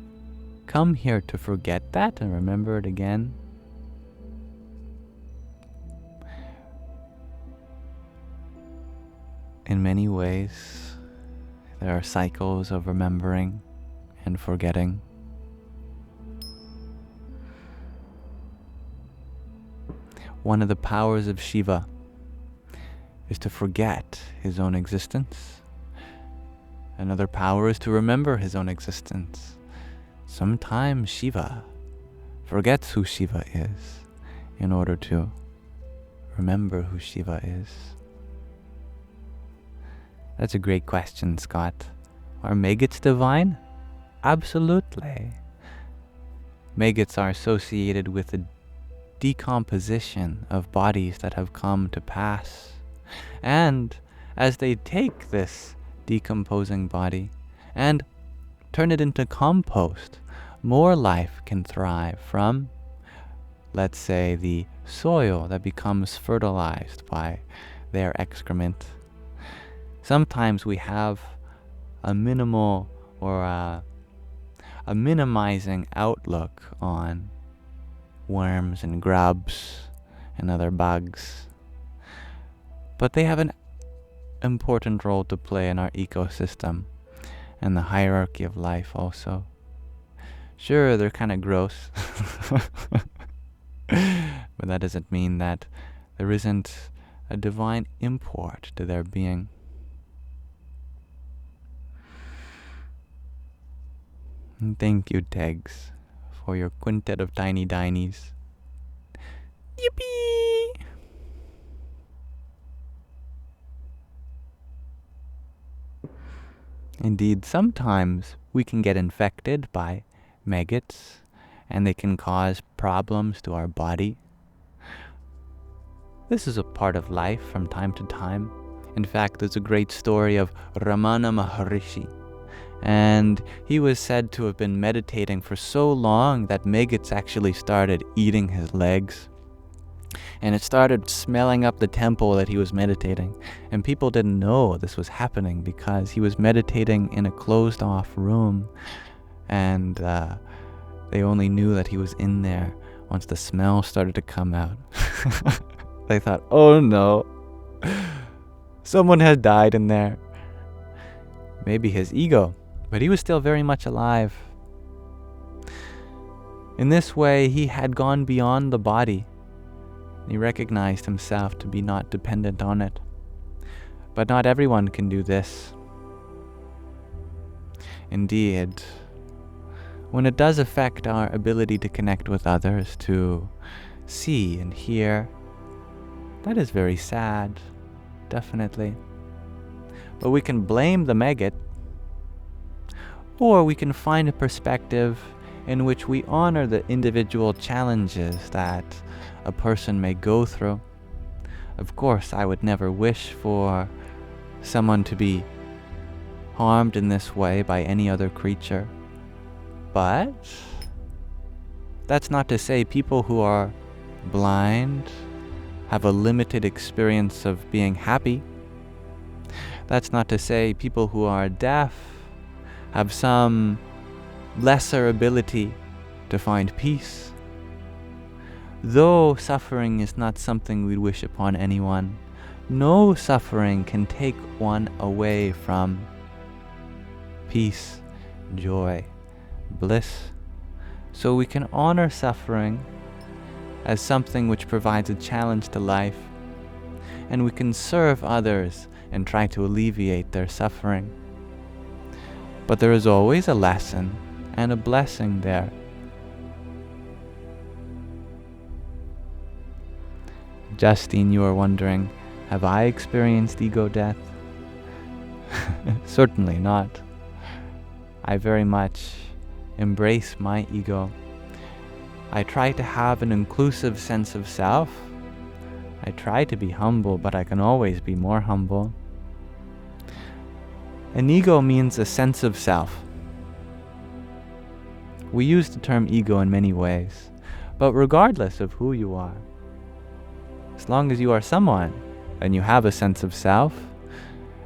come here to forget that and remember it again? In many ways, there are cycles of remembering and forgetting. One of the powers of Shiva is to forget his own existence. Another power is to remember his own existence. Sometimes Shiva forgets who Shiva is in order to remember who Shiva is. That's a great question, Scott. Are maggots divine? Absolutely. Maggots are associated with the decomposition of bodies that have come to pass. And as they take this decomposing body and turn it into compost, more life can thrive from, let's say, the soil that becomes fertilized by their excrement. Sometimes we have a minimal or a minimizing outlook on worms and grubs and other bugs, but they have an important role to play in our ecosystem and the hierarchy of life also. Sure, they're kind of gross, but that doesn't mean that there isn't a divine import to their being. And thank you, Tegs, for your quintet of tiny dinies. Yippee! Indeed, sometimes we can get infected by maggots, and they can cause problems to our body. This is a part of life from time to time. In fact, there's a great story of Ramana Maharishi, and he was said to have been meditating for so long that maggots actually started eating his legs. And it started smelling up the temple that he was meditating. And people didn't know this was happening because he was meditating in a closed-off room. And they only knew that he was in there once the smell started to come out. They thought, oh no, someone had died in there. Maybe his ego, but he was still very much alive. In this way, he had gone beyond the body. He recognized himself to be not dependent on it. But not everyone can do this. Indeed, when it does affect our ability to connect with others, to see and hear, that is very sad, definitely. But we can blame the maggot, or we can find a perspective in which we honor the individual challenges that a person may go through. Of course, I would never wish for someone to be harmed in this way by any other creature. But that's not to say people who are blind have a limited experience of being happy. That's not to say people who are deaf have some lesser ability to find peace. Though suffering is not something we wish upon anyone, no suffering can take one away from peace, joy, bliss. So we can honor suffering as something which provides a challenge to life, and we can serve others and try to alleviate their suffering. But there is always a lesson and a blessing there. Justine, you are wondering, have I experienced ego death? Certainly not. I very much embrace my ego. I try to have an inclusive sense of self. I try to be humble, but I can always be more humble. An ego means a sense of self. We use the term ego in many ways, but regardless of who you are, as long as you are someone, and you have a sense of self,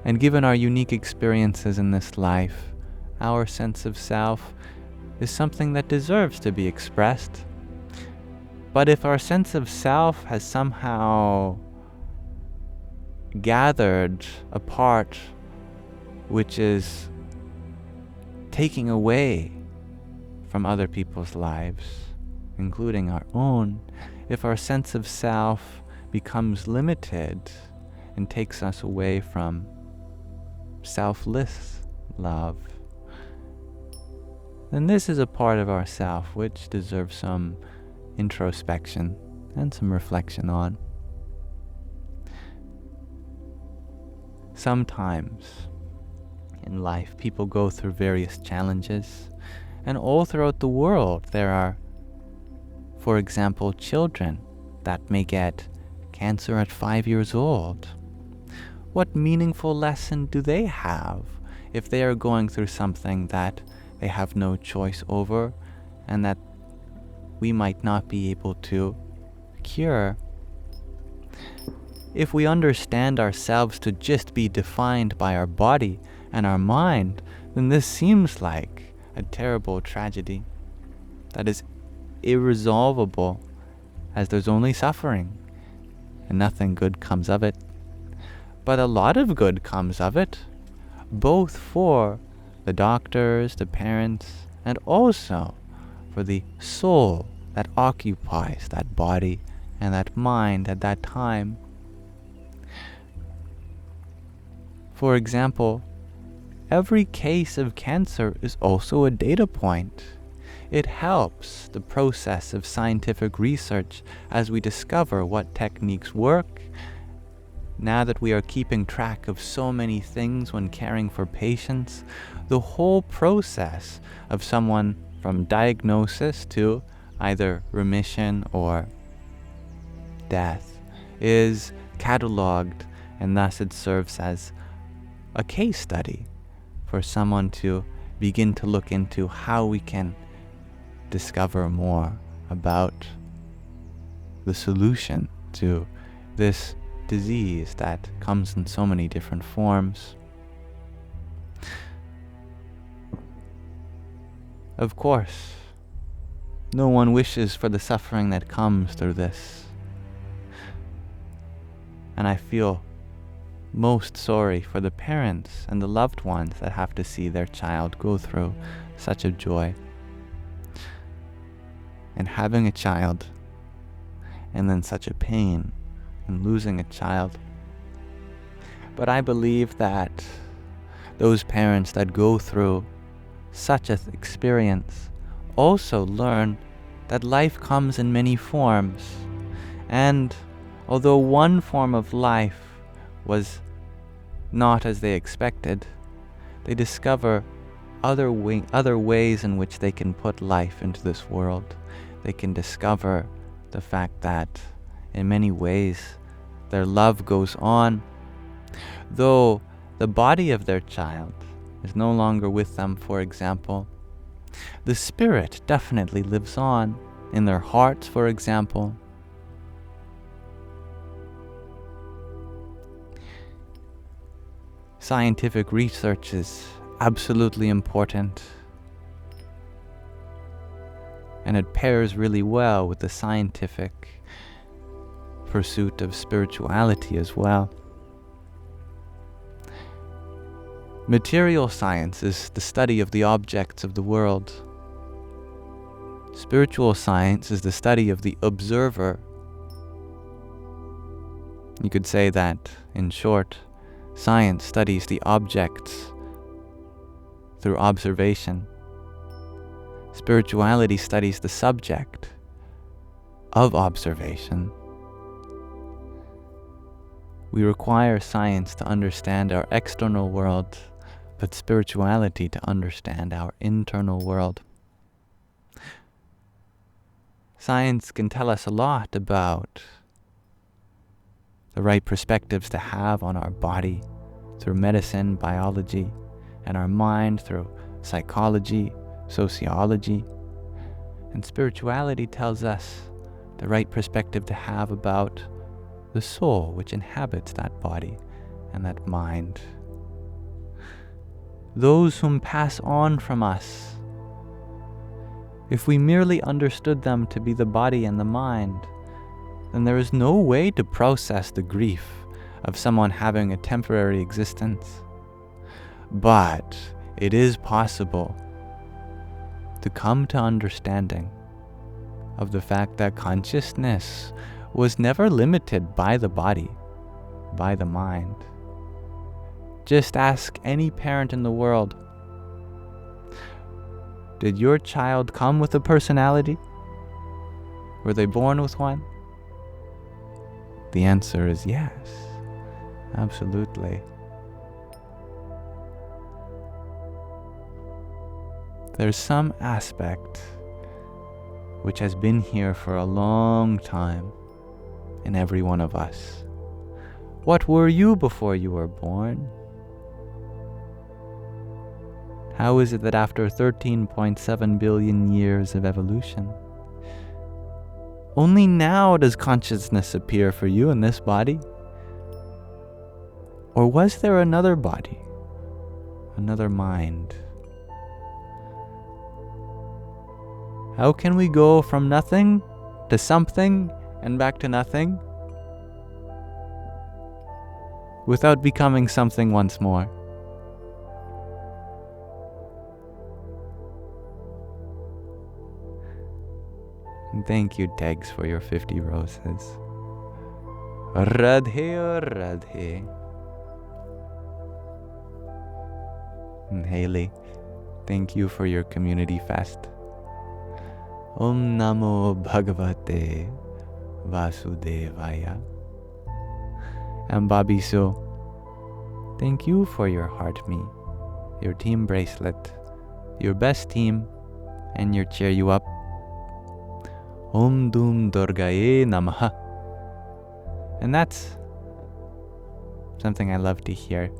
and given our unique experiences in this life, our sense of self is something that deserves to be expressed. But if our sense of self has somehow gathered a part which is taking away from other people's lives, including our own, if our sense of self becomes limited and takes us away from selfless love, then this is a part of ourself which deserves some introspection and some reflection on. Sometimes in life people go through various challenges, and all throughout the world there are, for example, children that may get cancer at 5 years old. What meaningful lesson do they have if they are going through something that they have no choice over and that we might not be able to cure? If we understand ourselves to just be defined by our body and our mind, then this seems like a terrible tragedy that is irresolvable, as there's only suffering and nothing good comes of it. But a lot of good comes of it, both for the doctors, the parents, and also for the soul that occupies that body and that mind at that time. For example, every case of cancer is also a data point. It helps the process of scientific research as we discover what techniques work. Now that we are keeping track of so many things when caring for patients, the whole process of someone from diagnosis to either remission or death is cataloged, and thus it serves as a case study for someone to begin to look into how we can discover more about the solution to this disease that comes in so many different forms. Of course, no one wishes for the suffering that comes through this. And I feel most sorry for the parents and the loved ones that have to see their child go through such a joy. in having a child, and then such a pain in losing a child. But I believe that those parents that go through such an experience also learn that life comes in many forms. And although one form of life was not as they expected, they discover other ways in which they can put life into this world. They can discover the fact that in many ways their love goes on. Though the body of their child is no longer with them, for example, the spirit definitely lives on in their hearts, for example. Scientific research is absolutely important, and it pairs really well with the scientific pursuit of spirituality as well. Material science is the study of the objects of the world. Spiritual science is the study of the observer. You could say that, in short, science studies the objects through observation. Spirituality studies the subject of observation. We require science to understand our external world, but spirituality to understand our internal world. Science can tell us a lot about the right perspectives to have on our body through medicine, biology, and our mind through psychology, sociology. And spirituality tells us the right perspective to have about the soul which inhabits that body and that mind. Those whom pass on from us, if we merely understood them to be the body and the mind, then there is no way to process the grief of someone having a temporary existence. But it is possible to come to understanding of the fact that consciousness was never limited by the body, by the mind. Just ask any parent in the world, did your child come with a personality? Were they born with one? The answer is yes, absolutely. There's some aspect which has been here for a long time in every one of us. What were you before you were born? How is it that after 13.7 billion years of evolution, only now does consciousness appear for you in this body? Or was there another body, another mind? How can we go from nothing to something and back to nothing without becoming something once more? And thank you, Tegs, for your 50 roses. Radhe Radhe. And Haley, thank you for your community fest. Om Namo Bhagavate Vasudevaya. And Bobby So, thank you for your heart me, your team bracelet, your best team, and your cheer you up. Om Dum Durgaye Namaha. And that's something I love to hear.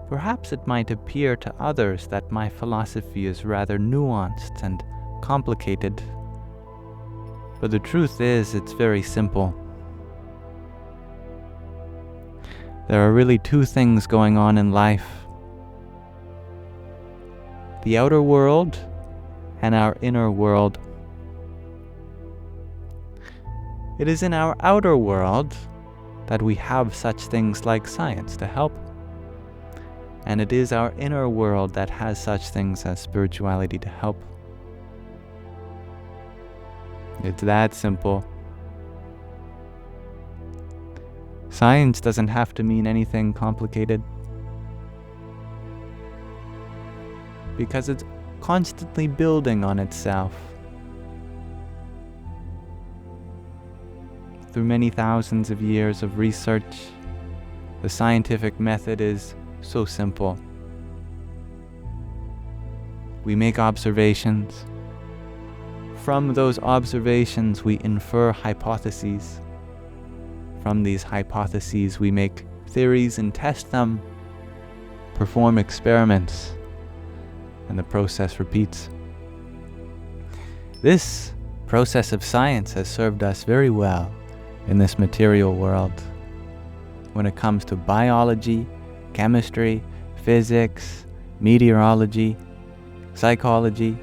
Perhaps it might appear to others that my philosophy is rather nuanced and complicated, but the truth is it's very simple. There are really two things going on in life: the outer world and our inner world. It is in our outer world that we have such things like science to help. And it is our inner world that has such things as spirituality to help. It's that simple. Science doesn't have to mean anything complicated, because it's constantly building on itself. Through many thousands of years of research, the scientific method is so simple. We make observations. From those observations, we infer hypotheses. From these hypotheses, we make theories and test them, perform experiments, and the process repeats. This process of science has served us very well in this material world when it comes to biology, chemistry, physics, meteorology, psychology,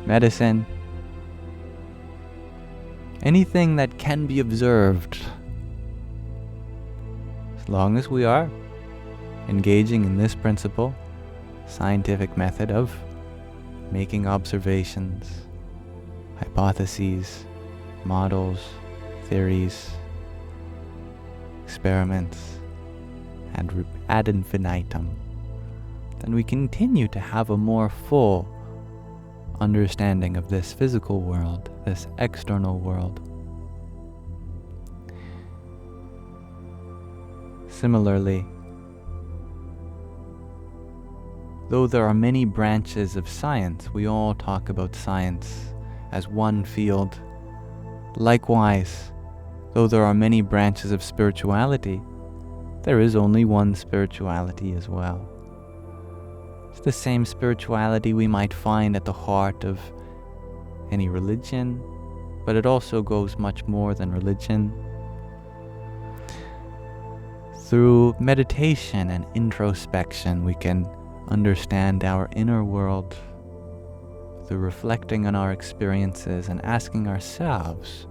medicine, anything that can be observed, as long as we are engaging in this principle, scientific method of making observations, hypotheses, models, theories, experiments, and ad infinitum, then we continue to have a more full understanding of this physical world, this external world. Similarly, though there are many branches of science, we all talk about science as one field. Likewise, though there are many branches of spirituality, there is only one spirituality as well. It's the same spirituality we might find at the heart of any religion, but it also goes much more than religion. Through meditation and introspection, we can understand our inner world. Through reflecting on our experiences and asking ourselves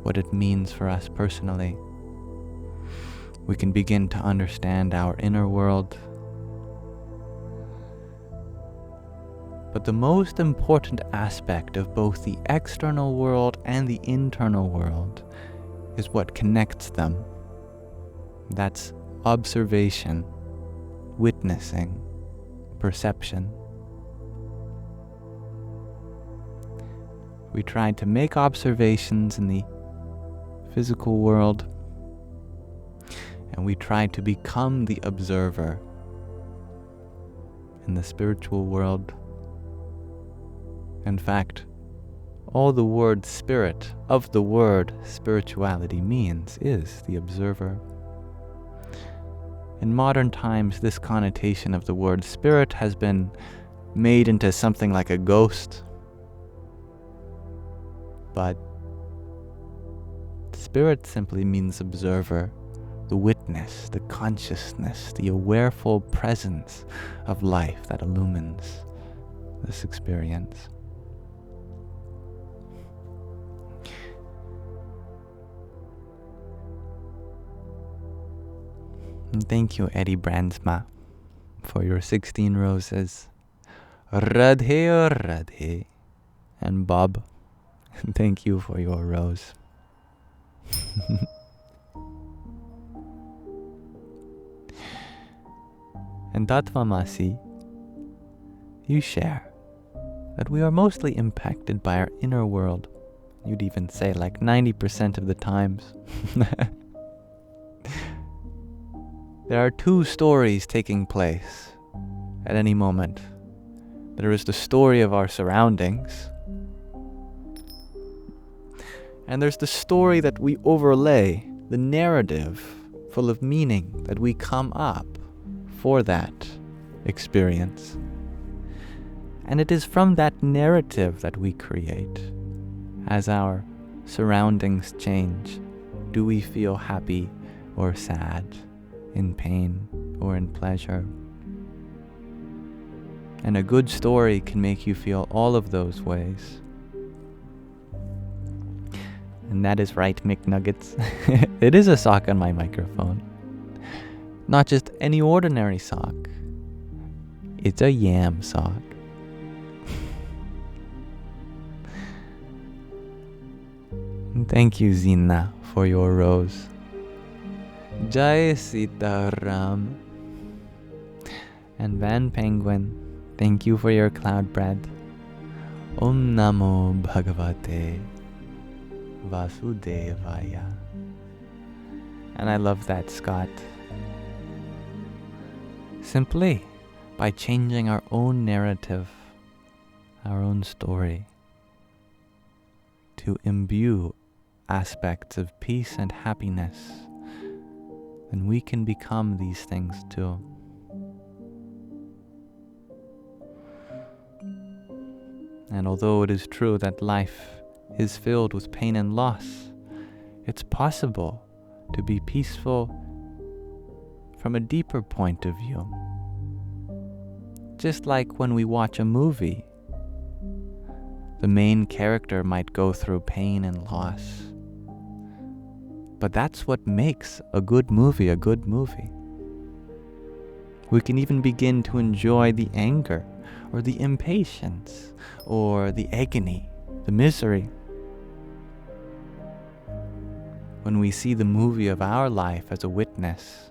what it means for us personally, we can begin to understand our inner world. But the most important aspect of both the external world and the internal world is what connects them. That's observation, witnessing, perception. We tried to make observations in the physical world, and we tried to become the observer in the spiritual world. In fact, all the word spirit of the word spirituality means is the observer. In modern times, this connotation of the word spirit has been made into something like a ghost. But spirit simply means observer, the witness, the consciousness, the awareful presence of life that illumines this experience. And thank you, Eddie Brandsma, for your 16 roses. Radhe or Radhe. And Bob, thank you for your rose. And Tatvamasi, you share that we are mostly impacted by our inner world. You'd even say like 90% of the times. There are two stories taking place at any moment. There is the story of our surroundings, and there's the story that we overlay, the narrative full of meaning that we come up for that experience. And it is from that narrative that we create. As our surroundings change, do we feel happy or sad, in pain or in pleasure? And a good story can make you feel all of those ways. And that is right, McNuggets. It is a sock on my microphone. Not just any ordinary sock. It's a Yamsox. Thank you, Zina, for your rose. Jai Sitaram. And Van Penguin, thank you for your cloud bread. Om Namo Bhagavate Vasudevaya. And I love that, Scott. Simply by changing our own narrative, our own story, to imbue aspects of peace and happiness, then we can become these things too. And although it is true that life is filled with pain and loss, it's possible to be peaceful from a deeper point of view. Just like when we watch a movie, the main character might go through pain and loss. But that's what makes a good movie a good movie. We can even begin to enjoy the anger, or the impatience, or the agony, the misery, when we see the movie of our life as a witness.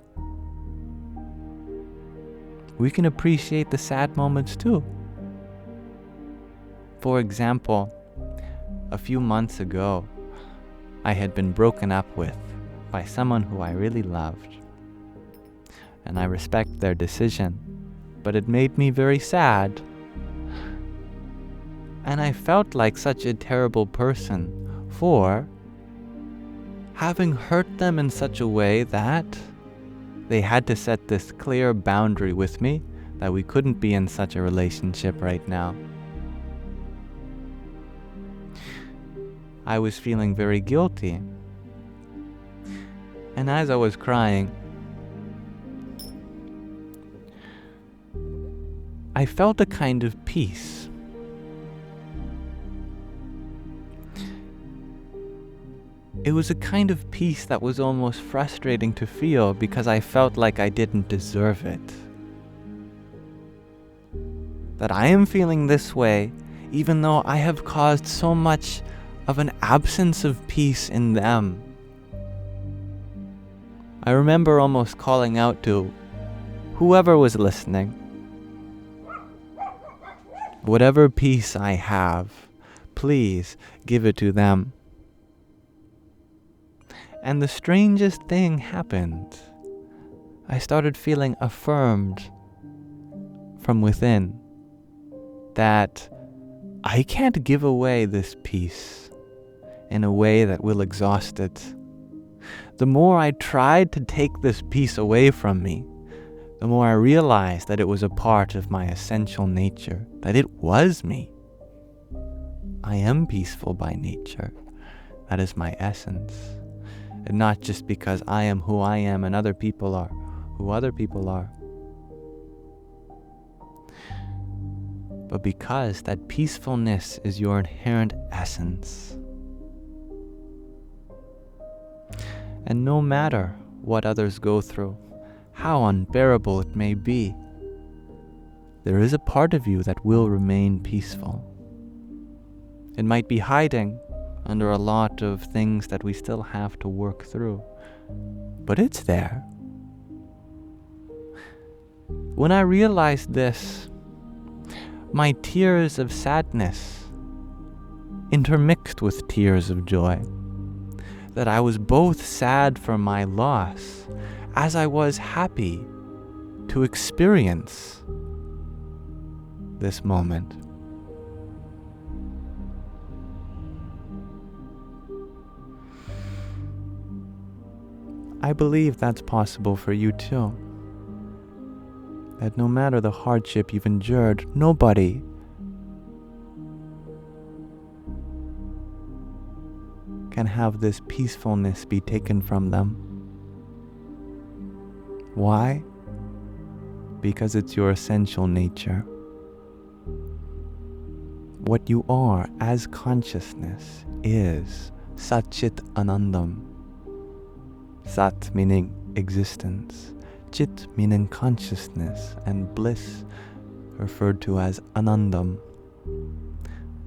We can appreciate the sad moments too. For example, a few months ago, I had been broken up with by someone who I really loved. And I respect their decision, but it made me very sad. And I felt like such a terrible person for having hurt them in such a way that they had to set this clear boundary with me that we couldn't be in such a relationship right now. I was feeling very guilty. And as I was crying, I felt a kind of peace. It was a kind of peace that was almost frustrating to feel because I felt like I didn't deserve it. That I am feeling this way even though I have caused so much of an absence of peace in them. I remember almost calling out to whoever was listening, whatever peace I have, please give it to them. And the strangest thing happened. I started feeling affirmed from within that I can't give away this peace in a way that will exhaust it. The more I tried to take this peace away from me, the more I realized that it was a part of my essential nature, that it was me. I am peaceful by nature. That is my essence. And not just because I am who I am and other people are who other people are, but because that peacefulness is your inherent essence. And no matter what others go through, how unbearable it may be, there is a part of you that will remain peaceful. It might be hiding under a lot of things that we still have to work through, but it's there. When I realized this, my tears of sadness intermixed with tears of joy, that I was both sad for my loss as I was happy to experience this moment. I believe that's possible for you too. That no matter the hardship you've endured, nobody can have this peacefulness be taken from them. Why? Because it's your essential nature. What you are as consciousness is Sat Chit Anandam. Sat meaning existence, Chit meaning consciousness, and bliss referred to as Anandam.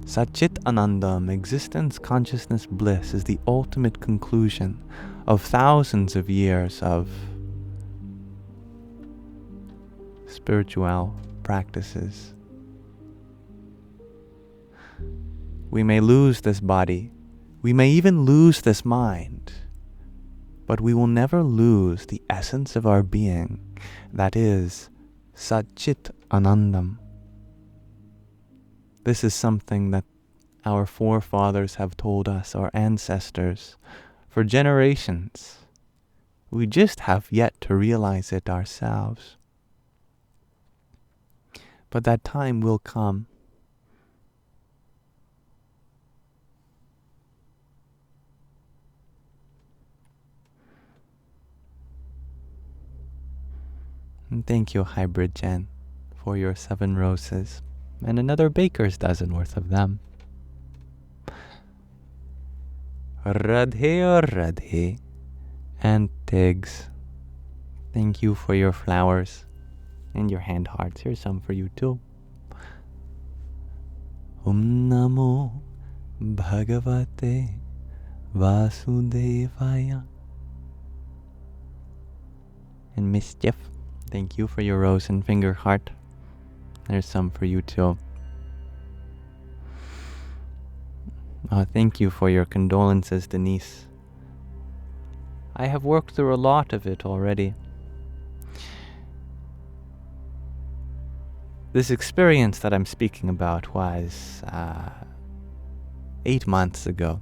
Sat Chit Anandam, existence, consciousness, bliss, is the ultimate conclusion of thousands of years of spiritual practices. We may lose this body, we may even lose this mind, but we will never lose the essence of our being, that is, Sat Chit Anandam. This is something that our forefathers have told us, our ancestors, for generations. We just have yet to realize it ourselves. But that time will come. And thank you, Hybrid Jen, for your 7 roses, and another baker's dozen worth of them. Radhe or Radhe, and Tiggs, thank you for your flowers and your hand hearts. Here's some for you too. Namo Bhagavate Vasudevaya. And Mischief, thank you for your rose and finger heart. There's some for you too. Thank you for your condolences, Denise. I have worked through a lot of it already. This experience that I'm speaking about was 8 months ago.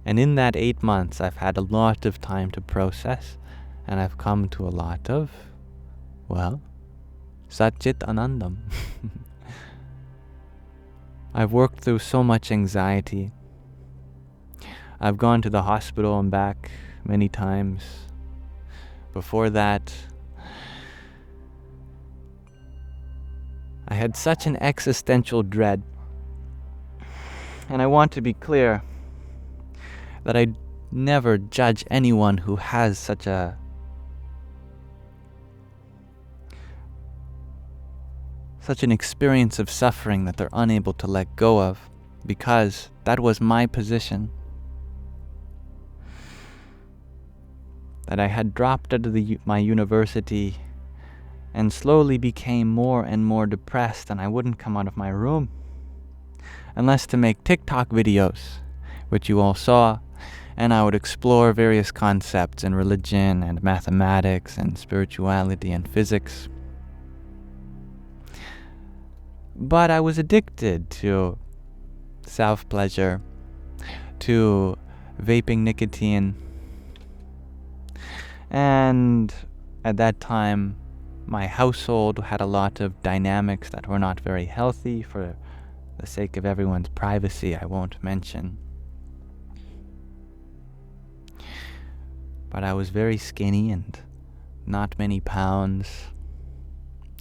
And in that 8 months, I've had a lot of time to process, and I've come to a lot of, well, Sat Chit Anandam. I've worked through so much anxiety. I've gone to the hospital and back many times. Before that, I had such an existential dread. And I want to be clear that I never judge anyone who has such an experience of suffering that they're unable to let go of, because that was my position. That I had dropped out of my university and slowly became more and more depressed, and I wouldn't come out of my room unless to make TikTok videos, which you all saw, and I would explore various concepts in religion and mathematics and spirituality and physics. But I was addicted to self-pleasure, to vaping nicotine, and at that time my household had a lot of dynamics that were not very healthy. For the sake of everyone's privacy, I won't mention. But I was very skinny and not many pounds.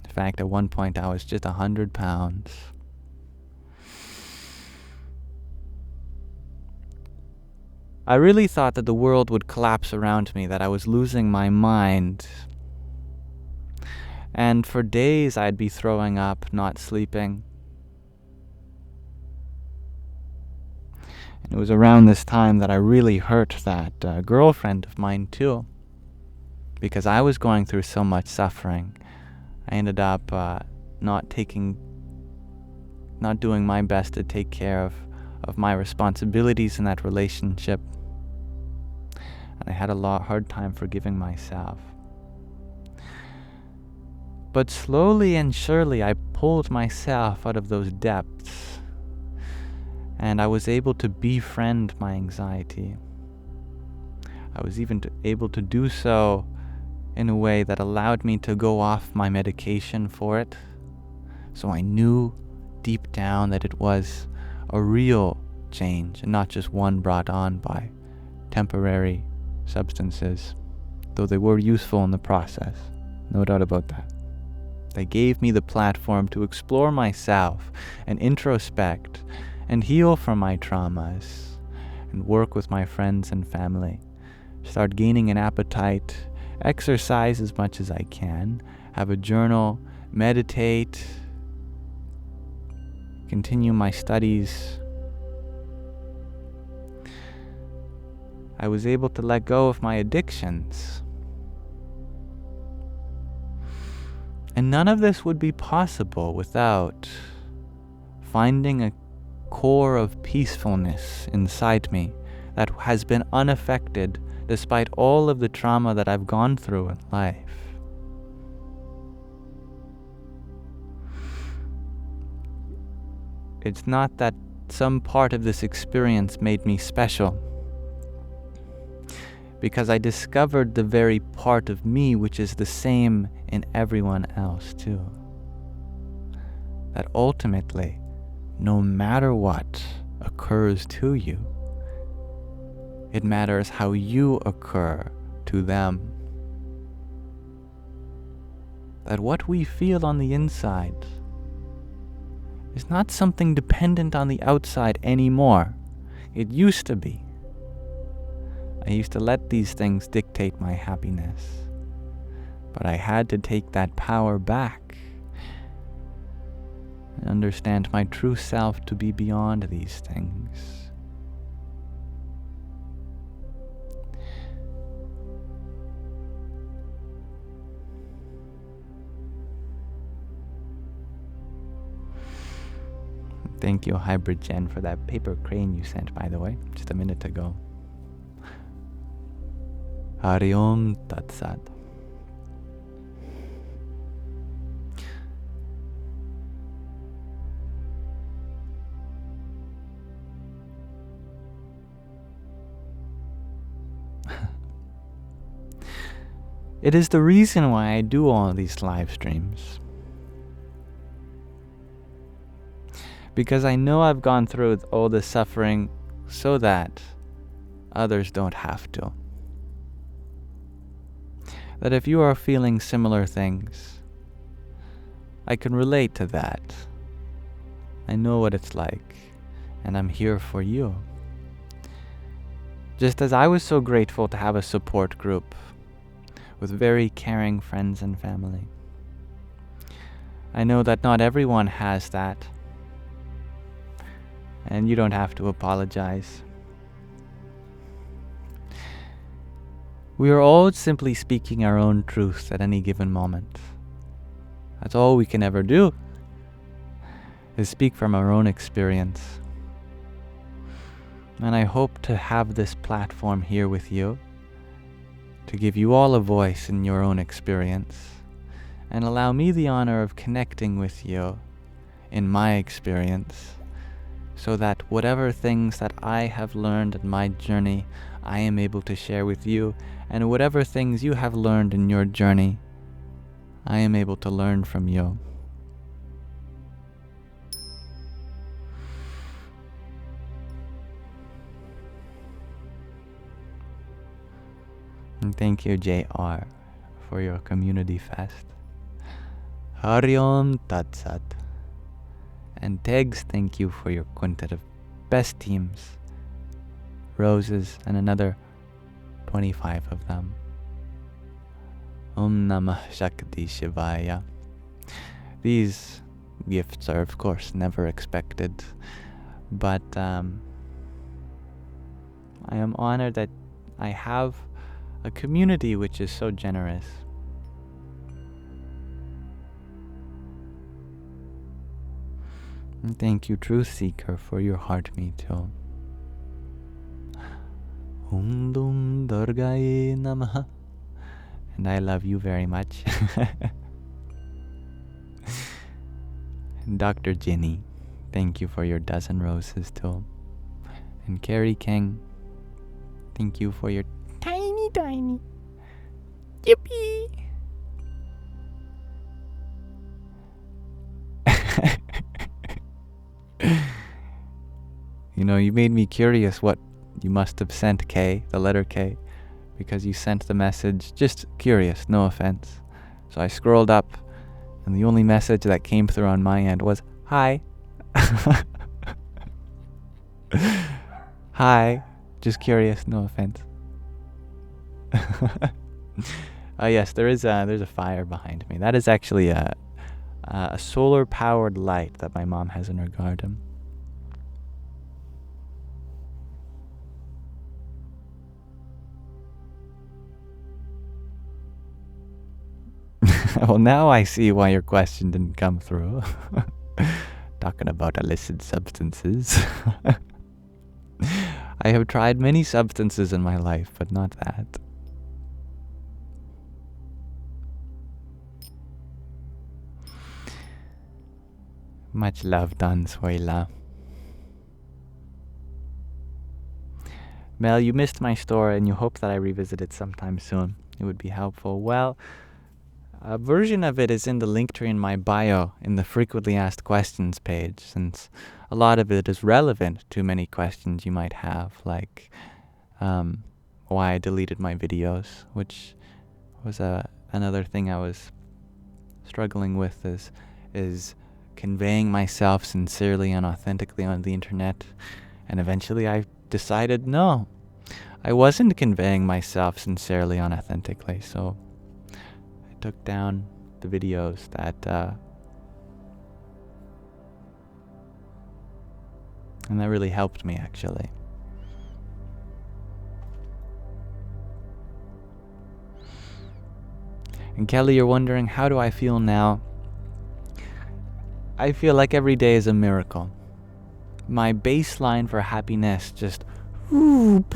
In fact, at one point I was just 100 pounds. I really thought that the world would collapse around me, that I was losing my mind. And for days I'd be throwing up, not sleeping. And it was around this time that I really hurt that girlfriend of mine too, because I was going through so much suffering. I ended up not doing my best to take care of my responsibilities in that relationship. And I had a hard time forgiving myself. But slowly and surely I pulled myself out of those depths, and I was able to befriend my anxiety. I was even able to do so in a way that allowed me to go off my medication for it. So I knew deep down that it was a real change and not just one brought on by temporary substances, though they were useful in the process, no doubt about that. They gave me the platform to explore myself and introspect and heal from my traumas and work with my friends and family. Start gaining an appetite, exercise as much as I can, have a journal, meditate, continue my studies. I was able to let go of my addictions. And none of this would be possible without finding a core of peacefulness inside me that has been unaffected despite all of the trauma that I've gone through in life. It's not that some part of this experience made me special, because I discovered the very part of me which is the same in everyone else too. That ultimately, no matter what occurs to you, it matters how you occur to them. That what we feel on the inside is not something dependent on the outside anymore. It used to be. I used to let these things dictate my happiness, but I had to take that power back and understand my true self to be beyond these things. Thank you, Hybrid Jen, for that paper crane you sent, by the way, just a minute ago. Hari Om Tat Sat. It is the reason why I do all these live streams. Because I know I've gone through all this suffering so that others don't have to. That if you are feeling similar things, I can relate to that. I know what it's like, and I'm here for you. Just as I was so grateful to have a support group with very caring friends and family. I know that not everyone has that, and you don't have to apologize. We are all simply speaking our own truth at any given moment. That's all we can ever do, is speak from our own experience. And I hope to have this platform here with you to give you all a voice in your own experience and allow me the honor of connecting with you in my experience, so that whatever things that I have learned in my journey, I am able to share with you, and whatever things you have learned in your journey, I am able to learn from you. And thank you, JR, for your community fest. Hari Om Tat Sat. And Tegs, thank you for your quintet of best teams. Roses and another 25 of them. Om Namah Shakti Shivaya. These gifts are, of course, never expected, but I am honored that I have a community which is so generous. And thank you, Truth Seeker, for your heart me too. Om Dum Durgaye Namaha. And I love you very much. Dr. Ginny, thank you for your dozen roses too. And Carrie King, thank you for your tiny yippee. You know, you made me curious what you must have sent, K, the letter K, because you sent the message, just curious, no offense. So I scrolled up, and the only message that came through on my end was, hi. Hi. Just curious, no offense. Yes, there's a fire behind me. That is actually a solar-powered light that my mom has in her garden. Well, now I see why your question didn't come through. Talking about illicit substances. I have tried many substances in my life, but not that. Much love, Dansuela. Mel, you missed my story and you hope that I revisit it sometime soon. It would be helpful. Well, a version of it is in the link tree in my bio in the frequently asked questions page, since a lot of it is relevant to many questions you might have, like why I deleted my videos, which was another thing I was struggling with, is conveying myself sincerely and authentically on the internet. And eventually I decided, no, I wasn't conveying myself sincerely and authentically, so I took down the videos that and that really helped me, actually. And Kelly, you're wondering, how do I feel now? I feel like every day is a miracle. My baseline for happiness just whoop.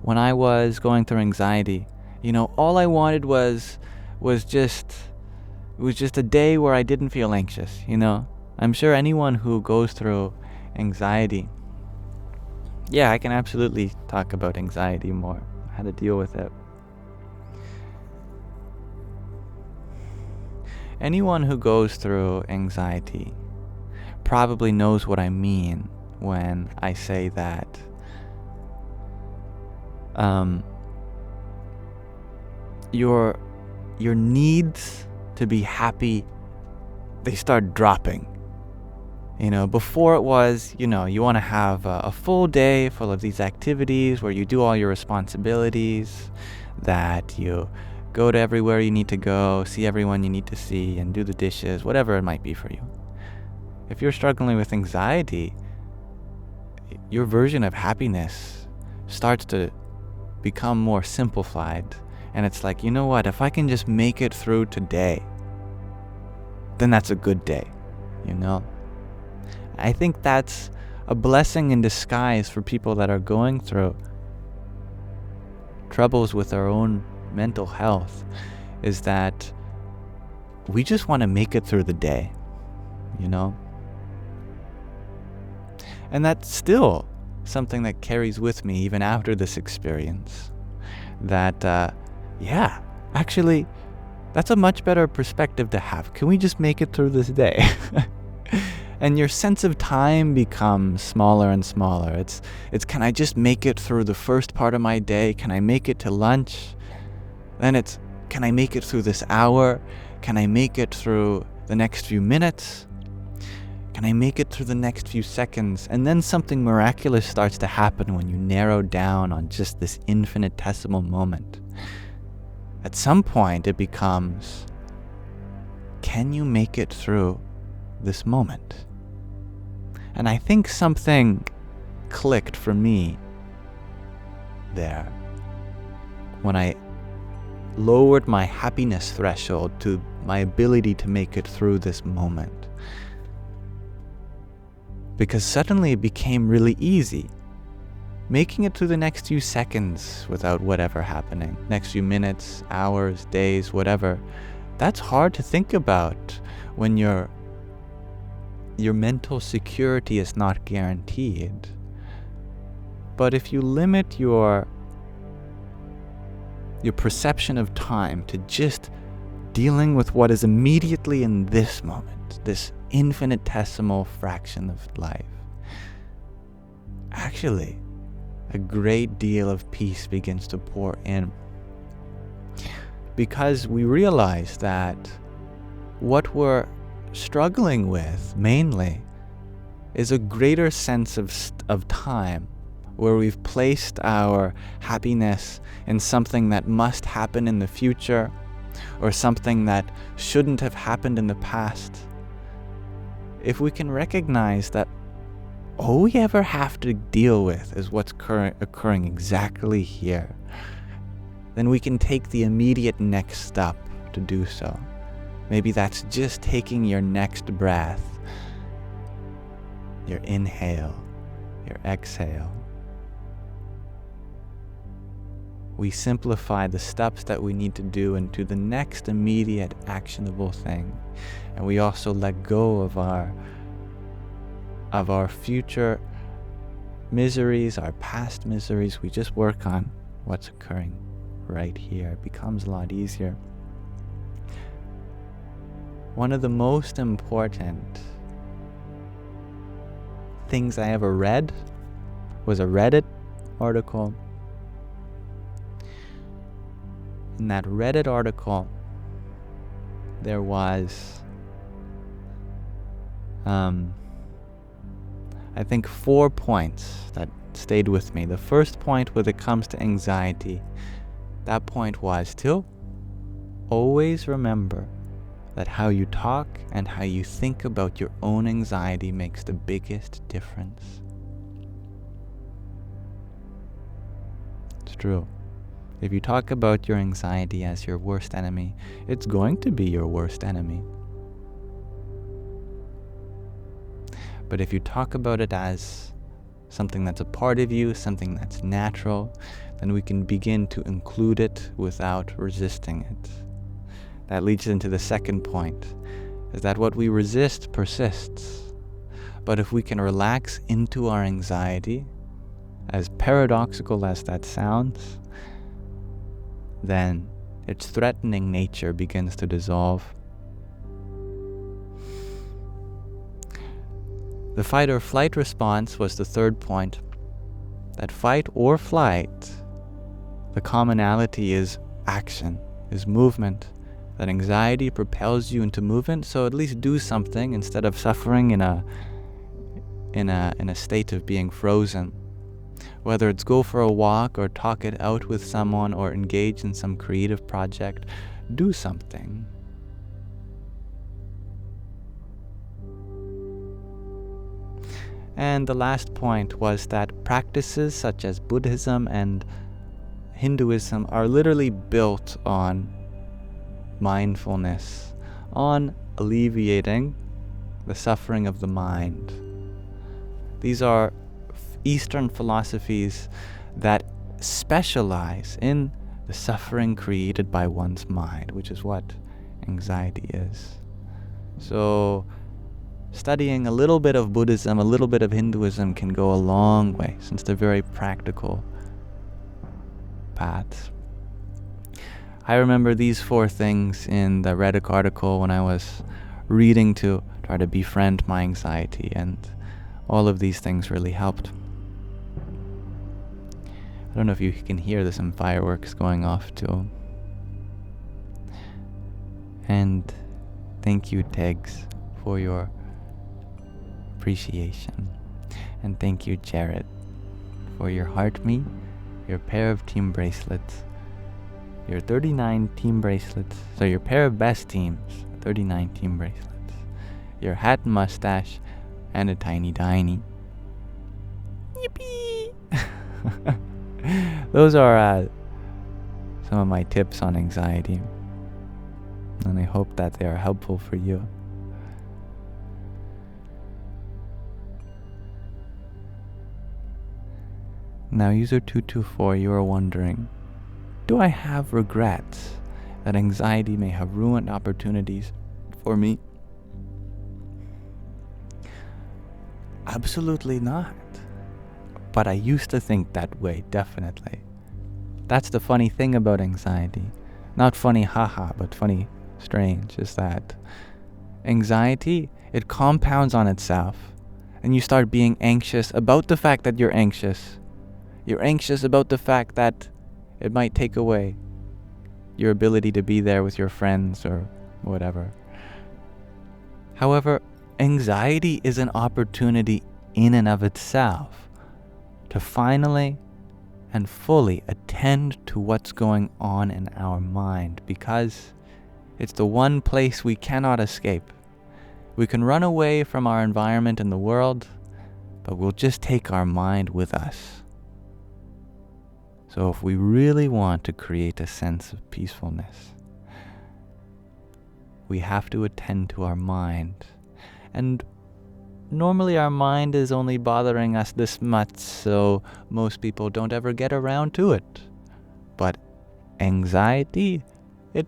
When I was going through anxiety, all I wanted was just a day where I didn't feel anxious, I'm sure anyone who goes through anxiety, yeah, I can absolutely talk about anxiety more, how to deal with it. Anyone who goes through anxiety probably knows what I mean when I say that your needs to be happy, they start dropping. Before it was, you want to have a full day full of these activities where you do all your responsibilities, that you go to everywhere you need to go, see everyone you need to see, and do the dishes, whatever it might be for you. If you're struggling with anxiety, your version of happiness starts to become more simplified. And it's like, you know what, if I can just make it through today, then that's a good day, I think that's a blessing in disguise for people that are going through troubles with their own mental health, is that we just want to make it through the day, And that's still something that carries with me even after this experience. That, yeah, actually, that's a much better perspective to have. Can we just make it through this day? And your sense of time becomes smaller and smaller. It's can I just make it through the first part of my day? Can I make it to lunch? Then it's, can I make it through this hour? Can I make it through the next few minutes? Can I make it through the next few seconds? And then something miraculous starts to happen when you narrow down on just this infinitesimal moment. At some point it becomes, can you make it through this moment? And I think something clicked for me there when I lowered my happiness threshold to my ability to make it through this moment. Because suddenly it became really easy. Making it through the next few seconds without whatever happening, next few minutes, hours, days, whatever, that's hard to think about when your mental security is not guaranteed. But if you limit your perception of time to just dealing with what is immediately in this moment, this infinitesimal fraction of life, actually, a great deal of peace begins to pour in. Because we realize that what we're struggling with mainly is a greater sense of time, where we've placed our happiness in something that must happen in the future, or something that shouldn't have happened in the past. If we can recognize that all we ever have to deal with is what's occurring exactly here, then we can take the immediate next step to do so. Maybe that's just taking your next breath, your inhale, your exhale. We simplify the steps that we need to do into the next immediate actionable thing. And we also let go of our future miseries, our past miseries. We just work on what's occurring right here. It becomes a lot easier. One of the most important things I ever read was a Reddit article. In that Reddit article, there was, I think 4 points that stayed with me. The first point when it comes to anxiety, that point was to always remember that how you talk and how you think about your own anxiety makes the biggest difference. It's true. If you talk about your anxiety as your worst enemy, it's going to be your worst enemy. But if you talk about it as something that's a part of you, something that's natural, then we can begin to include it without resisting it. That leads into the second point, is that what we resist persists. But if we can relax into our anxiety, as paradoxical as that sounds, then its threatening nature begins to dissolve. The fight or flight response was the third point. That fight or flight, the commonality is action, is movement. That anxiety propels you into movement, so at least do something instead of suffering in a state of being frozen. Whether it's go for a walk or talk it out with someone or engage in some creative project, do something. And the last point was that practices such as Buddhism and Hinduism are literally built on mindfulness, on alleviating the suffering of the mind. These are Eastern philosophies that specialize in the suffering created by one's mind, which is what anxiety is. So studying a little bit of Buddhism, a little bit of Hinduism can go a long way, since they're very practical paths. I remember these 4 things in the Reddit article when I was reading to try to befriend my anxiety, and all of these things really helped. I don't know if you can hear there's some fireworks going off too. And thank you, Tegs, for your appreciation. And thank you, Jared, for your heart me, your pair of team bracelets, your 39 team bracelets, so your pair of best teams, 39 team bracelets, your hat and mustache, and a tiny tiny. Yippee! Those are some of my tips on anxiety, and I hope that they are helpful for you. Now, user 224, you are wondering, do I have regrets that anxiety may have ruined opportunities for me? Absolutely not. But I used to think that way, definitely. That's the funny thing about anxiety. Not funny haha, but funny strange, is that anxiety, it compounds on itself. And you start being anxious about the fact that you're anxious. You're anxious about the fact that it might take away your ability to be there with your friends or whatever. However, Anxiety is an opportunity in and of itself to finally and fully attend to what's going on in our mind, because it's the one place we cannot escape. We can run away from our environment and the world, but we'll just take our mind with us. So if we really want to create a sense of peacefulness, we have to attend to our mind. And normally our mind is only bothering us this much, so most people don't ever get around to it. But anxiety, it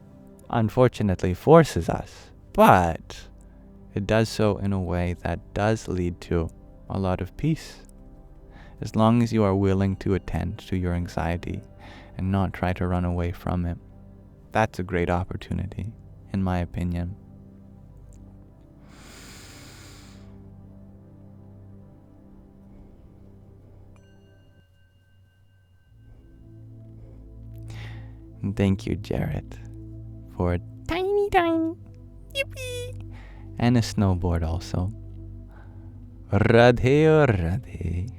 unfortunately forces us, but it does so in a way that does lead to a lot of peace. As long as you are willing to attend to your anxiety and not try to run away from it, that's a great opportunity, in my opinion. And thank you, Jarrett, for a tiny, yippee, and a snowboard also. Radhe Radhe.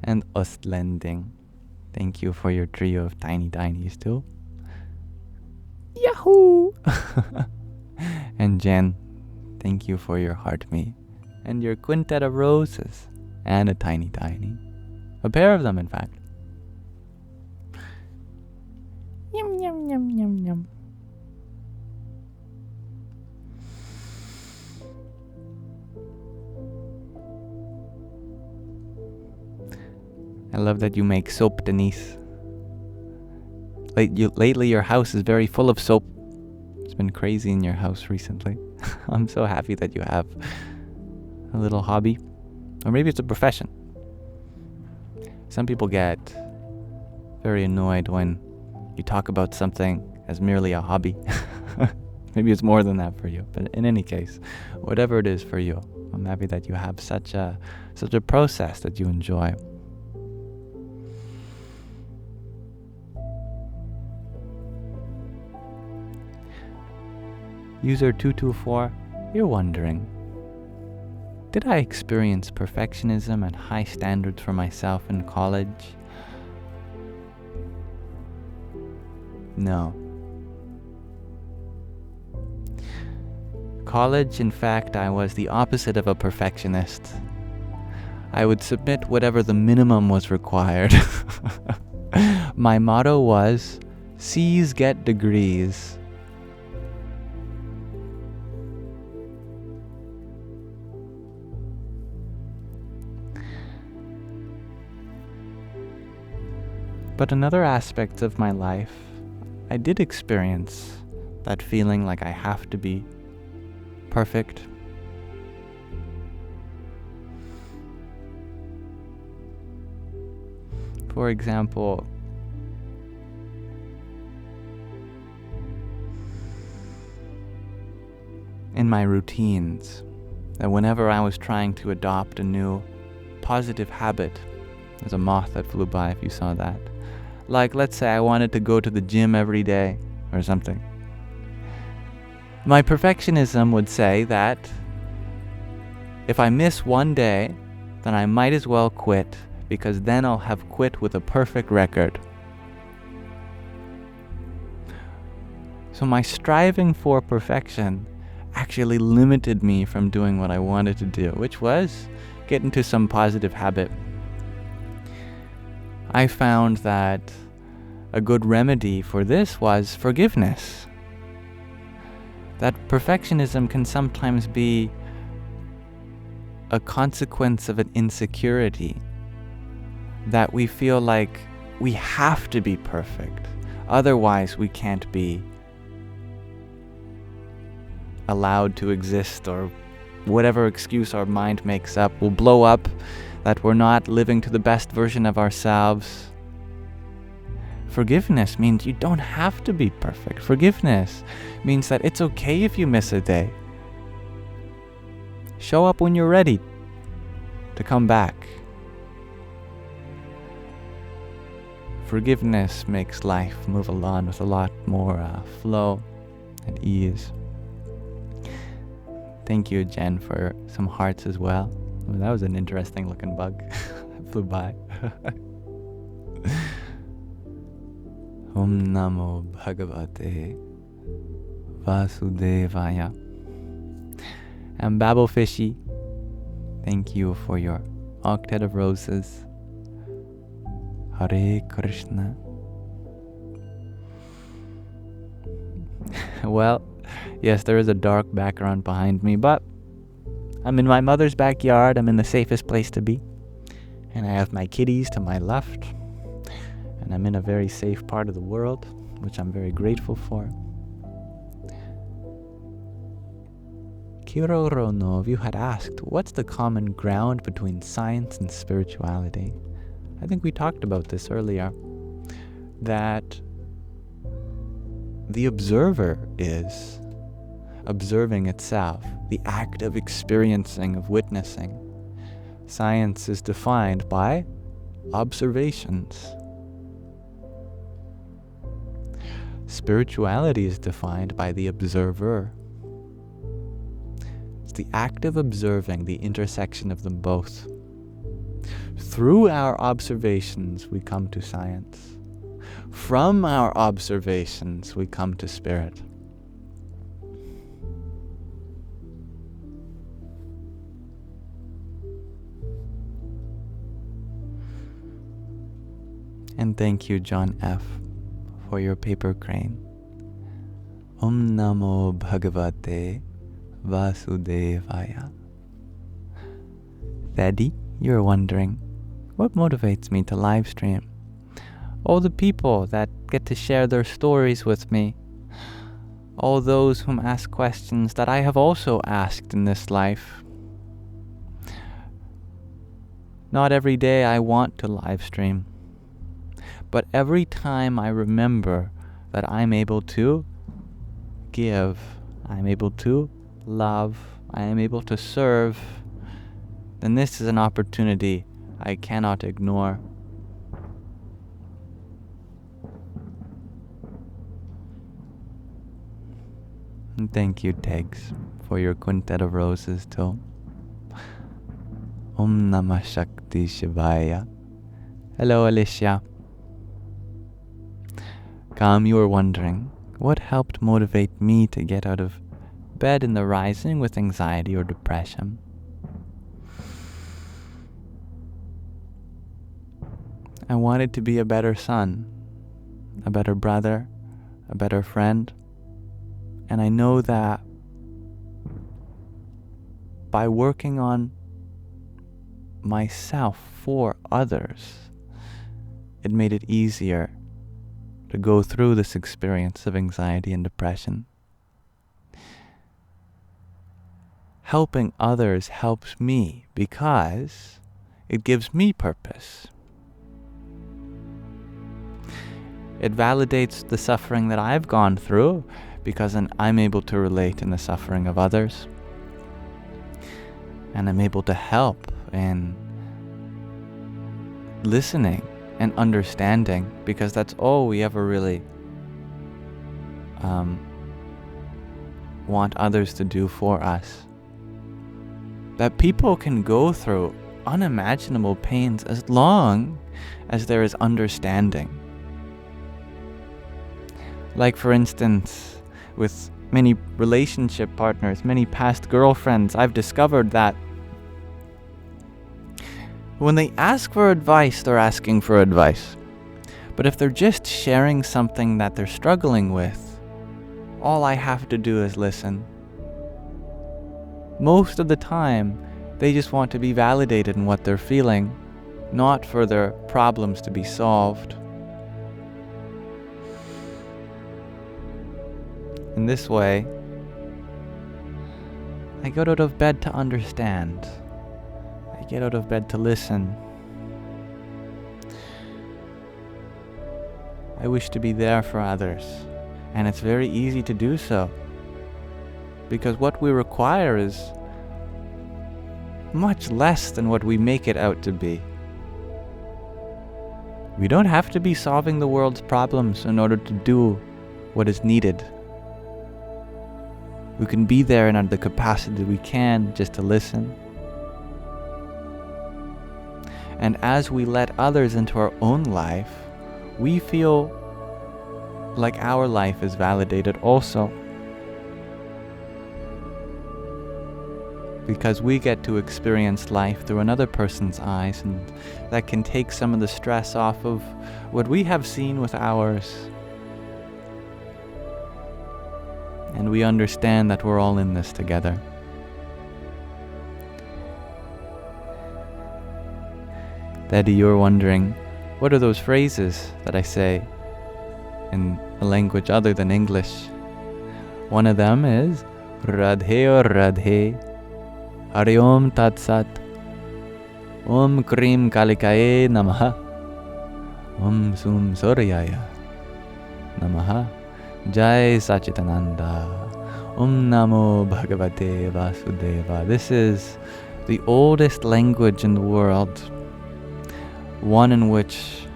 And Ostlending. Thank you for your trio of tiny tinies too. Yahoo! And Jen, thank you for your heart me. And your quintet of roses. And a tiny tiny. A pair of them, in fact. Yum, yum, yum, yum, yum. I love that you make soap, Denise. Lately your house is very full of soap. It's been crazy in your house recently. I'm so happy that you have a little hobby. Or maybe it's a profession. Some people get very annoyed when you talk about something as merely a hobby. Maybe it's more than that for you. But in any case, whatever it is for you, I'm happy that you have such a process that you enjoy. User 224, you're wondering, did I experience perfectionism and high standards for myself in college? No. College, in fact, I was the opposite of a perfectionist. I would submit whatever the minimum was required. My motto was, C's get degrees. But in other aspects of my life, I did experience that feeling like I have to be perfect. For example, in my routines, that whenever I was trying to adopt a new positive habit, there's a moth that flew by if you saw that. Like, let's say I wanted to go to the gym every day or something. My perfectionism would say that if I miss one day, then I might as well quit, because then I'll have quit with a perfect record. So my striving for perfection actually limited me from doing what I wanted to do, which was get into some positive habit. I found that a good remedy for this was forgiveness. That perfectionism can sometimes be a consequence of an insecurity, that we feel like we have to be perfect, otherwise we can't be allowed to exist, or whatever excuse our mind makes up will blow up, that we're not living to the best version of ourselves. Forgiveness means you don't have to be perfect. Forgiveness means that it's okay if you miss a day. Show up when you're ready to come back. Forgiveness makes life move along with a lot more flow and ease. Thank you, Jen, for some hearts as well. Oh, that was an interesting looking bug. Flew by. Om Namo Bhagavate Vasudevaya. And Babel Fishy, thank you for your octet of roses. Hare Krishna. Well, yes, there is a dark background behind me, but I'm in my mother's backyard. I'm in the safest place to be. And I have my kitties to my left. And I'm in a very safe part of the world, which I'm very grateful for. Kirorono, you had asked, what's the common ground between science and spirituality? I think we talked about this earlier. That the observer is observing itself, the act of experiencing, of witnessing. Science is defined by observations. Spirituality is defined by the observer. It's the act of observing, the intersection of them both. Through our observations, we come to science. From our observations, we come to spirit. And thank you, John F., for your paper crane. Om Namo Bhagavate Vasudevaya. Thaddy, you're wondering, what motivates me to live stream? All the people that get to share their stories with me. All those whom ask questions that I have also asked in this life. Not every day I want to live stream. But every time I remember that I'm able to give, I'm able to love, I am able to serve, then this is an opportunity I cannot ignore. And thank you, Tegs, for your quintet of roses too. Om Namah Shakti Shivaya. Hello, Alicia. Kam, you were wondering, what helped motivate me to get out of bed in the rising with anxiety or depression? I wanted to be a better son, a better brother, a better friend. And I know that by working on myself for others, it made it easier to go through this experience of anxiety and depression. Helping others helps me because it gives me purpose. It validates the suffering that I've gone through because I'm able to relate in the suffering of others. And I'm able to help in listening and understanding, because that's all we ever really want others to do for us. That people can go through unimaginable pains as long as there is understanding. Like, for instance, with many relationship partners, many past girlfriends, I've discovered that when they ask for advice, they're asking for advice. But if they're just sharing something that they're struggling with, all I have to do is listen. Most of the time, they just want to be validated in what they're feeling, not for their problems to be solved. In this way, I get out of bed to understand. I get out of bed to listen. I wish to be there for others, and it's very easy to do so, because what we require is much less than what we make it out to be. We don't have to be solving the world's problems in order to do what is needed. who can be there in the capacity we can just to listen. And as we let others into our own life, we feel like our life is validated also. Because we get to experience life through another person's eyes, and that can take some of the stress off of what we have seen with ours. And we understand that we're all in this together. Daddy, you're wondering, what are those phrases that I say in a language other than English? One of them is Radhe or Radhe, Hari Om Tat Sat, Om Krim Kalikaye Namaha, Om Sum Suryaya Namaha, Jai Sachitananda, Om Namo Bhagavate Vasudeva. This is the oldest language in the world, one in which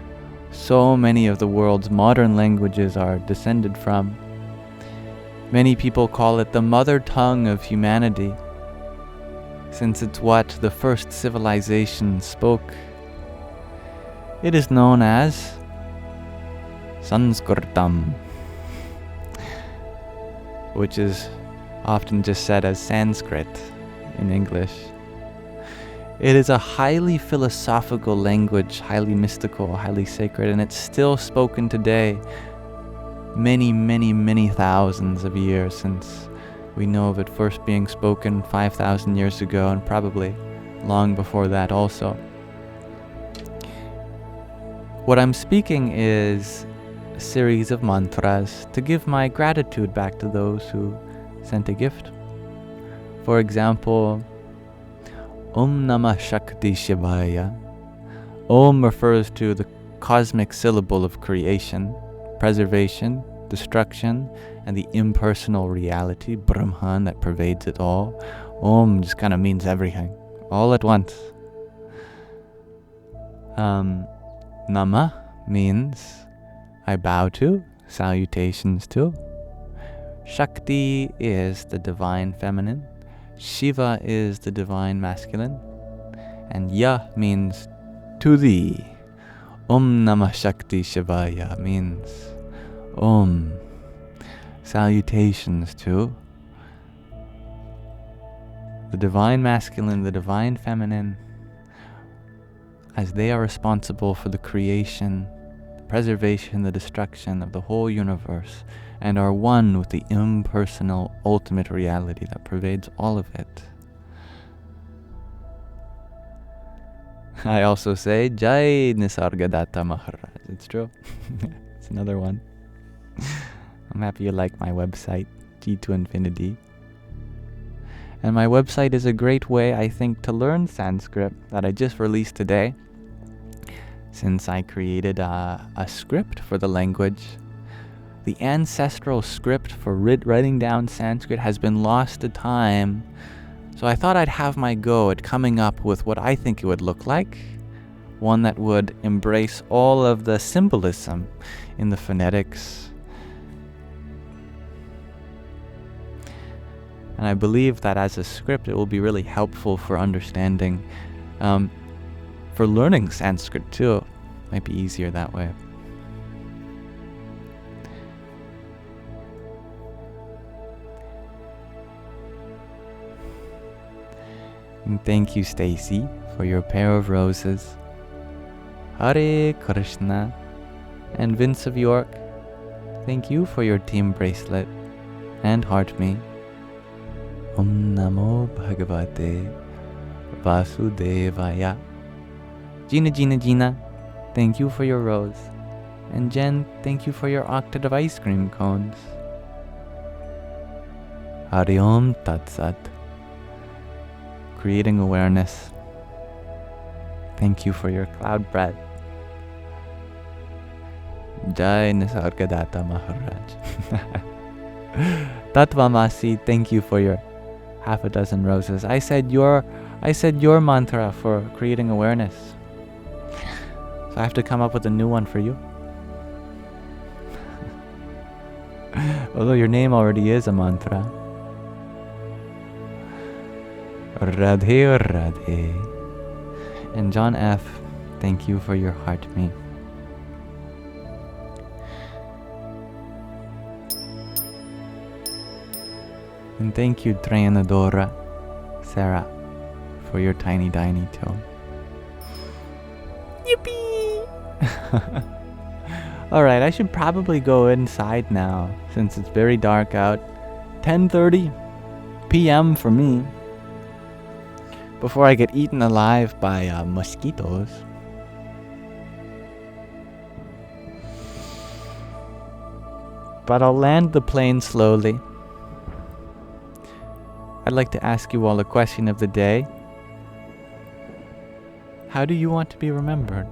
so many of the world's modern languages are descended from. Many people call it the mother tongue of humanity, since it's what the first civilization spoke. It is known as Sanskritam, which is often just said as Sanskrit in English. It is a highly philosophical language, highly mystical, highly sacred, and it's still spoken today, many, many, many thousands of years since we know of it first being spoken 5,000 years ago, and probably long before that also. What I'm speaking is a series of mantras to give my gratitude back to those who sent a gift. For example, Om Namah Shakti Shivaya. Om refers to the cosmic syllable of creation, preservation, destruction, and the impersonal reality, Brahman, that pervades it all. Om just kind of means everything, all at once. Namah means I bow to, salutations to. Shakti is the divine feminine. Shiva is the divine masculine. And Ya means to thee. Om Namah Shakti Shivaya means Om. Salutations to the divine masculine, the divine feminine, as they are responsible for the creation, the preservation, the destruction of the whole universe, and are one with the impersonal ultimate reality that pervades all of it. I also say Jai Nisargadatta Maharaj. It's true. It's another one. I'm happy you like my website, G to Infinity. And my website is a great way, I think, to learn Sanskrit that I just released today, since I created a script for the language. The ancestral script for writing down Sanskrit has been lost to time, so I thought I'd have my go at coming up with what I think it would look like, one that would embrace all of the symbolism in the phonetics. And I believe that as a script, it will be really helpful for understanding, for learning Sanskrit too. Might be easier that way. And thank you, Stacy, for your pair of roses. Hare Krishna. And Vince of York, thank you for your team bracelet and heart me. Om Namo Bhagavate Vasudevaya. Gina, thank you for your rose. And Jen, thank you for your octave of ice cream cones. Hari Om Tat Sat. Creating awareness. Thank you for your cloud bread. Jai Nisargadatta Maharaj. Tatvamasi, thank you for your half a dozen roses. I said your mantra for creating awareness. So I have to come up with a new one for you. Although your name already is a mantra. Radhe Radhe. And John F., thank you for your heart to me. And thank you, Trainadora Sarah, for your tiny toe. Yippee! Alright, I should probably go inside now, since it's very dark out. 10:30 p.m. for me. Before I get eaten alive by mosquitoes. But I'll land the plane slowly. I'd like to ask you all a question of the day. How do you want to be remembered?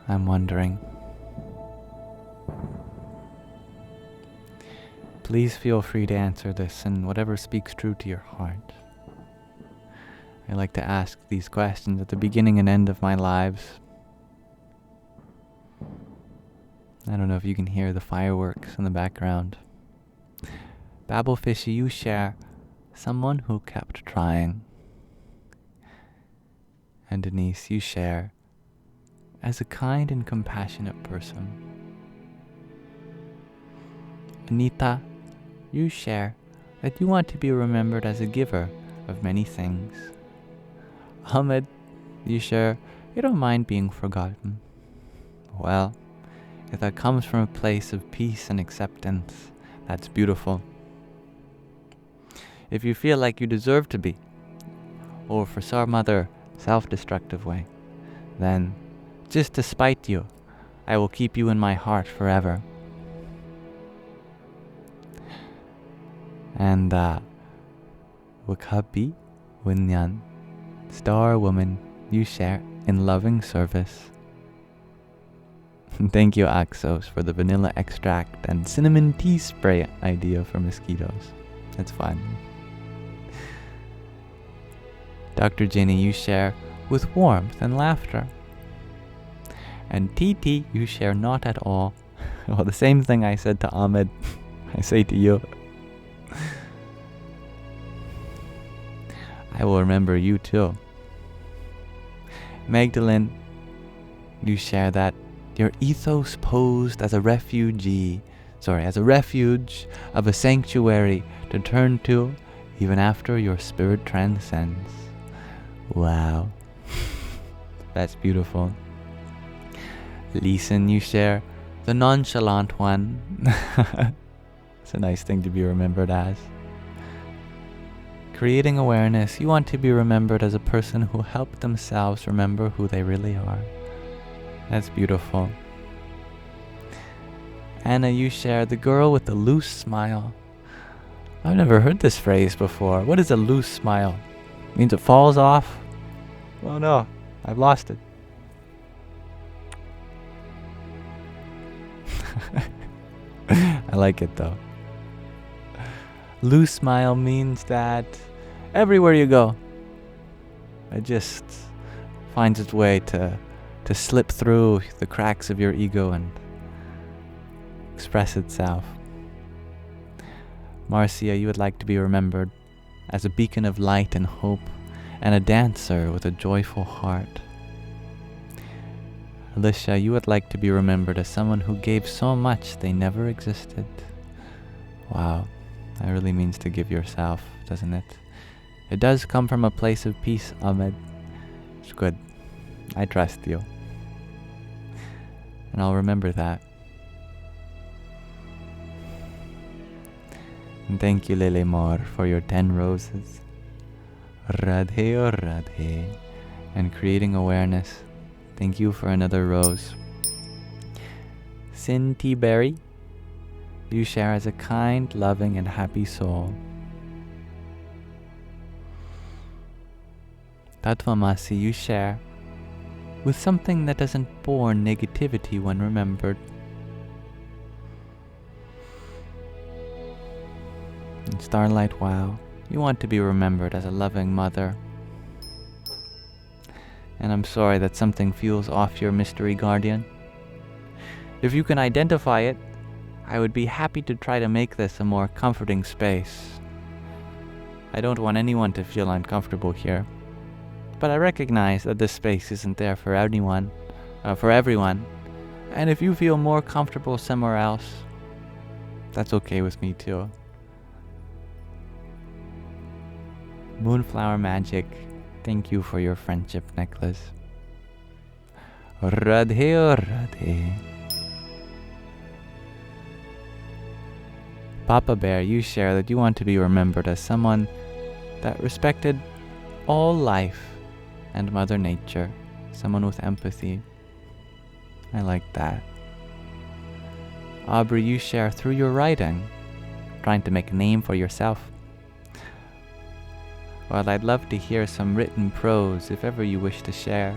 I'm wondering. Please feel free to answer this in whatever speaks true to your heart. I like to ask these questions at the beginning and end of my lives. I don't know if you can hear the fireworks in the background. Babblefishy, you share someone who kept trying. And Denise, you share as a kind and compassionate person. Anita, you share that you want to be remembered as a giver of many things. Ahmed, you share you don't mind being forgotten. Well, if that comes from a place of peace and acceptance, that's beautiful. If you feel like you deserve to be, or for some other self-destructive way, then, just to spite you, I will keep you in my heart forever. And Wakabi Winyan, Star Woman, you share in loving service. Thank you, Axos, for the vanilla extract and cinnamon tea spray idea for mosquitoes. It's fun. Dr. Jenny, you share with warmth and laughter. And TT, you share not at all. Well, the same thing I said to Ahmed, I say to you. I will remember you too. Magdalene, you share that your ethos posed as a refuge of a sanctuary to turn to even after your spirit transcends. Wow. That's beautiful. Leeson, you share the nonchalant one. It's a nice thing to be remembered as. Creating awareness, you want to be remembered as a person who helped themselves remember who they really are. That's beautiful. Anna, you share the girl with the loose smile. I've never heard this phrase before. What is a loose smile? Means it falls off? Oh no, I've lost it. I like it though. Loose smile means that everywhere you go, it just finds its way to slip through the cracks of your ego and express itself. Marcia, you would like to be remembered as a beacon of light and hope and a dancer with a joyful heart. Alicia, you would like to be remembered as someone who gave so much they never existed. Wow, that really means to give yourself, doesn't it? It does come from a place of peace, Ahmed. It's good. I trust you. And I'll remember that. And thank you, Lele Mor, for your 10 roses. Radhe or Radhe. And creating awareness. Thank you for another rose. Sin Tea Berry, you share as a kind, loving, and happy soul. Tatvamasi, you share with something that doesn't bore negativity when remembered. And Starlight Wow, you want to be remembered as a loving mother. And I'm sorry that something feels off your mystery guardian. If you can identify it, I would be happy to try to make this a more comforting space. I don't want anyone to feel uncomfortable here, but I recognize that this space isn't there for everyone, and if you feel more comfortable somewhere else, that's okay with me too. Moonflower Magic, thank you for your friendship necklace. Radhe Radhe. Papa Bear, you share that you want to be remembered as someone that respected all life and Mother Nature, someone with empathy. I like that. Aubrey, you share through your writing, trying to make a name for yourself. Well, I'd love to hear some written prose if ever you wish to share.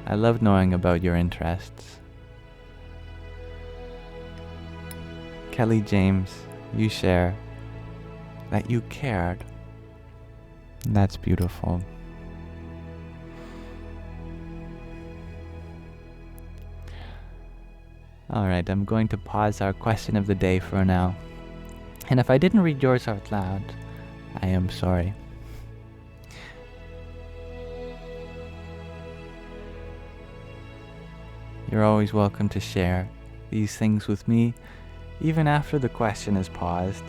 I love knowing about your interests. Kelly James, you share that you cared. That's beautiful. Alright, I'm going to pause our question of the day for now. And if I didn't read yours out loud, I am sorry. You're always welcome to share these things with me, even after the question is paused.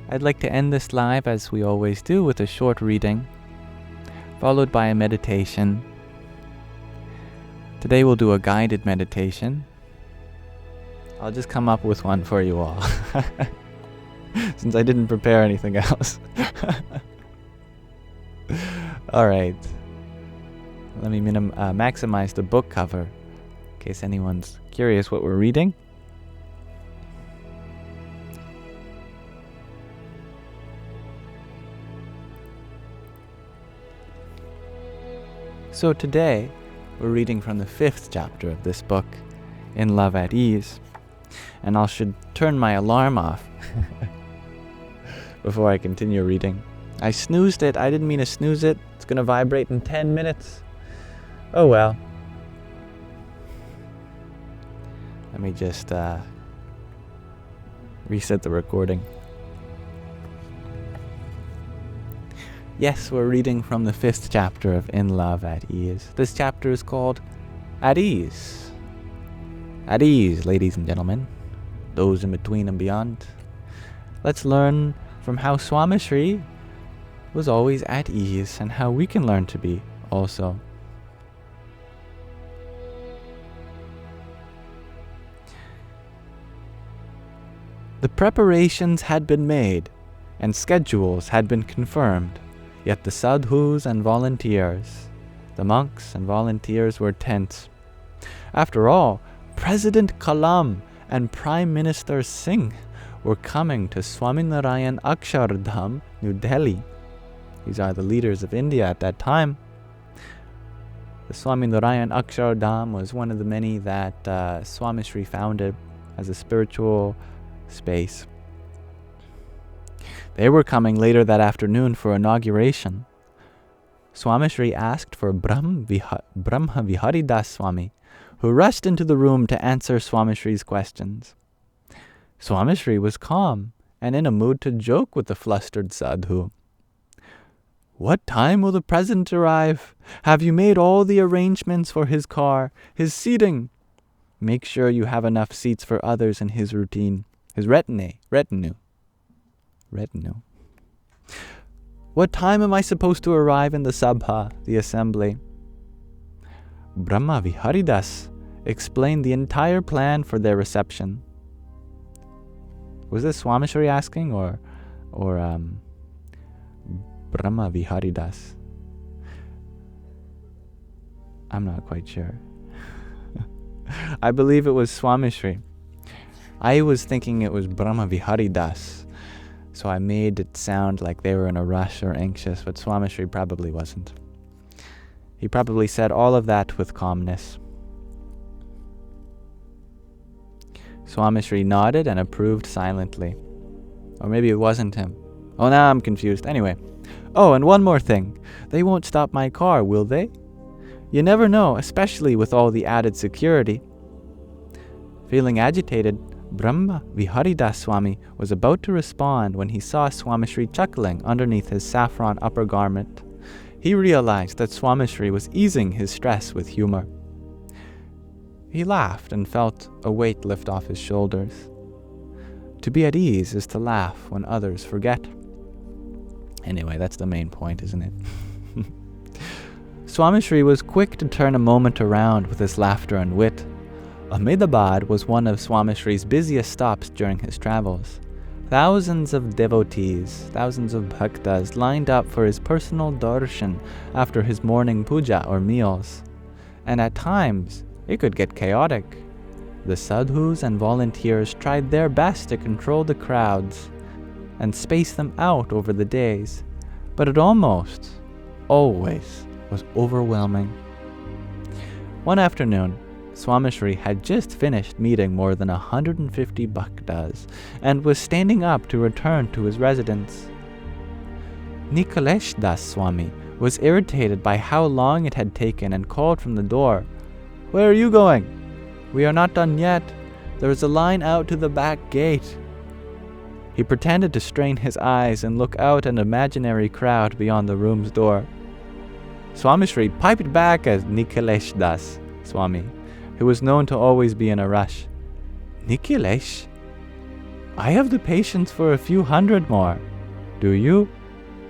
I'd like to end this live, as we always do, with a short reading, followed by a meditation. Today we'll do a guided meditation. I'll just come up with one for you all, since I didn't prepare anything else. Alright. Let me maximize the book cover, in case anyone's curious what we're reading. So today, we're reading from the 5th chapter of this book, In Love at Ease. And I should turn my alarm off before I continue reading. I snoozed it. I didn't mean to snooze it. It's going to vibrate in 10 minutes. Oh well. Let me just reset the recording. Yes, we're reading from the 5th chapter of In Love at Ease. This chapter is called At Ease. At ease, ladies and gentlemen, those in between and beyond. Let's learn from how Swamishri was always at ease and how we can learn to be also. The preparations had been made and schedules had been confirmed. Yet the sadhus and volunteers, the monks and volunteers, were tense. After all, President Kalam and Prime Minister Singh were coming to Swaminarayan Akshardham, New Delhi. These are the leaders of India at that time. The Swaminarayan Akshardham was one of the many that Swamishri founded as a spiritual space. They were coming later that afternoon for inauguration. Swamishri asked for Brahma Viharidas Swami, who rushed into the room to answer Swamishri's questions. Swamishri was calm and in a mood to joke with the flustered sadhu. "What time will the president arrive? Have you made all the arrangements for his car, his seating? Make sure you have enough seats for others in his retinue. What time am I supposed to arrive in the Sabha, the assembly?" Brahma Viharidas explained the entire plan for their reception. Was this Swamishri asking or Brahma Viharidas? I'm not quite sure. I believe it was Swamishri. I was thinking it was Brahma Viharidas. So I made it sound like they were in a rush or anxious, but Swamishri probably wasn't. He probably said all of that with calmness. Swamishri nodded and approved silently. Or maybe it wasn't him. Oh, now I'm confused. Anyway. Oh, and one more thing. They won't stop my car, will they? You never know, especially with all the added security. Feeling agitated, Brahma Viharidas Swami was about to respond when he saw Swamishri chuckling underneath his saffron upper garment. He realized that Swamishri was easing his stress with humor. He laughed and felt a weight lift off his shoulders. To be at ease is to laugh when others forget. Anyway, that's the main point, isn't it? Swamishri was quick to turn a moment around with his laughter and wit. Ahmedabad was one of Swamishri's busiest stops during his travels. Thousands of devotees, thousands of bhaktas lined up for his personal darshan after his morning puja or meals. And at times, it could get chaotic. The sadhus and volunteers tried their best to control the crowds and space them out over the days, but it almost, always, was overwhelming. One afternoon, Swamishri had just finished meeting more than 150 bhaktas and was standing up to return to his residence. Nikalesh Das Swami was irritated by how long it had taken and called from the door, "Where are you going? We are not done yet. There is a line out to the back gate." He pretended to strain his eyes and look out an imaginary crowd beyond the room's door. Swamishri piped back as Nikalesh Das Swami, who was known to always be in a rush. "Nikalesh? I have the patience for a few hundred more. Do you?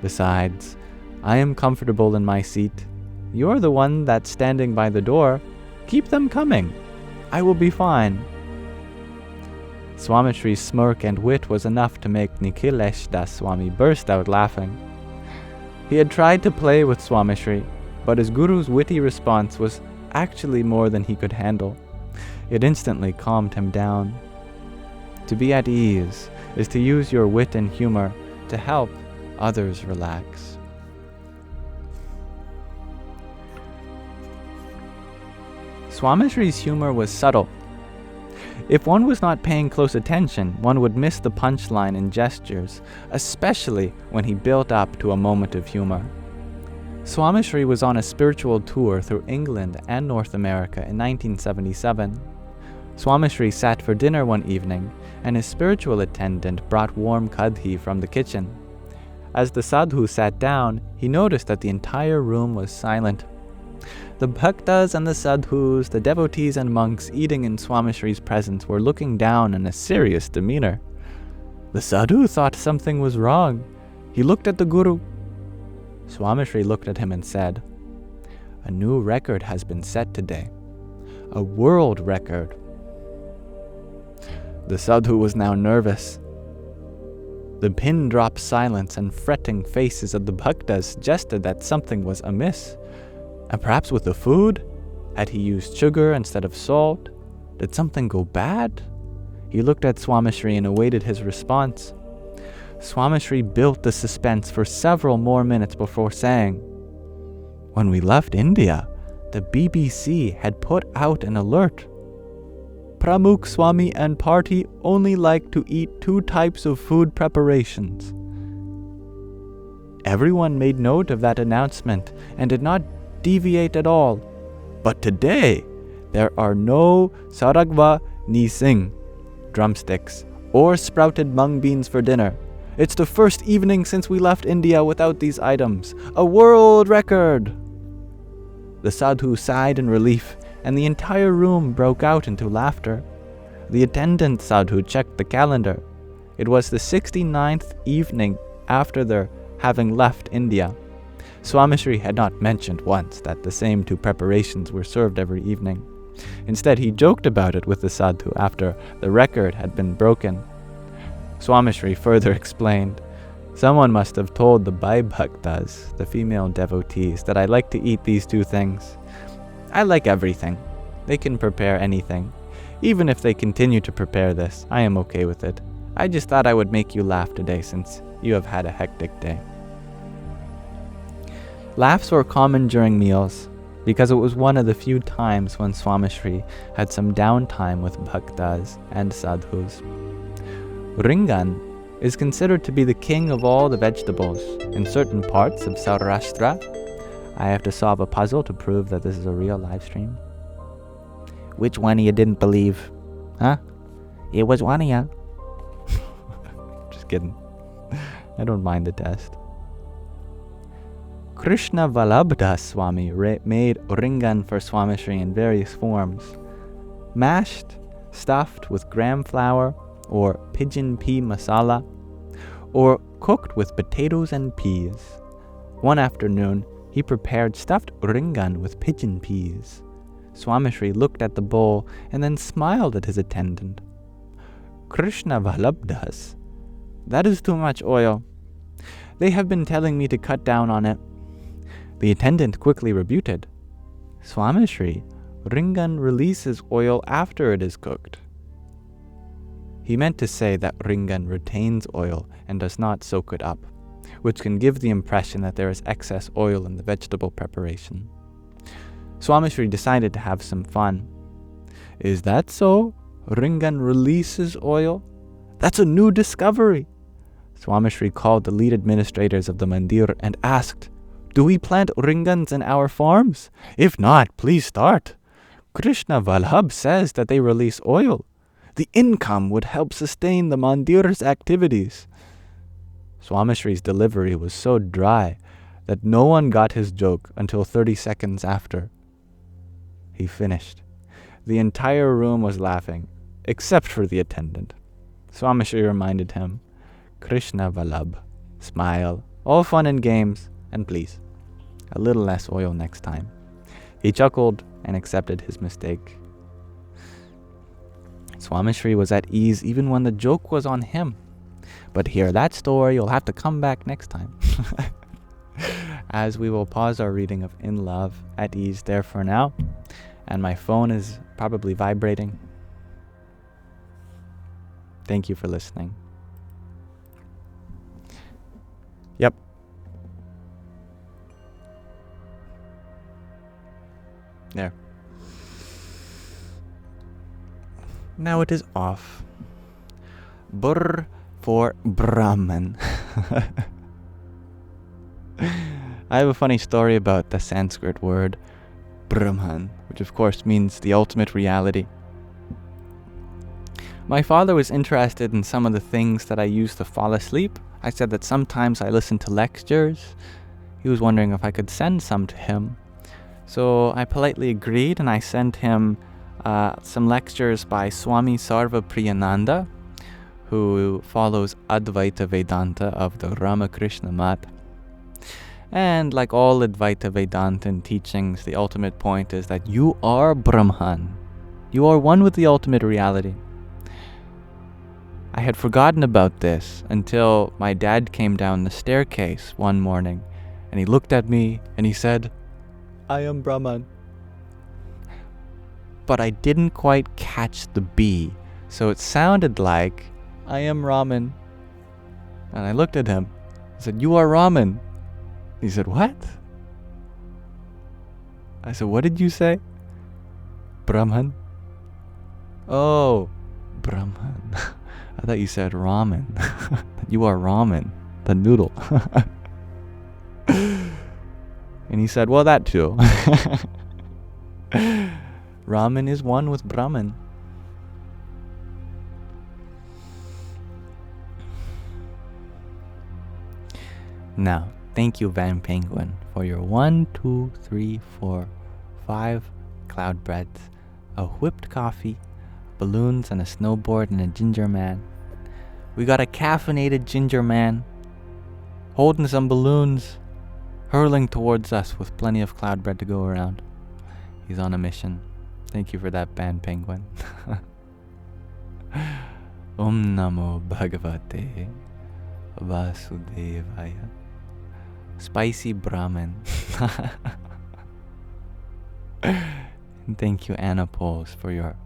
Besides, I am comfortable in my seat. You're the one that's standing by the door. Keep them coming. I will be fine." Swamishri's smirk and wit was enough to make Nikalesh Das Swami burst out laughing. He had tried to play with Swamishri, but his guru's witty response was actually more than he could handle. It instantly calmed him down. To be at ease is to use your wit and humor to help others relax. Swamishri's humor was subtle. If one was not paying close attention, one would miss the punchline in gestures, especially when he built up to a moment of humor. Swamishri was on a spiritual tour through England and North America in 1977. Swamishri sat for dinner one evening, and his spiritual attendant brought warm kadhi from the kitchen. As the sadhu sat down, he noticed that the entire room was silent. The bhaktas and the sadhus, the devotees and monks eating in Swamishri's presence were looking down in a serious demeanor. The sadhu thought something was wrong. He looked at the guru. Swamishri looked at him and said, "A new record has been set today. A world record." The sadhu was now nervous. The pin-drop silence and fretting faces of the bhaktas suggested that something was amiss. And perhaps with the food? Had he used sugar instead of salt? Did something go bad? He looked at Swamishri and awaited his response. Swamishri built the suspense for several more minutes before saying, "When we left India, the BBC had put out an alert. Pramukh Swami and party only like to eat 2 types of food preparations." Everyone made note of that announcement and did not deviate at all. But today, there are no saragva ni sing, drumsticks, or sprouted mung beans for dinner. It's the first evening since we left India without these items. A world record! The sadhu sighed in relief, and the entire room broke out into laughter. The attendant sadhu checked the calendar. It was the 69th evening after their having left India. Swamishri had not mentioned once that the same 2 preparations were served every evening. Instead, he joked about it with the sadhu after the record had been broken. Swamishri further explained, "Someone must have told the Bai Bhaktas, the female devotees, that I like to eat these 2 things. I like everything. They can prepare anything. Even if they continue to prepare this, I am okay with it. I just thought I would make you laugh today since you have had a hectic day." Laughs were common during meals, because it was one of the few times when Swamishri had some downtime with bhaktas and sadhus. Ringan is considered to be the king of all the vegetables in certain parts of Saurashtra. I have to solve a puzzle to prove that this is a real live stream. Which one of you didn't believe? Huh? It was one of ya. Just kidding. I don't mind the test. Krishna Vallabha Swami made ringan for Swamishri in various forms. Mashed, stuffed with gram flour or pigeon pea masala, or cooked with potatoes and peas. One afternoon, he prepared stuffed ringan with pigeon peas. Swamishri looked at the bowl and then smiled at his attendant. Krishna Vallabhas, that is too much oil. They have been telling me to cut down on it. The attendant quickly rebutted. Swamishri, ringan releases oil after it is cooked. He meant to say that ringan retains oil and does not soak it up, which can give the impression that there is excess oil in the vegetable preparation. Swamishri decided to have some fun. Is that so? Ringan releases oil? That's a new discovery. Swamishri called the lead administrators of the mandir and asked, do we plant ringans in our farms? If not, please start. Krishna Vallabha says that they release oil. The income would help sustain the mandir's activities. Swamishri's delivery was so dry that no one got his joke until 30 seconds after. He finished. The entire room was laughing, except for the attendant. Swamishri reminded him, Krishna Vallabha, smile, all fun and games, and please, a little less oil next time. He chuckled and accepted his mistake. Swamishri was at ease even when the joke was on him. But hear that story, you'll have to come back next time. As we will pause our reading of In Love, at ease there for now. And my phone is probably vibrating. Thank you for listening. Yep. There. Now it is off. Brr for Brahman. I have a funny story about the Sanskrit word Brahman, which of course means the ultimate reality. My father was interested in some of the things that I used to fall asleep. I said that sometimes I listened to lectures. He was wondering if I could send some to him. So I politely agreed, and I sent him some lectures by Swami Sarvapriyananda, who follows Advaita Vedanta of the Ramakrishna Math. And like all Advaita Vedantan teachings, the ultimate point is that you are Brahman. You are one with the ultimate reality. I had forgotten about this until my dad came down the staircase one morning, and he looked at me and he said, I am Brahman. But I didn't quite catch the B, so it sounded like, I am Raman. And I looked at him. I said, you are Raman. He said, what? I said, what did you say? Brahman? Oh, Brahman. I thought you said ramen. You are ramen, the noodle. And he said, well, that too. Ramen is one with Brahman. Now, thank you, Van Penguin, for your 1, 2, 3, 4, 5 cloud breads, a whipped coffee, balloons and a snowboard and a ginger man. We got a caffeinated ginger man holding some balloons, hurling towards us with plenty of cloud bread to go around. He's on a mission. Thank you for that, Van Penguin. Om Namo Bhagavate Vasudevaya. Spicy Brahman. And thank you, Anna Poles, for your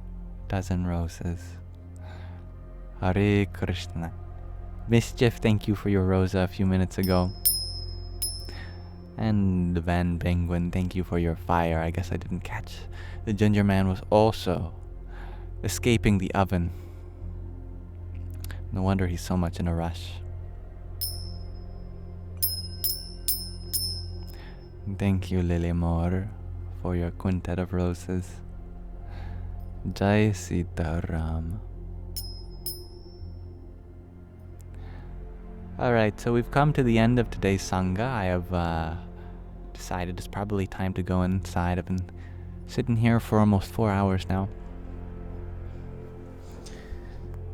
dozen roses. Hare Krishna. Mischief, thank you for your rosa a few minutes ago. And Van Penguin, thank you for your fire. I guess I didn't catch. The ginger man was also escaping the oven. No wonder he's so much in a rush. Thank you, Lily Moore, for your quintet of roses. Jai Sitaram. Alright, so we've come to the end of today's Sangha. I have decided it's probably time to go inside. I've been sitting here for almost 4 hours now.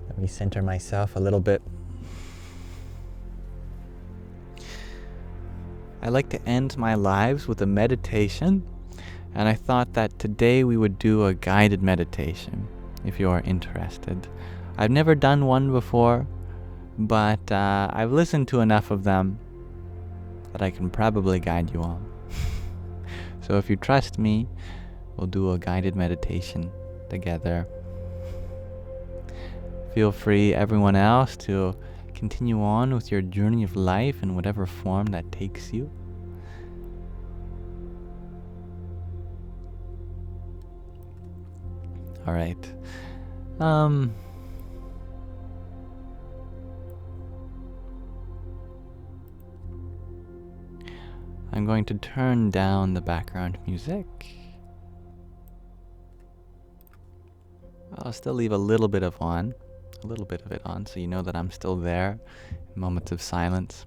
Let me center myself a little bit. I like to end my lives with a meditation, and I thought that today we would do a guided meditation, if you are interested. I've never done one before, but I've listened to enough of them that I can probably guide you all. So if you trust me, we'll do a guided meditation together. Feel free, everyone else, to continue on with your journey of life in whatever form that takes you. All right. I'm going to turn down the background music. I'll still leave a little bit of it on, so you know that I'm still there in moments of silence.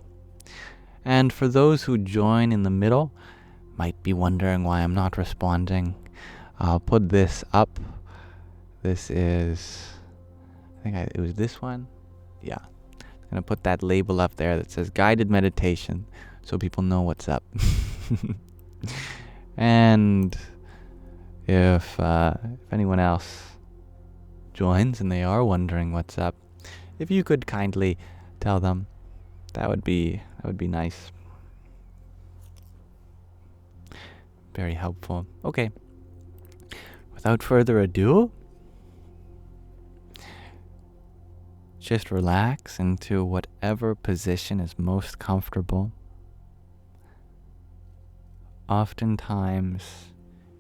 And for those who join in the middle, might be wondering why I'm not responding, I'll put this up. This is, it was this one? Yeah. I'm going to put that label up there that says guided meditation so people know what's up. And if anyone else joins and they are wondering what's up, if you could kindly tell them, that would be nice. Very helpful. Okay. Without further ado, just relax into whatever position is most comfortable. Oftentimes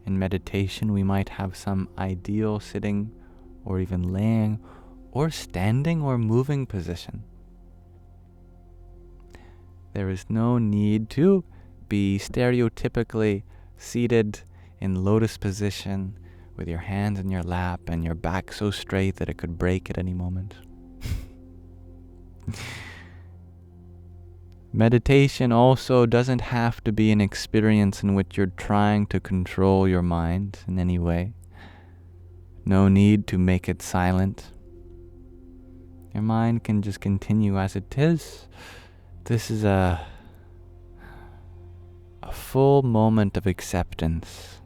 in meditation we might have some ideal sitting or even laying or standing or moving position. There is no need to be stereotypically seated in lotus position with your hands in your lap and your back so straight that it could break at any moment. Meditation also doesn't have to be an experience in which you're trying to control your mind in any way. No need to make it silent. Your mind can just continue as it is. This is a full moment of acceptance.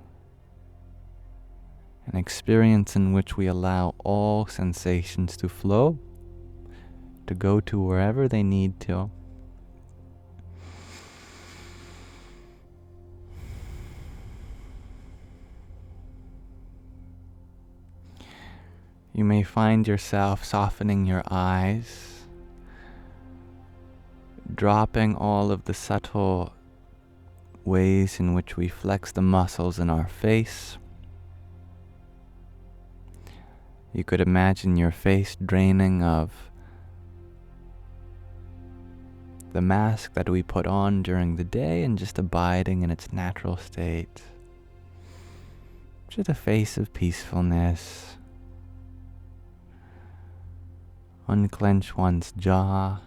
An experience in which we allow all sensations to flow, to go to wherever they need to. You may find yourself softening your eyes, dropping all of the subtle ways in which we flex the muscles in our face. You could imagine your face draining of the mask that we put on during the day and just abiding in its natural state. Just a face of peacefulness. Unclench one's jaw.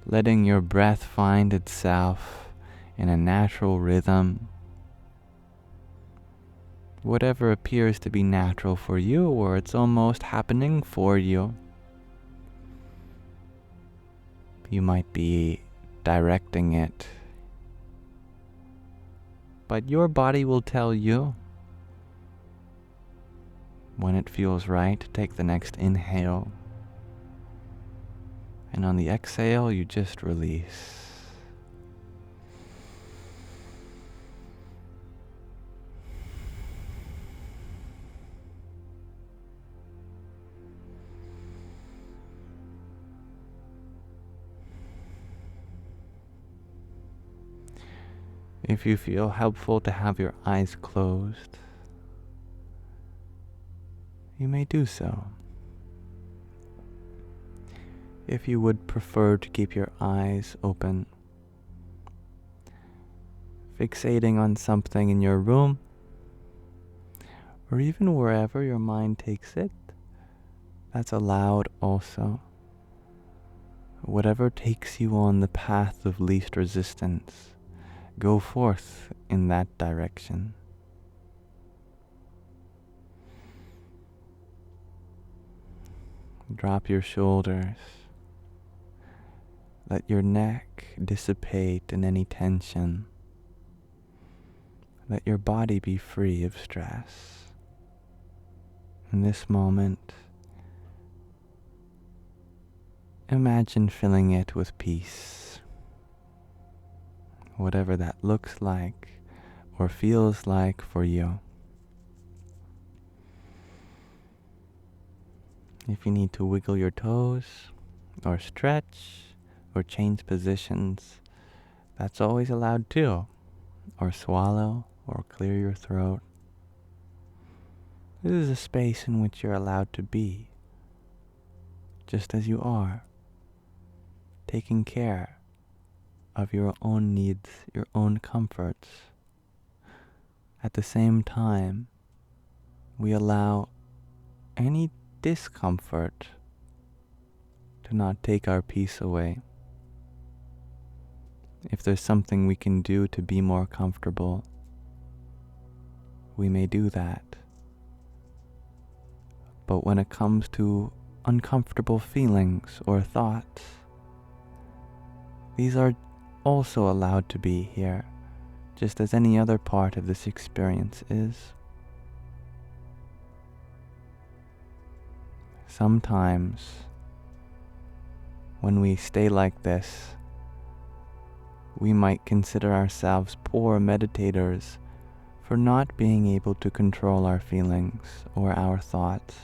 Letting your breath find itself in a natural rhythm. Whatever appears to be natural for you, or it's almost happening for you. You might be directing it, but your body will tell you when it feels right to take the next inhale. And on the exhale, you just release. If you feel helpful to have your eyes closed, you may do so. If you would prefer to keep your eyes open, fixating on something in your room, or even wherever your mind takes it, that's allowed also. Whatever takes you on the path of least resistance, go forth in that direction. Drop your shoulders. Let your neck dissipate in any tension. Let your body be free of stress. In this moment, imagine filling it with peace. Whatever that looks like or feels like for you. If you need to wiggle your toes, or stretch, or change positions, that's always allowed too. Or swallow, or clear your throat. This is a space in which you're allowed to be, just as you are, taking care of your own needs, your own comforts. At the same time, we allow any discomfort to not take our peace away. If there's something we can do to be more comfortable, we may do that. But when it comes to uncomfortable feelings or thoughts, these are also allowed to be here, just as any other part of this experience is. Sometimes, when we stay like this, we might consider ourselves poor meditators for not being able to control our feelings or our thoughts.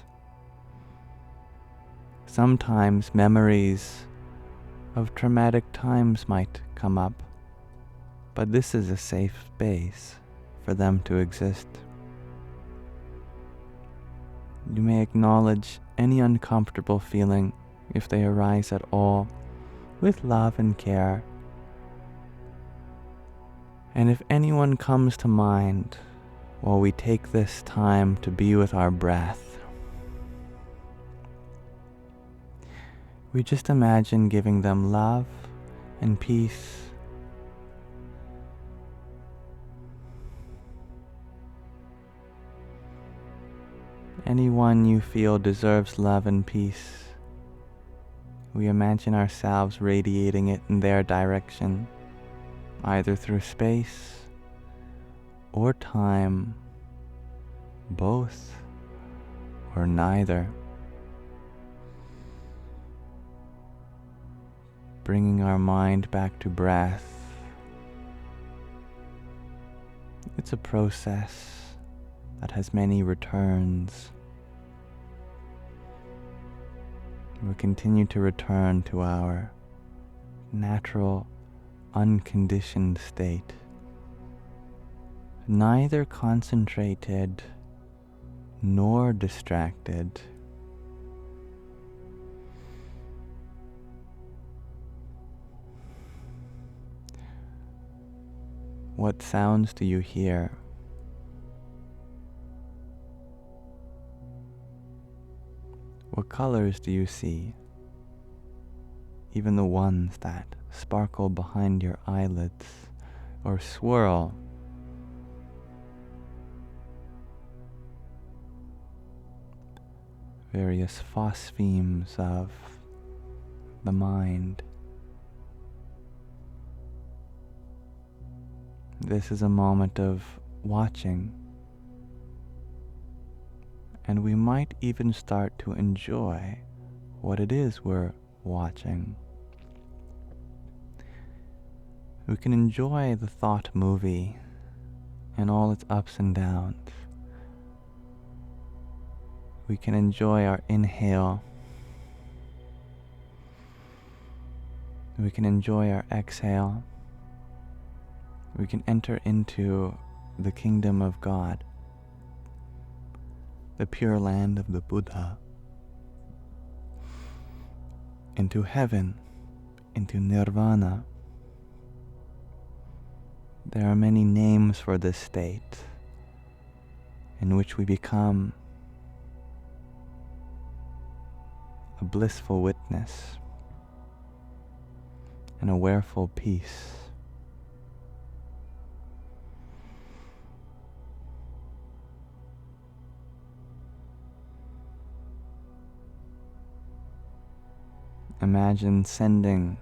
Sometimes memories of traumatic times might come up, but this is a safe space for them to exist. You may acknowledge any uncomfortable feeling, if they arise at all, with love and care. And if anyone comes to mind while we take this time to be with our breath, we just imagine giving them love and peace. Anyone you feel deserves love and peace, we imagine ourselves radiating it in their direction, either through space or time, both or neither. Bringing our mind back to breath. It's a process that has many returns. We continue to return to our natural, unconditioned state, neither concentrated nor distracted. What sounds do you hear? What colors do you see? Even the ones that sparkle behind your eyelids or swirl. Various phosphemes of the mind. This is a moment of watching, and we might even start to enjoy what it is we're watching. We can enjoy the thought movie and all its ups and downs. We can enjoy our inhale. We can enjoy our exhale. We can enter into the kingdom of God, the pure land of the Buddha, into heaven, into nirvana, There are many names for this state in which we become a blissful witness, an awareful peace. Imagine sending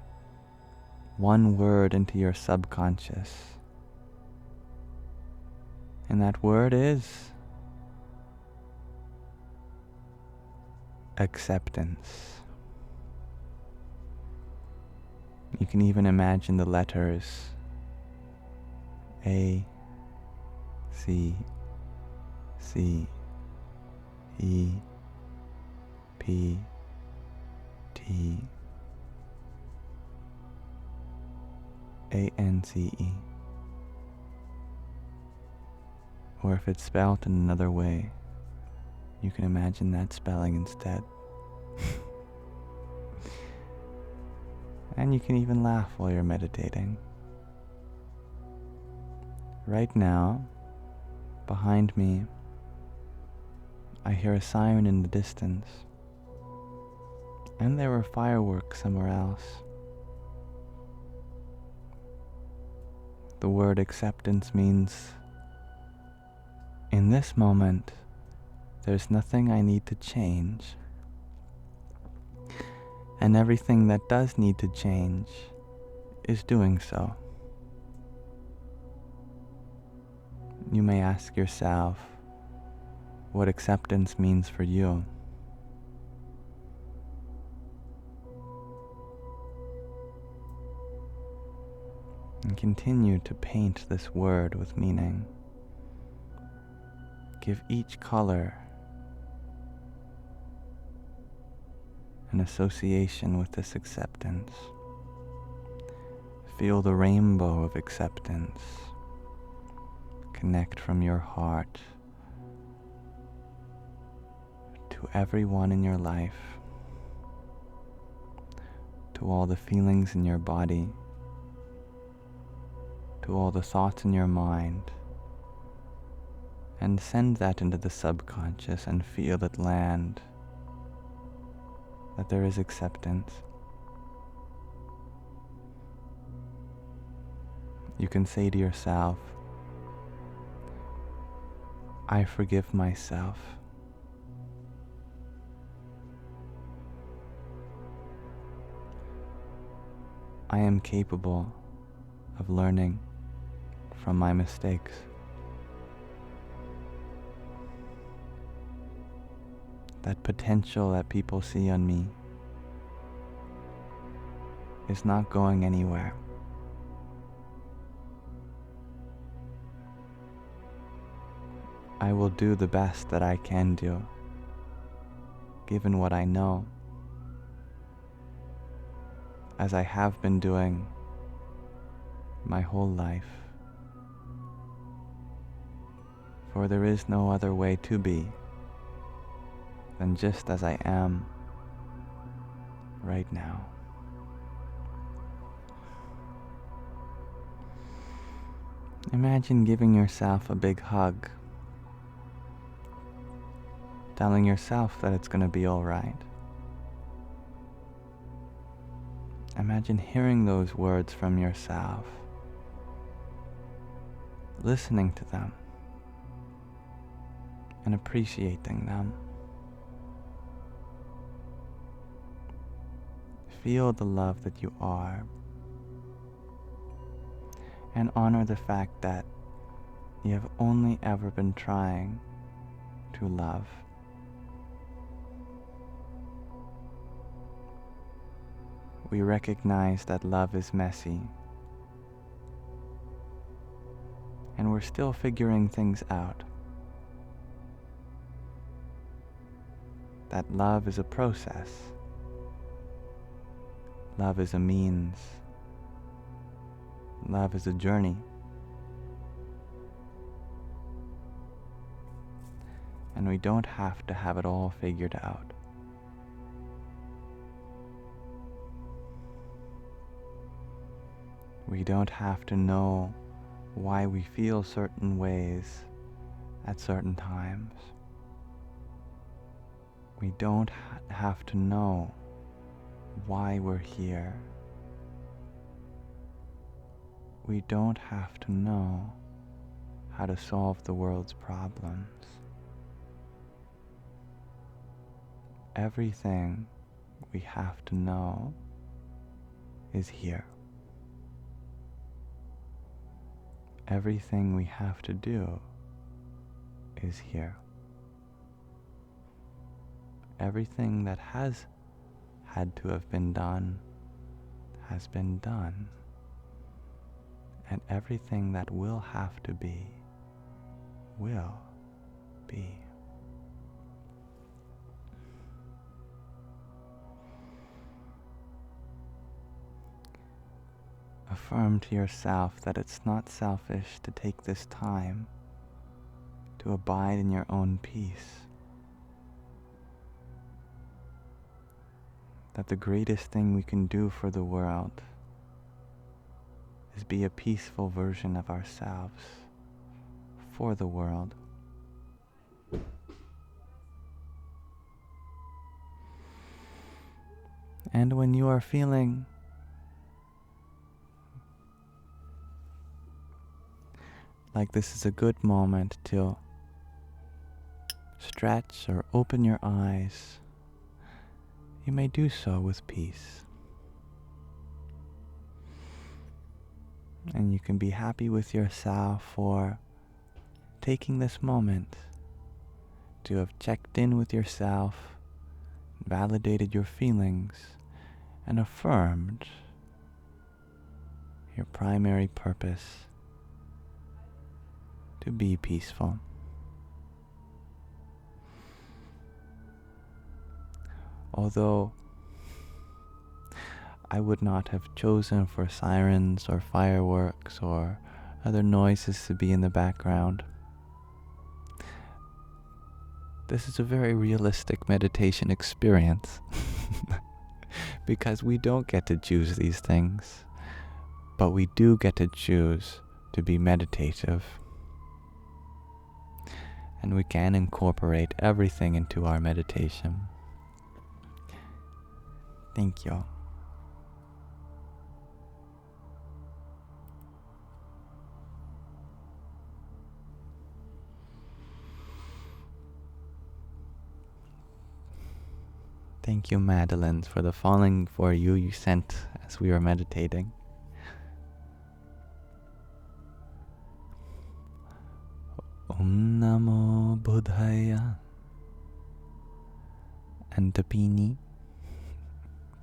one word into your subconscious, and that word is acceptance. You can even imagine the letters A, C, C, E, P, T, ANCE. Or if it's spelled in another way, you can imagine that spelling instead. And you can even laugh while you're meditating. Right now, behind me, I hear a siren in the distance. And there were fireworks somewhere else. The word acceptance means, in this moment, there's nothing I need to change. And everything that does need to change is doing so. You may ask yourself what acceptance means for you. And continue to paint this word with meaning. Give each color an association with this acceptance. Feel the rainbow of acceptance connect from your heart to everyone in your life, to all the feelings in your body, to all the thoughts in your mind, and send that into the subconscious and feel it land, that there is acceptance. You can say to yourself, I forgive myself. I am capable of learning from my mistakes. That potential that people see on me is not going anywhere. I will do the best that I can do, given what I know, as I have been doing my whole life. For there is no other way to be than just as I am right now. Imagine giving yourself a big hug, telling yourself that it's going to be all right. Imagine hearing those words from yourself, listening to them, and appreciating them. Feel the love that you are, and honor the fact that you have only ever been trying to love. We recognize that love is messy, and we're still figuring things out. That love is a process. Love is a means. Love is a journey. And we don't have to have it all figured out. We don't have to know why we feel certain ways at certain times. We don't have to know why we're here. We don't have to know how to solve the world's problems. Everything we have to know is here. Everything we have to do is here. Everything that has had to have been done has been done. And everything that will have to be will be. Affirm to yourself that it's not selfish to take this time to abide in your own peace. That the greatest thing we can do for the world is be a peaceful version of ourselves for the world. And when you are feeling like this is a good moment to stretch or open your eyes, you may do so with peace. And you can be happy with yourself for taking this moment to have checked in with yourself, validated your feelings, and affirmed your primary purpose to be peaceful. Although I would not have chosen for sirens or fireworks or other noises to be in the background, this is a very realistic meditation experience because we don't get to choose these things, but we do get to choose to be meditative. And we can incorporate everything into our meditation. Thank you. Thank you, Madeline, for the falling for you sent as we were meditating. Om Namo Buddhaya. And Tapini,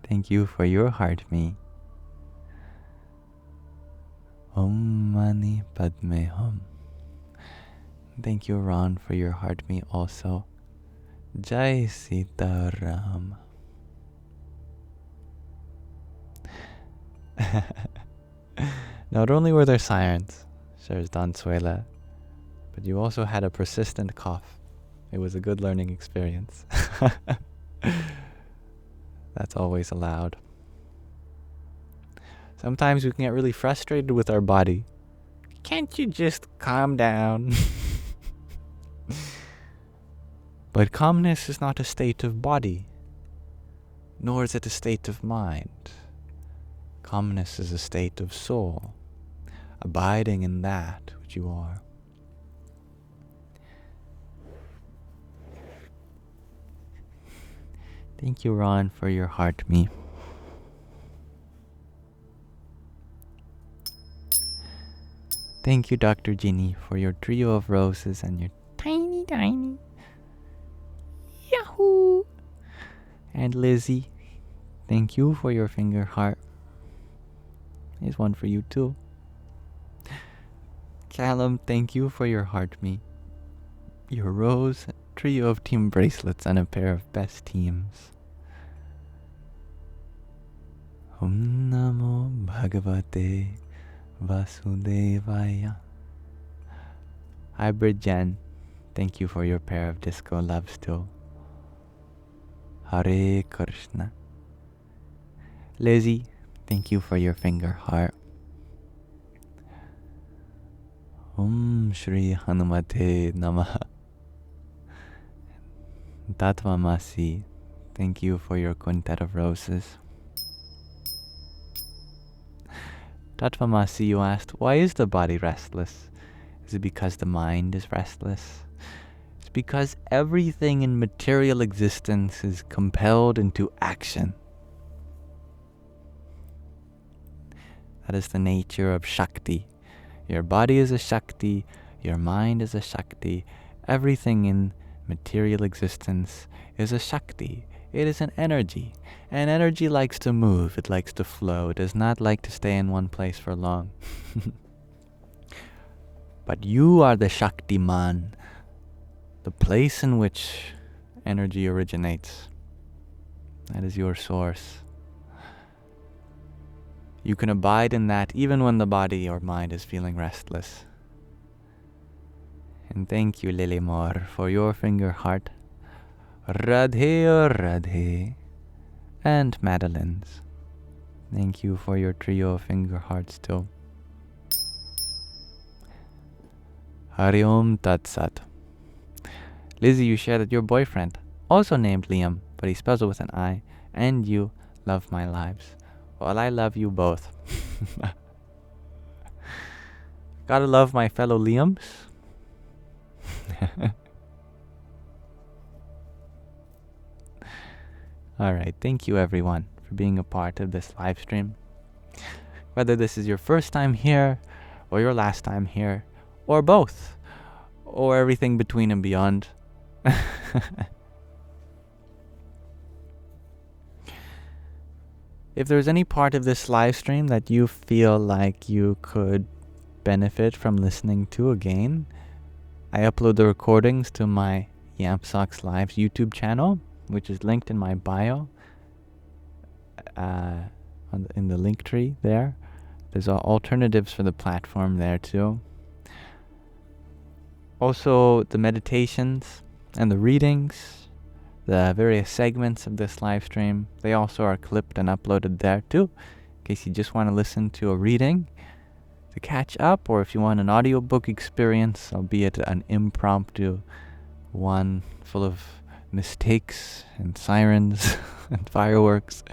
thank you for your heart me. Om Mani Padme Hum. Thank you, Ron, for your heart me also. Jai Sitaram. Not only were there sirens, shares Donsuela, but you also had a persistent cough. It was a good learning experience. That's always allowed. Sometimes we can get really frustrated with our body. Can't you just calm down? But calmness is not a state of body, nor is it a state of mind. Calmness is a state of soul, abiding in that which you are. Thank you, Ron, for your heart me. Thank you, Dr. Ginny, for your trio of roses and your tiny, tiny Yahoo! And Lizzie, thank you for your finger heart. Here's one for you too. Callum, thank you for your heart me. Your rose, trio of team bracelets, and a pair of best teams. Om Namo Bhagavate Vasudevaya. Hybrid Jen, thank you for your pair of disco loves too. Hare Krishna. Lizzie, thank you for your finger heart. Shri Hanumate Namaha. Tatvamasi, thank you for your quintet of roses. Tatvamasi, you asked, why is the body restless? Is it because the mind is restless? It's because everything in material existence is compelled into action. That is the nature of Shakti. Your body is a Shakti, your mind is a Shakti, everything in material existence is a Shakti. It is an energy. And energy likes to move, it likes to flow, it does not like to stay in one place for long. But you are the Shaktiman, the place in which energy originates. That is your source. You can abide in that even when the body or mind is feeling restless. And thank you, Lilimor, for your finger heart. Radhe or Radhe. And Madeline's. Thank you for your trio of finger hearts too. Hari Om Tat Sat. Lizzie, you share that your boyfriend, also named Liam, but he spells it with an I, and you love my lives. Well, I love you both. Gotta love my fellow Liams. Alright, thank you everyone for being a part of this live stream. Whether this is your first time here, or your last time here, or both, or everything between and beyond. If there's any part of this live stream that you feel like you could benefit from listening to again, I upload the recordings to my Yamsox Lives YouTube channel, which is linked in my bio, in the link tree there. There's alternatives for the platform there too. Also, the meditations and the readings, the various segments of this live stream, they also are clipped and uploaded there too, in case you just want to listen to a reading to catch up, or if you want an audiobook experience, albeit an impromptu one full of mistakes and sirens and fireworks,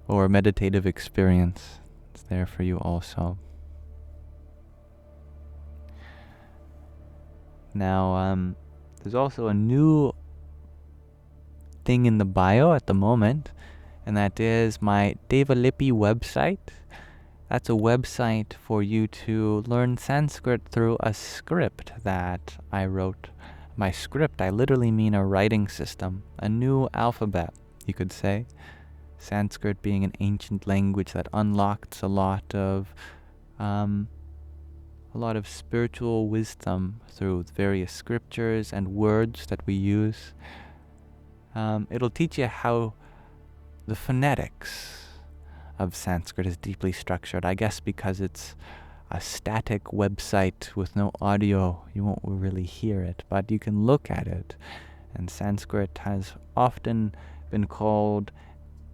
or a meditative experience. It's there for you also. Now, there's also a new thing in the bio at the moment, and that is my Devalippi website. That's a website for you to learn Sanskrit through a script that I wrote. By script, I literally mean a writing system, a new alphabet, you could say. Sanskrit being an ancient language that unlocked a lot of spiritual wisdom through various scriptures and words that we use. It'll teach you how the phonetics of Sanskrit is deeply structured. I guess because it's a static website with no audio, you won't really hear it, but you can look at it. And Sanskrit has often been called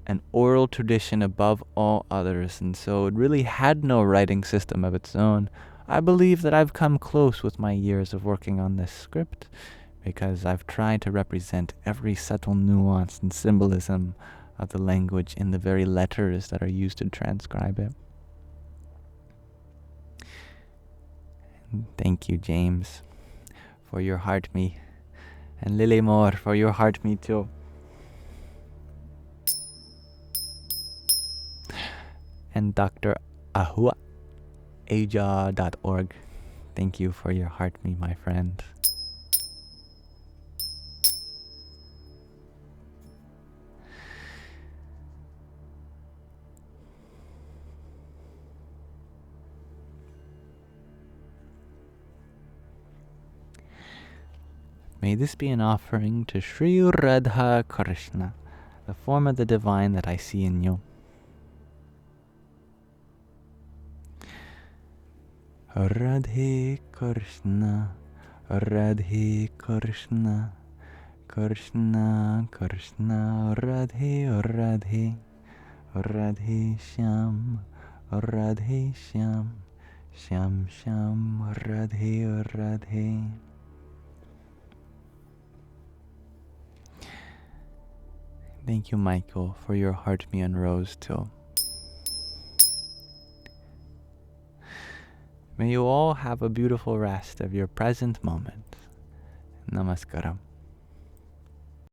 an oral tradition above all others, and so it really had no writing system of its own. I believe that I've come close with my years of working on this script, because I've tried to represent every subtle nuance and symbolism of the language in the very letters that are used to transcribe it. And thank you, James, for your heart me, and Lily Moore for your heart me too. And Dr. Ahua, aja.org. Thank you for your heart me, my friend. May this be an offering to Sri Radha Krishna, the form of the divine that I see in you. Radhe Krishna, Radhe Krishna, Krishna Krishna, Radhe Radhe, Radhe Shyam, Radhe Shyam, Sham Sham Radhe Radhe. Thank you, Michael, for your heart me and rose too. May you all have a beautiful rest of your present moment. Namaskaram.